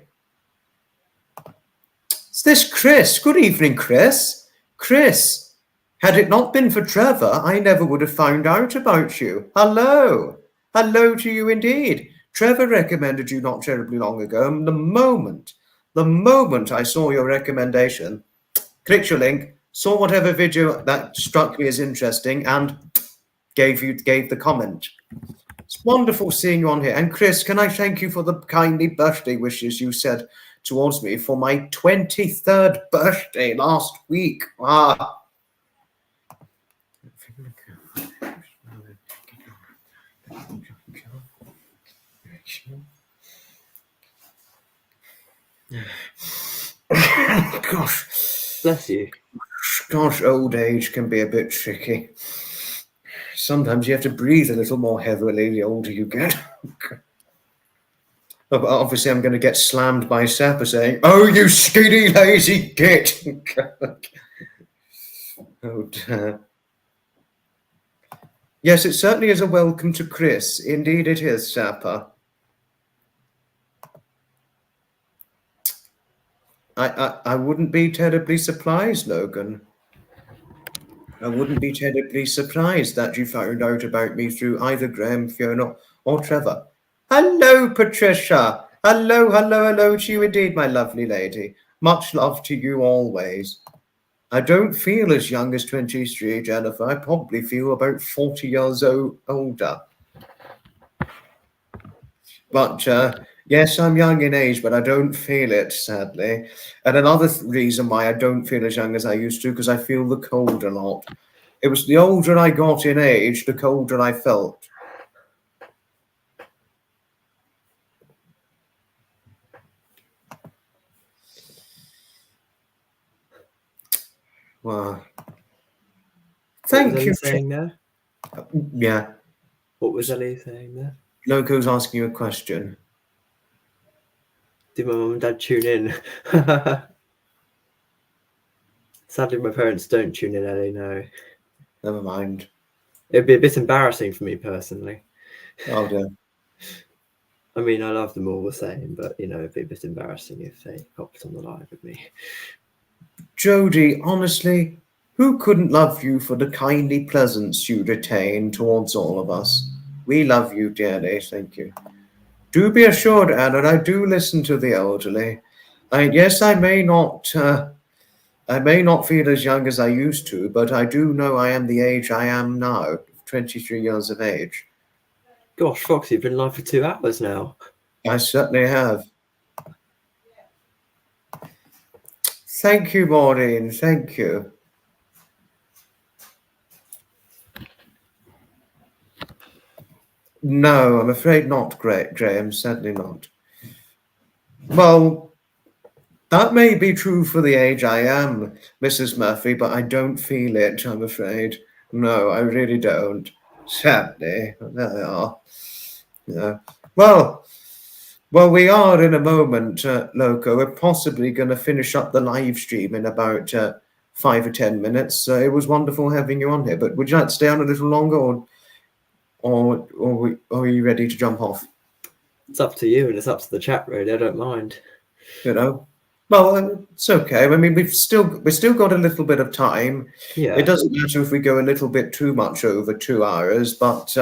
[SPEAKER 1] Is this Chris? Good evening, Chris. Chris, had it not been for Trevor, I never would have found out about you. Hello. Hello to you indeed. Trevor recommended you not terribly long ago. And the moment I saw your recommendation, clicked your link, saw whatever video that struck me as interesting, and gave the comment. It's wonderful seeing you on here. And Chris, can I thank you for the kindly birthday wishes you said towards me for my 23rd birthday last week. Gosh.
[SPEAKER 2] Bless you.
[SPEAKER 1] Gosh, old age can be a bit tricky. Sometimes you have to breathe a little more heavily the older you get. But obviously, I'm going to get slammed by Sapper saying, "Oh, you skinny, lazy git!" Oh, dear. Yes, it certainly is a welcome to Chris. Indeed, it is, Sapper. I wouldn't be terribly surprised, Logan. I wouldn't be terribly surprised that you found out about me through either Graham, Fiona, or Trevor. Hello, Patricia. Hello, hello, hello to you indeed, my lovely lady. Much love to you always. I don't feel as young as 23, Jennifer. I probably feel about 40 years older. But yes, I'm young in age, but I don't feel it, sadly. And another reason why I don't feel as young as I used to, because I feel the cold a lot. It was the older I got in age, the colder I felt. Wow. Thank you.
[SPEAKER 2] Saying there?
[SPEAKER 1] Yeah.
[SPEAKER 2] What was Ellie saying there?
[SPEAKER 1] Loco's asking you a question.
[SPEAKER 2] Did my mum and dad tune in? Sadly, my parents don't tune in, Ellie, no.
[SPEAKER 1] Never mind.
[SPEAKER 2] It'd be a bit embarrassing for me personally.
[SPEAKER 1] Oh dear.
[SPEAKER 2] I mean, I love them all the same, but, it'd be a bit embarrassing if they hopped on the live with me.
[SPEAKER 1] Jodie, honestly, who couldn't love you for the kindly presence you retain towards all of us? We love you dearly, thank you. Do be assured, Anna, I do listen to the elderly. Yes, I may not feel as young as I used to, but I do know I am the age I am now, 23 years of age.
[SPEAKER 2] Gosh, Foxy, you've been live for 2 hours now.
[SPEAKER 1] I certainly have. Thank you, Maureen. Thank you. No, I'm afraid not, Graham. Certainly not. Well, that may be true for the age I am, Mrs. Murphy, but I don't feel it, I'm afraid. No, I really don't. Sadly. There they are. Yeah. Well, we are in a moment, Loco. We're possibly going to finish up the live stream in about 5 or 10 minutes. It was wonderful having you on here, but would you like to stay on a little longer, or are you ready to jump off?
[SPEAKER 2] It's up to you, and it's up to the chat, really. I don't mind.
[SPEAKER 1] Well, it's okay. I mean, we've still got a little bit of time.
[SPEAKER 2] Yeah.
[SPEAKER 1] It doesn't matter if we go a little bit too much over 2 hours, but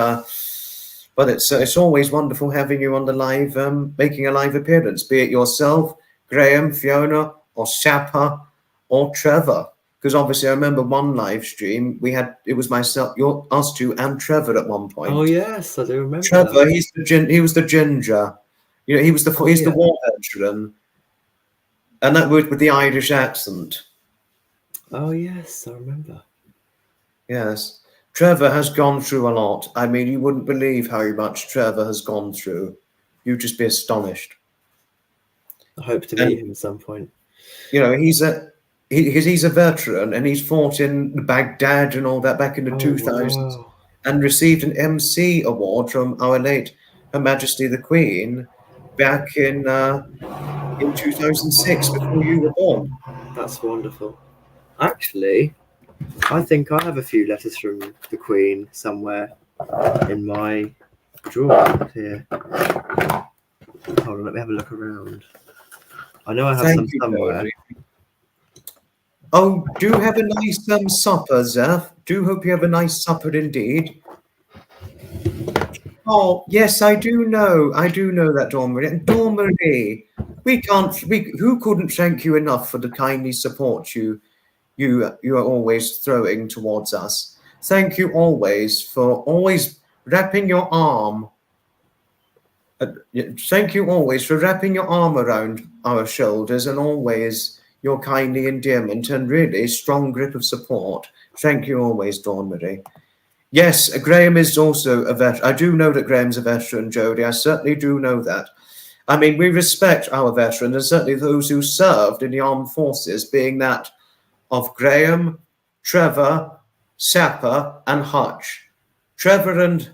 [SPEAKER 1] it's always wonderful having you on the live, making a live appearance, be it yourself, Graham, Fiona, or Sapper, or Trevor. Because obviously, I remember one live stream it was myself, us two, and Trevor at one point.
[SPEAKER 2] Oh yes, I do remember.
[SPEAKER 1] Trevor,
[SPEAKER 2] that.
[SPEAKER 1] he was the ginger. He's the war veteran. And that was with the Irish accent.
[SPEAKER 2] Oh, yes, I remember.
[SPEAKER 1] Yes. Trevor has gone through a lot. I mean, you wouldn't believe how much Trevor has gone through. You'd just be astonished.
[SPEAKER 2] I hope to meet him at some point.
[SPEAKER 1] He's a veteran, and he's fought in Baghdad and all that back in the 2000s,
[SPEAKER 2] wow.
[SPEAKER 1] and received an MC award from our late Her Majesty the Queen back in 2006, before you were born.
[SPEAKER 2] That's wonderful. Actually, I think I have a few letters from the Queen somewhere in my drawer here. Hold on, let me have a look around. I know I have some somewhere.
[SPEAKER 1] Oh, do have a nice supper, Zeph. Do hope you have a nice supper indeed. Oh, yes, I do know. I do know that, Dawn Marie. And Dawn Marie, who couldn't thank you enough for the kindly support you are always throwing towards us. Thank you always for always wrapping your arm. Thank you always for wrapping your arm around our shoulders, and always your kindly endearment and really strong grip of support. Thank you always, Dawn Marie. Yes, Graham is also a veteran. I do know that Graham's a veteran, Jodie. I certainly do know that. I mean, we respect our veterans, and certainly those who served in the armed forces, being that of Graham, Trevor, Sapper, and Hutch. Trevor and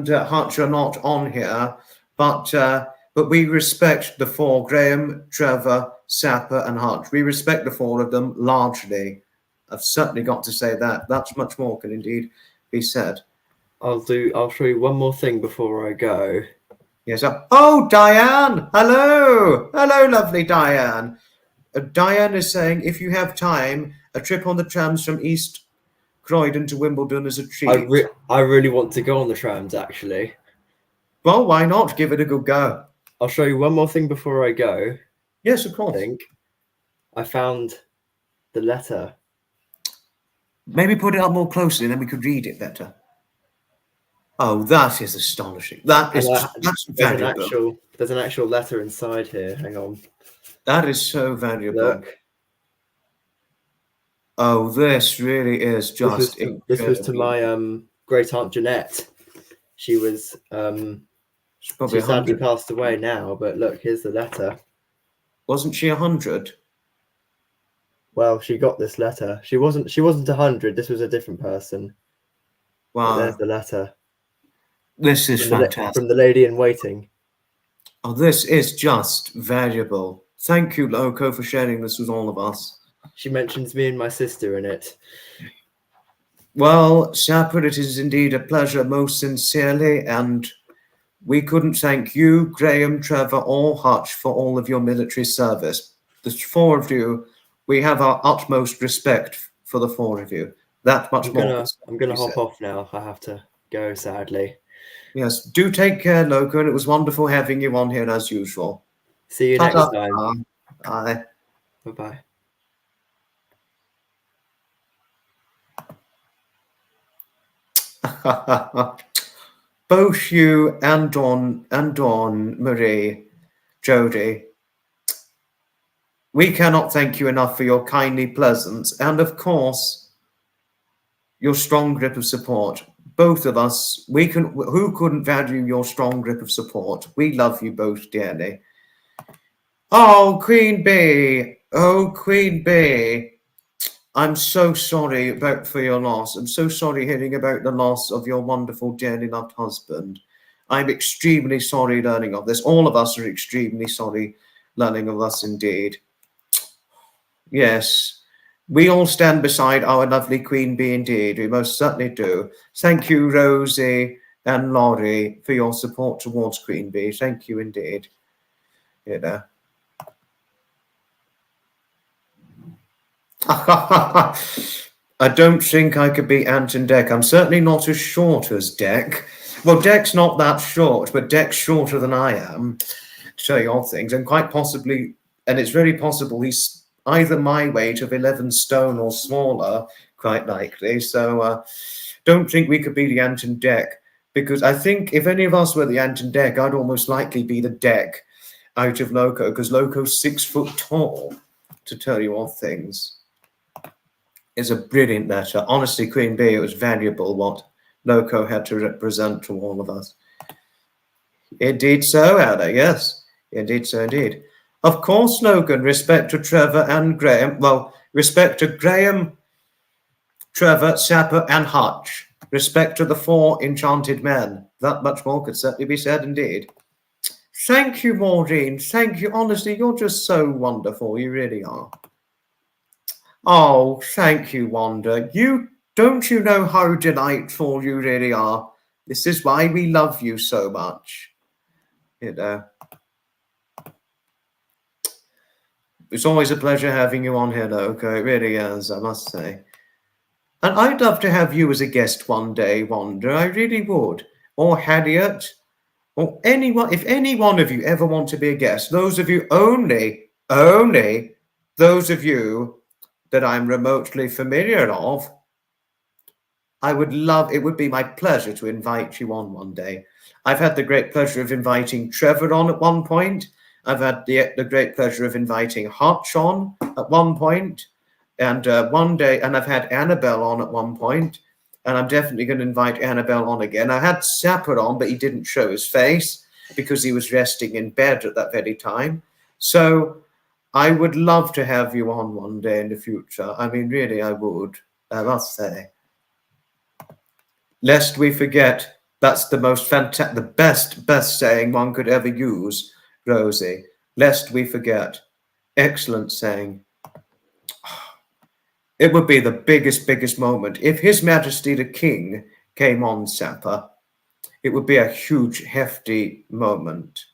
[SPEAKER 1] Hutch are not on here, but we respect the four: Graham, Trevor, Sapper, and Hutch. We respect the four of them largely. I've certainly got to say that. That's much more can indeed be said.
[SPEAKER 2] I'll show you one more thing before I go.
[SPEAKER 1] Yes. Oh, Diane! Hello, lovely Diane. Diane is saying, if you have time, a trip on the trams from East Croydon to Wimbledon is a treat.
[SPEAKER 2] I really want to go on the trams, actually.
[SPEAKER 1] Well, why not? Give it a good go.
[SPEAKER 2] I'll show you one more thing before I go.
[SPEAKER 1] Yes, of
[SPEAKER 2] I
[SPEAKER 1] course.
[SPEAKER 2] think I found the letter.
[SPEAKER 1] Maybe put it up more closely, then we could read it better. Oh, that is astonishing. That is that's valuable.
[SPEAKER 2] There's an actual letter inside here. Hang on.
[SPEAKER 1] That is so valuable.
[SPEAKER 2] Look.
[SPEAKER 1] Oh, this really is just
[SPEAKER 2] This was to my great aunt Jeanette. She was
[SPEAKER 1] she's probably
[SPEAKER 2] she sadly
[SPEAKER 1] 100.
[SPEAKER 2] passed away now, but look, here's the letter.
[SPEAKER 1] Wasn't she 100?
[SPEAKER 2] Well, she got this letter. She wasn't 100. This was a different person.
[SPEAKER 1] Wow.
[SPEAKER 2] But there's the letter.
[SPEAKER 1] This is fantastic.
[SPEAKER 2] From the lady in waiting.
[SPEAKER 1] Oh, this is just valuable. Thank you, Loco, for sharing this with all of us.
[SPEAKER 2] She mentions me and my sister in it.
[SPEAKER 1] Well, Sapper, it is indeed a pleasure, most sincerely, and we couldn't thank you, Graham, Trevor, or Hutch for all of your military service. The four of you, we have our utmost respect for the four of you. That much more.
[SPEAKER 2] I'm gonna hop off now. I have to go, sadly.
[SPEAKER 1] Yes, do take care, Loco, and it was wonderful having you on here as usual.
[SPEAKER 2] See you next time.
[SPEAKER 1] Bye.
[SPEAKER 2] Bye-bye.
[SPEAKER 1] Both you and Dawn, Marie, Jodie, we cannot thank you enough for your kindly presence and, of course, your strong grip of support. Both of us, who couldn't value your strong grip of support? We love you both dearly. Oh, Queen Bee. Oh, Queen Bee. I'm so sorry for your loss. I'm so sorry hearing about the loss of your wonderful, dearly loved husband. I'm extremely sorry learning of this. All of us are extremely sorry learning of this indeed. Yes. We all stand beside our lovely Queen Bee indeed. We most certainly do. Thank you, Rosie and Laurie, for your support towards Queen Bee. Thank you indeed. You know. I don't think I could beat Ant and Dec. I'm certainly not as short as Dec. Well, Dec's not that short, but Dec's shorter than I am, to show you all things, and quite possibly, and it's very possible he's either my weight of 11 stone or smaller, quite likely. So don't think we could be the Ant and Dec, because I think if any of us were the Ant and Dec, I'd almost likely be the Dec out of Loco, because Loco's 6 foot tall, to tell you all things. It's a brilliant letter. Honestly, Queen Bee, it was valuable what Loco had to represent to all of us. Indeed so, Anna, yes. Indeed so, indeed. Of course, Logan, respect to Trevor and Graham. Well, respect to Graham, Trevor, Sapper, and Hutch. Respect to the 4 enchanted men. That much more could certainly be said indeed. Thank you, Maureen. Thank you. Honestly, you're just so wonderful. You really are. Oh, thank you, Wanda. Don't you know how delightful you really are? This is why we love you so much. You know. It's always a pleasure having you on here, Loco. It really is, I must say. And I'd love to have you as a guest one day, Wanda. I really would. Or Harriet. Or anyone. If any one of you ever want to be a guest, those of you only those of you that I'm remotely familiar of, it would be my pleasure to invite you on one day. I've had the great pleasure of inviting Trevor on at one point. I've had the great pleasure of inviting Hutch on at one point, and one day, and I've had Annabelle on at one point, and I'm definitely going to invite Annabelle on again. I had Sapper on, but he didn't show his face because he was resting in bed at that very time. So I would love to have you on one day in the future. I mean, really, I would, I must say. Lest we forget, that's the most fantastic, the best saying one could ever use, Rosie. Lest we forget. Excellent saying. It would be the biggest moment. If His Majesty the King came on, Sapper, it would be a huge, hefty moment.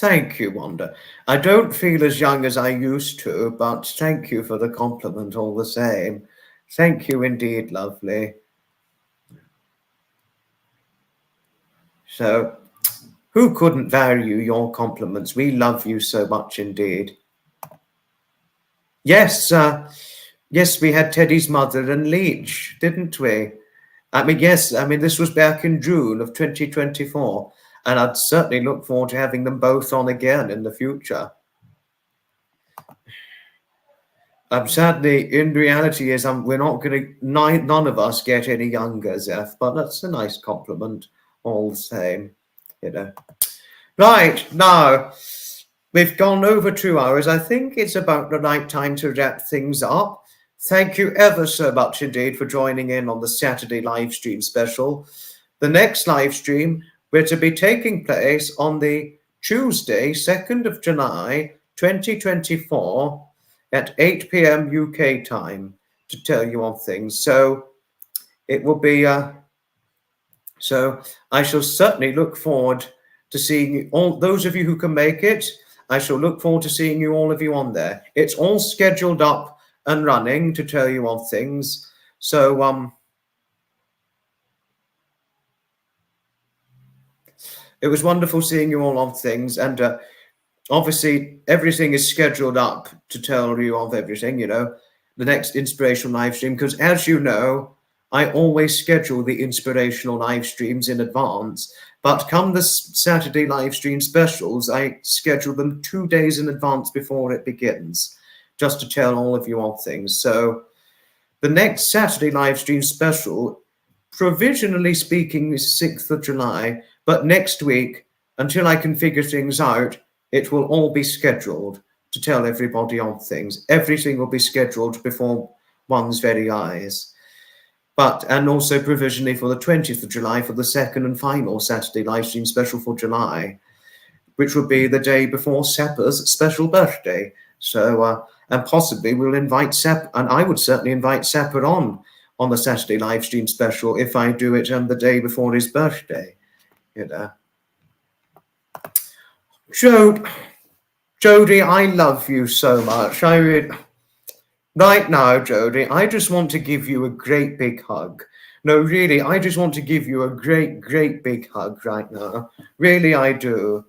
[SPEAKER 1] Thank you, Wanda. I don't feel as young as I used to, but thank you for the compliment all the same. Thank you indeed, lovely. So, who couldn't value your compliments? We love you so much indeed. Yes, yes, we had Teddy's mother and Leech, didn't we? I mean, yes, I mean, this was back in June of 2024, and I'd certainly look forward to having them both on again in the future. Sadly, in reality, is we're not going to, none of us get any younger, Zeph, but that's a nice compliment all the same, you know. Right, now, we've gone over 2 hours. I think it's about the right time to wrap things up. Thank you ever so much indeed for joining in on the Saturday live stream special. The next live stream, we're to be taking place on the Tuesday, 2nd of July, 2024, at 8 p.m. UK time to tell you on things. So it will be, so I shall certainly look forward to seeing all those of you who can make it. I shall look forward to seeing you, all of you on there. It's all scheduled up and running to tell you on things. So, it was wonderful seeing you all on things, and obviously everything is scheduled up to tell you of everything, you know, the next inspirational live stream, because as you know, I always schedule the inspirational live streams in advance, but come the Saturday live stream specials, I schedule them 2 days in advance before it begins, just to tell all of you on things. So the next Saturday live stream special, provisionally speaking, is 6th of July, but next week, until I can figure things out, it will all be scheduled to tell everybody on things. Everything will be scheduled before one's very eyes. But, and also provisionally for the 20th of July for the second and final Saturday live stream special for July, which will be the day before Seppa's special birthday. So, and possibly we'll invite Seppa, and I would certainly invite Seppa on the Saturday live stream special if I do it on the day before his birthday, you know. Jodie, I love you so much. Right now, Jodie, I just want to give you a great big hug. No, really, I just want to give you a great, great big hug right now. Really, I do.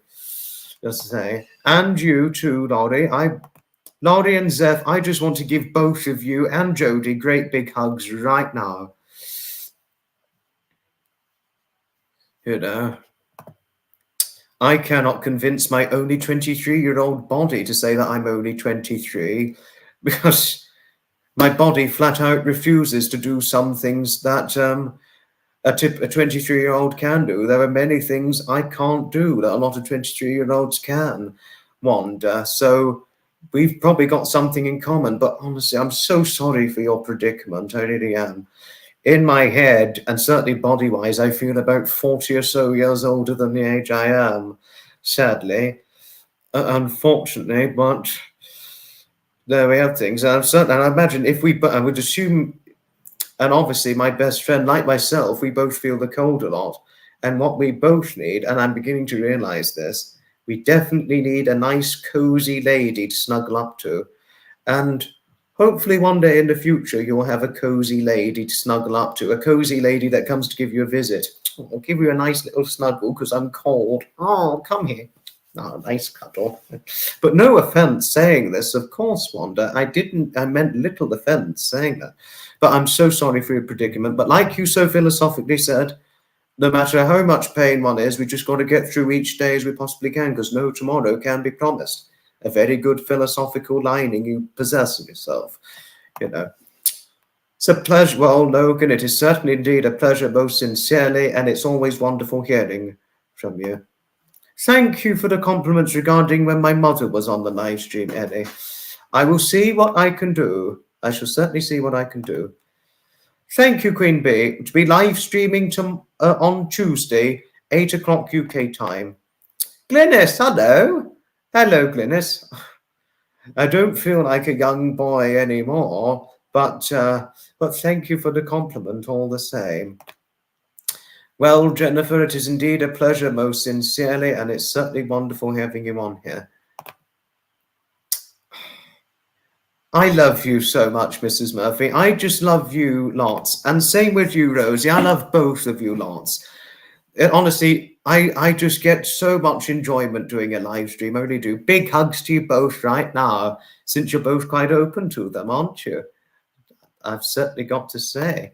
[SPEAKER 1] Just to say. And you too, Laurie. Laurie and Zeph, I just want to give both of you and Jodie great big hugs right now. You know, I cannot convince my only 23-year-old body to say that I'm only 23 because my body flat out refuses to do some things that a 23-year-old can do. There are many things I can't do that a lot of 23-year-olds can, Wanda. So we've probably got something in common, but honestly, I'm so sorry for your predicament. I really am. In my head, and certainly body-wise, I feel about 40 or so years older than the age I am, sadly, unfortunately, but there we have things. And I imagine if I would assume, and obviously my best friend, like myself, we both feel the cold a lot. And what we both need, and I'm beginning to realize this, we definitely need a nice, cozy lady to snuggle up to. And hopefully one day in the future, you'll have a cozy lady to snuggle up to, a cozy lady that comes to give you a visit. I'll give you a nice little snuggle because I'm cold. Oh, come here. Oh, nice cuddle. But no offense saying this, of course, Wanda. I meant little offense saying that. But I'm so sorry for your predicament. But like you so philosophically said, no matter how much pain one is, we just got to get through each day as we possibly can, because no tomorrow can be promised. A very good philosophical lining you possess in yourself, you know. It's a pleasure. Well, Logan, it is certainly indeed a pleasure, most sincerely, and it's always wonderful hearing from you. Thank you for the compliments regarding when my mother was on the live stream, Eddie. I will see what I can do. I shall certainly see what I can do. Thank you, Queen Bee. To be live streaming on Tuesday, 8 o'clock UK time. Glynis, hello. Hello, Glynis. I don't feel like a young boy anymore, but thank you for the compliment all the same. Well, Jennifer, it is indeed a pleasure, most sincerely, and it's certainly wonderful having you on here. I love you so much, Mrs. Murphy. I just love you lots. And same with you, Rosie. I love both of you lots. Honestly, I just get so much enjoyment doing a live stream. I really do. Big hugs to you both right now, since you're both quite open to them, aren't you? I've certainly got to say.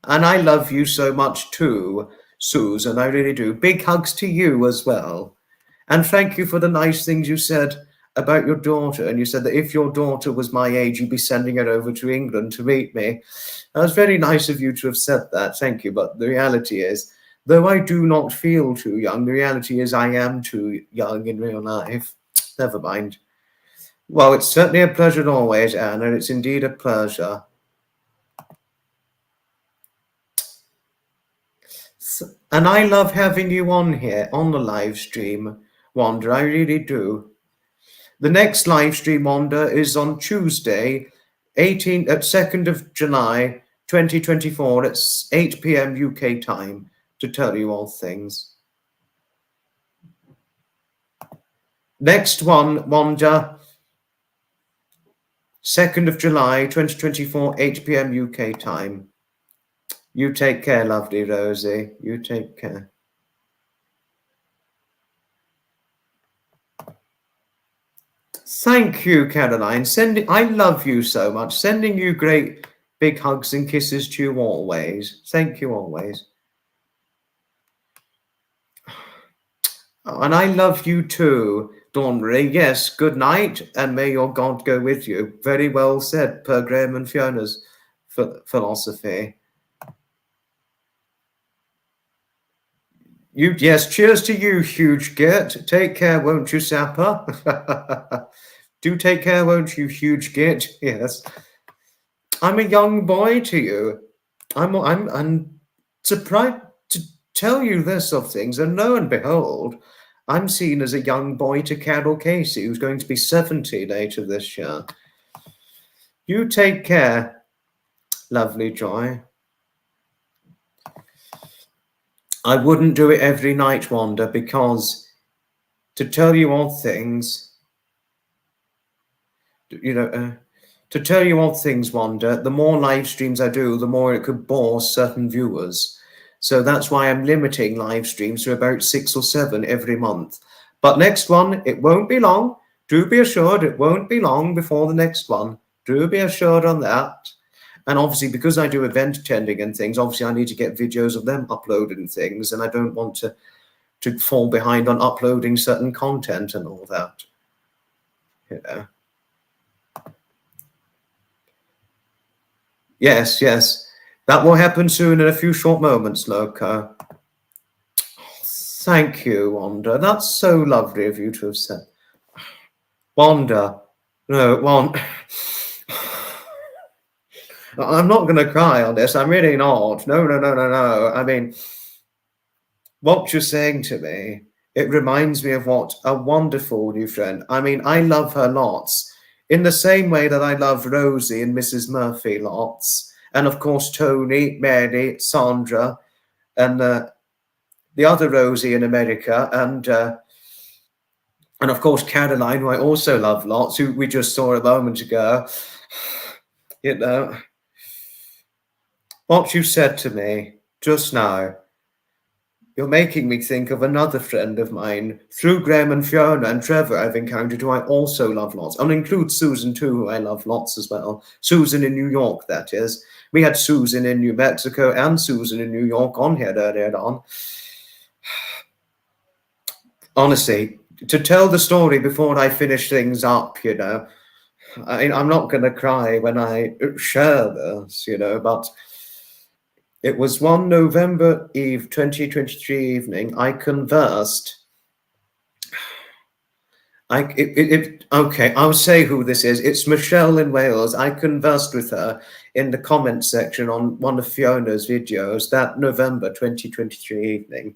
[SPEAKER 1] And I love you so much too, Susan. I really do. Big hugs to you as well. And thank you for the nice things you said about your daughter. And you said that if your daughter was my age, you'd be sending her over to England to meet me. That was very nice of you to have said that. Thank you. But the reality is, though I do not feel too young, the reality is I am too young in real life. Never mind. Well, it's certainly a pleasure always, Anna. It's indeed a pleasure. And I love having you on here on the live stream, Wanda. I really do. The next live stream, Wanda, is on Tuesday, 2nd of July, 2024 at 8 p.m. UK time to tell you all things. Next one, Wanda, 2nd of July, 2024, 8 p.m. UK time. You take care, lovely Rosie. You take care. Thank you, Caroline. I love you so much. Sending you great big hugs and kisses to you always. Thank you always. And I love you too, Dawn Marie. Yes, good night, and may your God go with you. Very well said, per Graham and Fiona's philosophy. Yes, cheers to you, huge Git. Take care, won't you, Sapper? Do take care, won't you, huge Git? Yes. I'm a young boy to you. I'm surprised to tell you this of things, and lo and behold, I'm seen as a young boy to Carol Casey, who's going to be 70 later this year. You take care, lovely Joy. I wouldn't do it every night, Wanda, because to tell you all things, to tell you all things, Wanda, the more live streams I do, the more it could bore certain viewers. So that's why I'm limiting live streams to about 6 or 7 every month. But next one, it won't be long. Do be assured it won't be long before the next one. Do be assured on that. And obviously, because I do event attending and things, obviously I need to get videos of them uploaded and things, and I don't want to fall behind on uploading certain content and all that. You know. Yes, yes. That will happen soon in a few short moments, Loco. Thank you, Wanda. That's so lovely of you to have said. Wanda. No, Wanda. I'm not going to cry on this. I'm really not. No. I mean, what you're saying to me, it reminds me of what a wonderful new friend. I mean, I love her lots in the same way that I love Rosie and Mrs. Murphy lots. And of course, Tony, Mary, Sandra, and the other Rosie in America. And of course, Caroline, who I also love lots, who we just saw a moment ago. You know. What you said to me just now, you're making me think of another friend of mine through Graham and Fiona and Trevor I've encountered, who I also love lots. I'll include Susan too, who I love lots as well. Susan in New York, that is. We had Susan in New Mexico and Susan in New York on here earlier on. Honestly, to tell the story before I finish things up, you know, I'm not going to cry when I share this, you know, but it was one November Eve 2023 evening. I conversed. Okay, I'll say who this is. It's Michelle in Wales. I conversed with her in the comments section on one of Fiona's videos that November 2023 evening.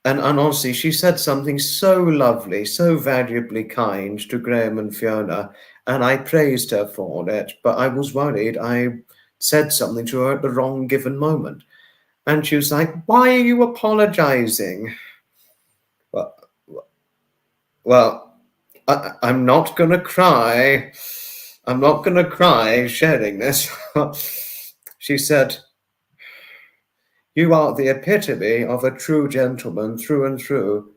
[SPEAKER 1] And honestly, she said something so lovely, so valuably kind to Graham and Fiona, and I praised her for it, but I was worried I said something to her at the wrong given moment. And she was like, "Why are you apologizing?" Well, I'm not going to cry. I'm not going to cry sharing this. She said, "You are the epitome of a true gentleman through and through."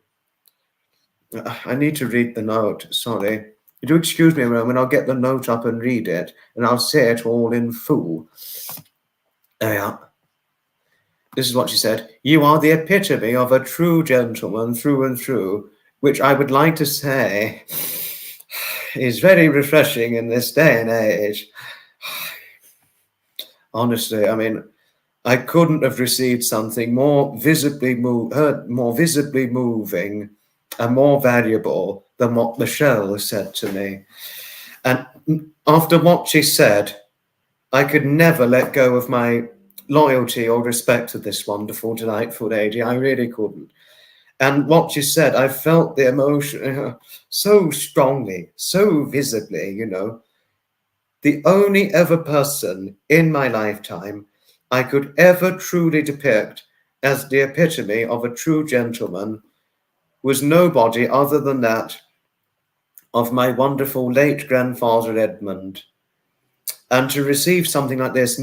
[SPEAKER 1] I need to read the note, sorry. Do excuse me a moment, I'll get the note up and read it, and I'll say it all in full. There we are. This is what she said. "You are the epitome of a true gentleman through and through," which I would like to say is very refreshing in this day and age. Honestly, I mean, I couldn't have received something more visibly moving and more valuable than what Michelle said to me. And after what she said, I could never let go of my loyalty or respect to this wonderful, delightful lady. I really couldn't. And what she said, I felt the emotion so strongly, so visibly, you know. The only ever person in my lifetime I could ever truly depict as the epitome of a true gentleman was nobody other than that of my wonderful late grandfather Edmund. And to receive something like this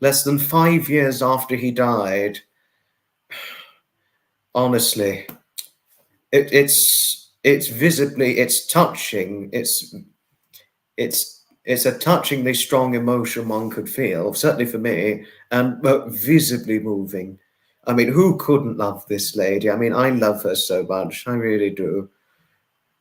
[SPEAKER 1] less than 5 years after he died, honestly, it's visibly, it's touching, it's a touchingly strong emotion one could feel, certainly for me, and visibly moving. I mean, who couldn't love this lady? I mean, I love her so much, I really do.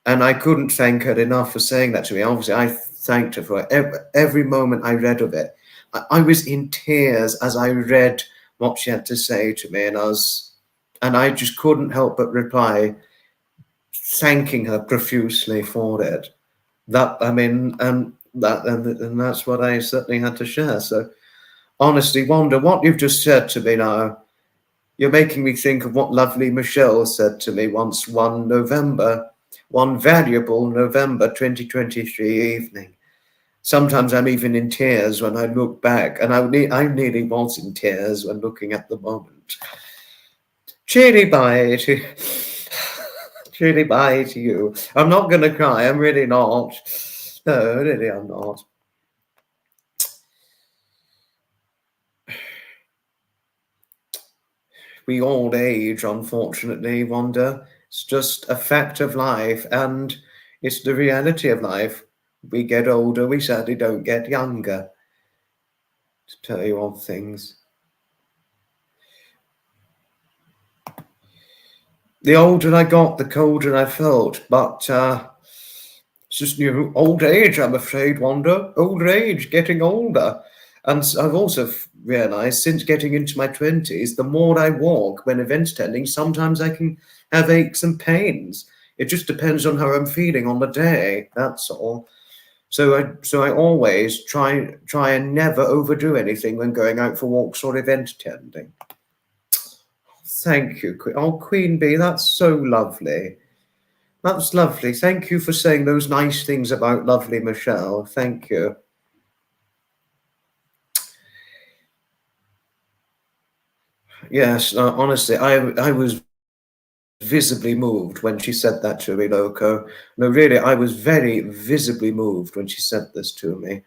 [SPEAKER 1] And I couldn't thank her enough for saying that to me. Obviously, I thanked her for every moment I read of it. I was in tears as I read what she had to say to me, and I just couldn't help but reply, thanking her profusely for it. That's what I certainly had to share. So, honestly, Wanda, what you've just said to me now, you're making me think of what lovely Michelle said to me once one valuable November 2023 evening. Sometimes I'm even in tears when I look back, and I nearly was in tears when looking at the moment. Cheery bye to you. I'm not going to cry. I'm really not. No, really, I'm not. We all age, unfortunately, Wanda. It's just a fact of life, and it's the reality of life. We get older, we sadly don't get younger, to tell you all things. The older I got, the colder I felt, but it's just old age, I'm afraid, Wanda. Old age, getting older. And I've also realised since getting into my 20s, the more I walk when event attending, sometimes I can have aches and pains. It just depends on how I'm feeling on the day, that's all. So I always try and never overdo anything when going out for walks or event attending. Thank you, Queen Bee, that's so lovely. That's lovely. Thank you for saying those nice things about lovely Michelle. Thank you. Yes, honestly, I was visibly moved when she said that to me, Loco. No, really, I was very visibly moved when she said this to me.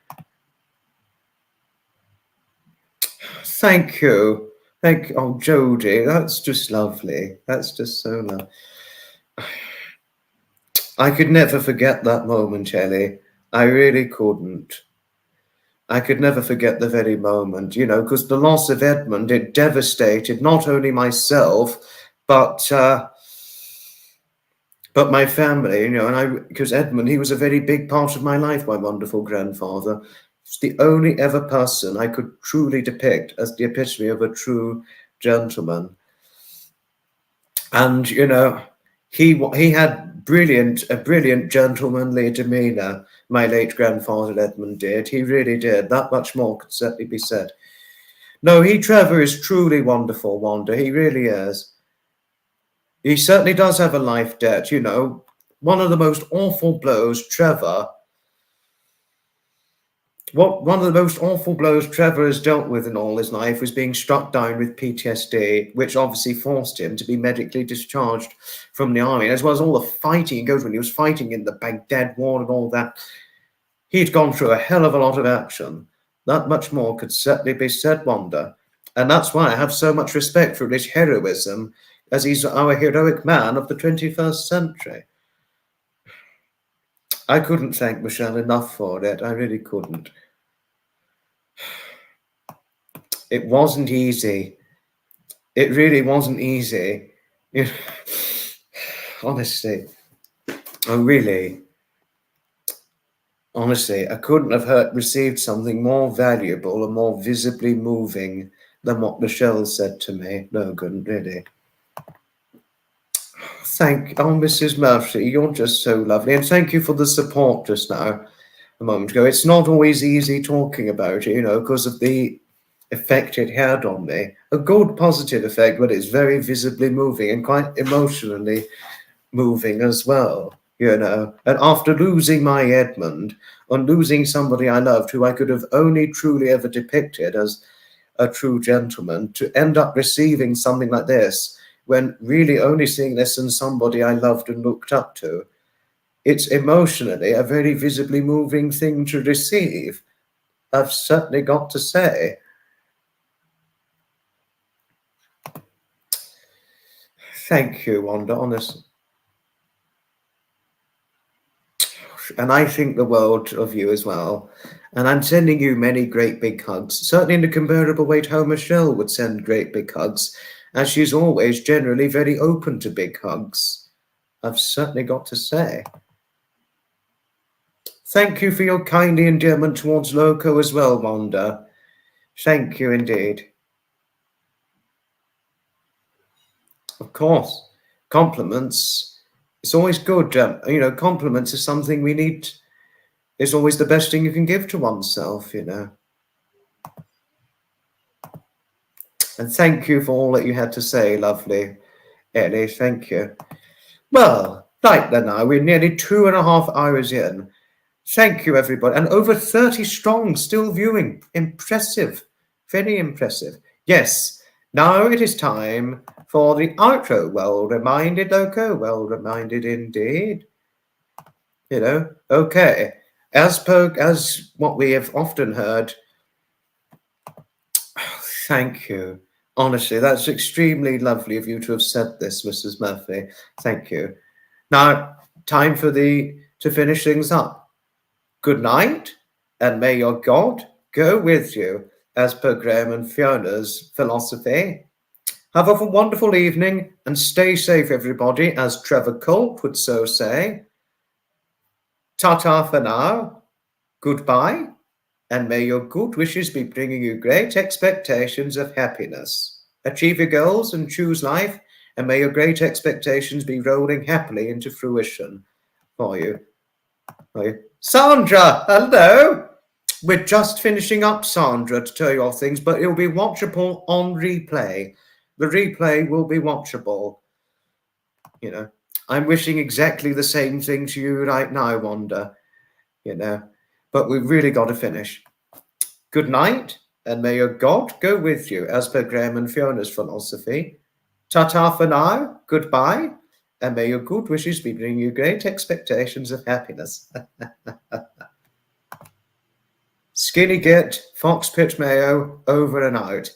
[SPEAKER 1] Thank you. Oh, Jodie, that's just lovely. That's just so lovely. I could never forget that moment, Ellie. I really couldn't. I could never forget the very moment, you know, because the loss of Edmund, it devastated not only myself, but my family, you know, because Edmund, he was a very big part of my life, my wonderful grandfather. He's the only ever person I could truly depict as the epitome of a true gentleman. And, you know, he had a brilliant gentlemanly demeanour, my late grandfather Edmund did. He really did. That much more could certainly be said. No, Trevor is truly wonderful, Wanda. He really is. He certainly does have a life debt, you know. One of the most awful blows Trevor has dealt with in all his life was being struck down with PTSD, which obviously forced him to be medically discharged from the army, as well as all the fighting he goes when he was fighting in the Baghdad War and all that. He'd gone through a hell of a lot of action. That much more could certainly be said, Wanda. And that's why I have so much respect for his heroism, as he's our heroic man of the 21st century. I couldn't thank Michelle enough for it. I really couldn't. It wasn't easy. It really wasn't easy. Honestly, honestly, I couldn't have received something more valuable and more visibly moving than what Michelle said to me. No, I couldn't really. Mrs. Murphy, you're just so lovely. And thank you for the support just now, a moment ago. It's not always easy talking about it, because of the effect it had on me. A good positive effect, but it's very visibly moving and quite emotionally moving as well, And after losing my Edmund and losing somebody I loved, who I could have only truly ever depicted as a true gentleman, to end up receiving something like this, when really only seeing this in somebody I loved and looked up to, it's emotionally a very visibly moving thing to receive. I've certainly got to say. Thank you, Wanda, honestly. And I think the world of you as well. And I'm sending you many great big hugs, certainly in a comparable way to how Michelle would send great big hugs, as she's always generally very open to big hugs. I've certainly got to say. Thank you for your kind endearment towards Loco as well, Wanda. Thank you indeed. Of course, compliments. It's always good. Compliments is something we need. It's always the best thing you can give to oneself, And thank you for all that you had to say, lovely Ellie. Thank you. Well, right then now, we're nearly 2.5 hours in. Thank you, everybody. And over 30 strong still viewing. Impressive. Very impressive. Yes. Now it is time for the outro. Well reminded, Loco. Well reminded indeed. Okay. As what we have often heard, thank you. Honestly, that's extremely lovely of you to have said this, Mrs. Murphy. Thank you. Now, time to finish things up. Good night, and may your God go with you, as per Graham and Fiona's philosophy. Have a wonderful evening, and stay safe, everybody, as Trevor Colt would so say. Ta-ta for now. Goodbye, and may your good wishes be bringing you great expectations of happiness. Achieve your goals and choose life, and may your great expectations be rolling happily into fruition for you. Sandra, hello. We're just finishing up, Sandra, to tell you all things, but it'll be watchable on replay. The replay will be watchable. I'm wishing exactly the same thing to you right now, Wanda. But we've really got to finish. Good night, and may your God go with you, as per Graham and Fiona's philosophy. Ta-ta for now. Goodbye. And may your good wishes be bringing you great expectations of happiness. Skinny Git, Fox Pitch Mayo, over and out.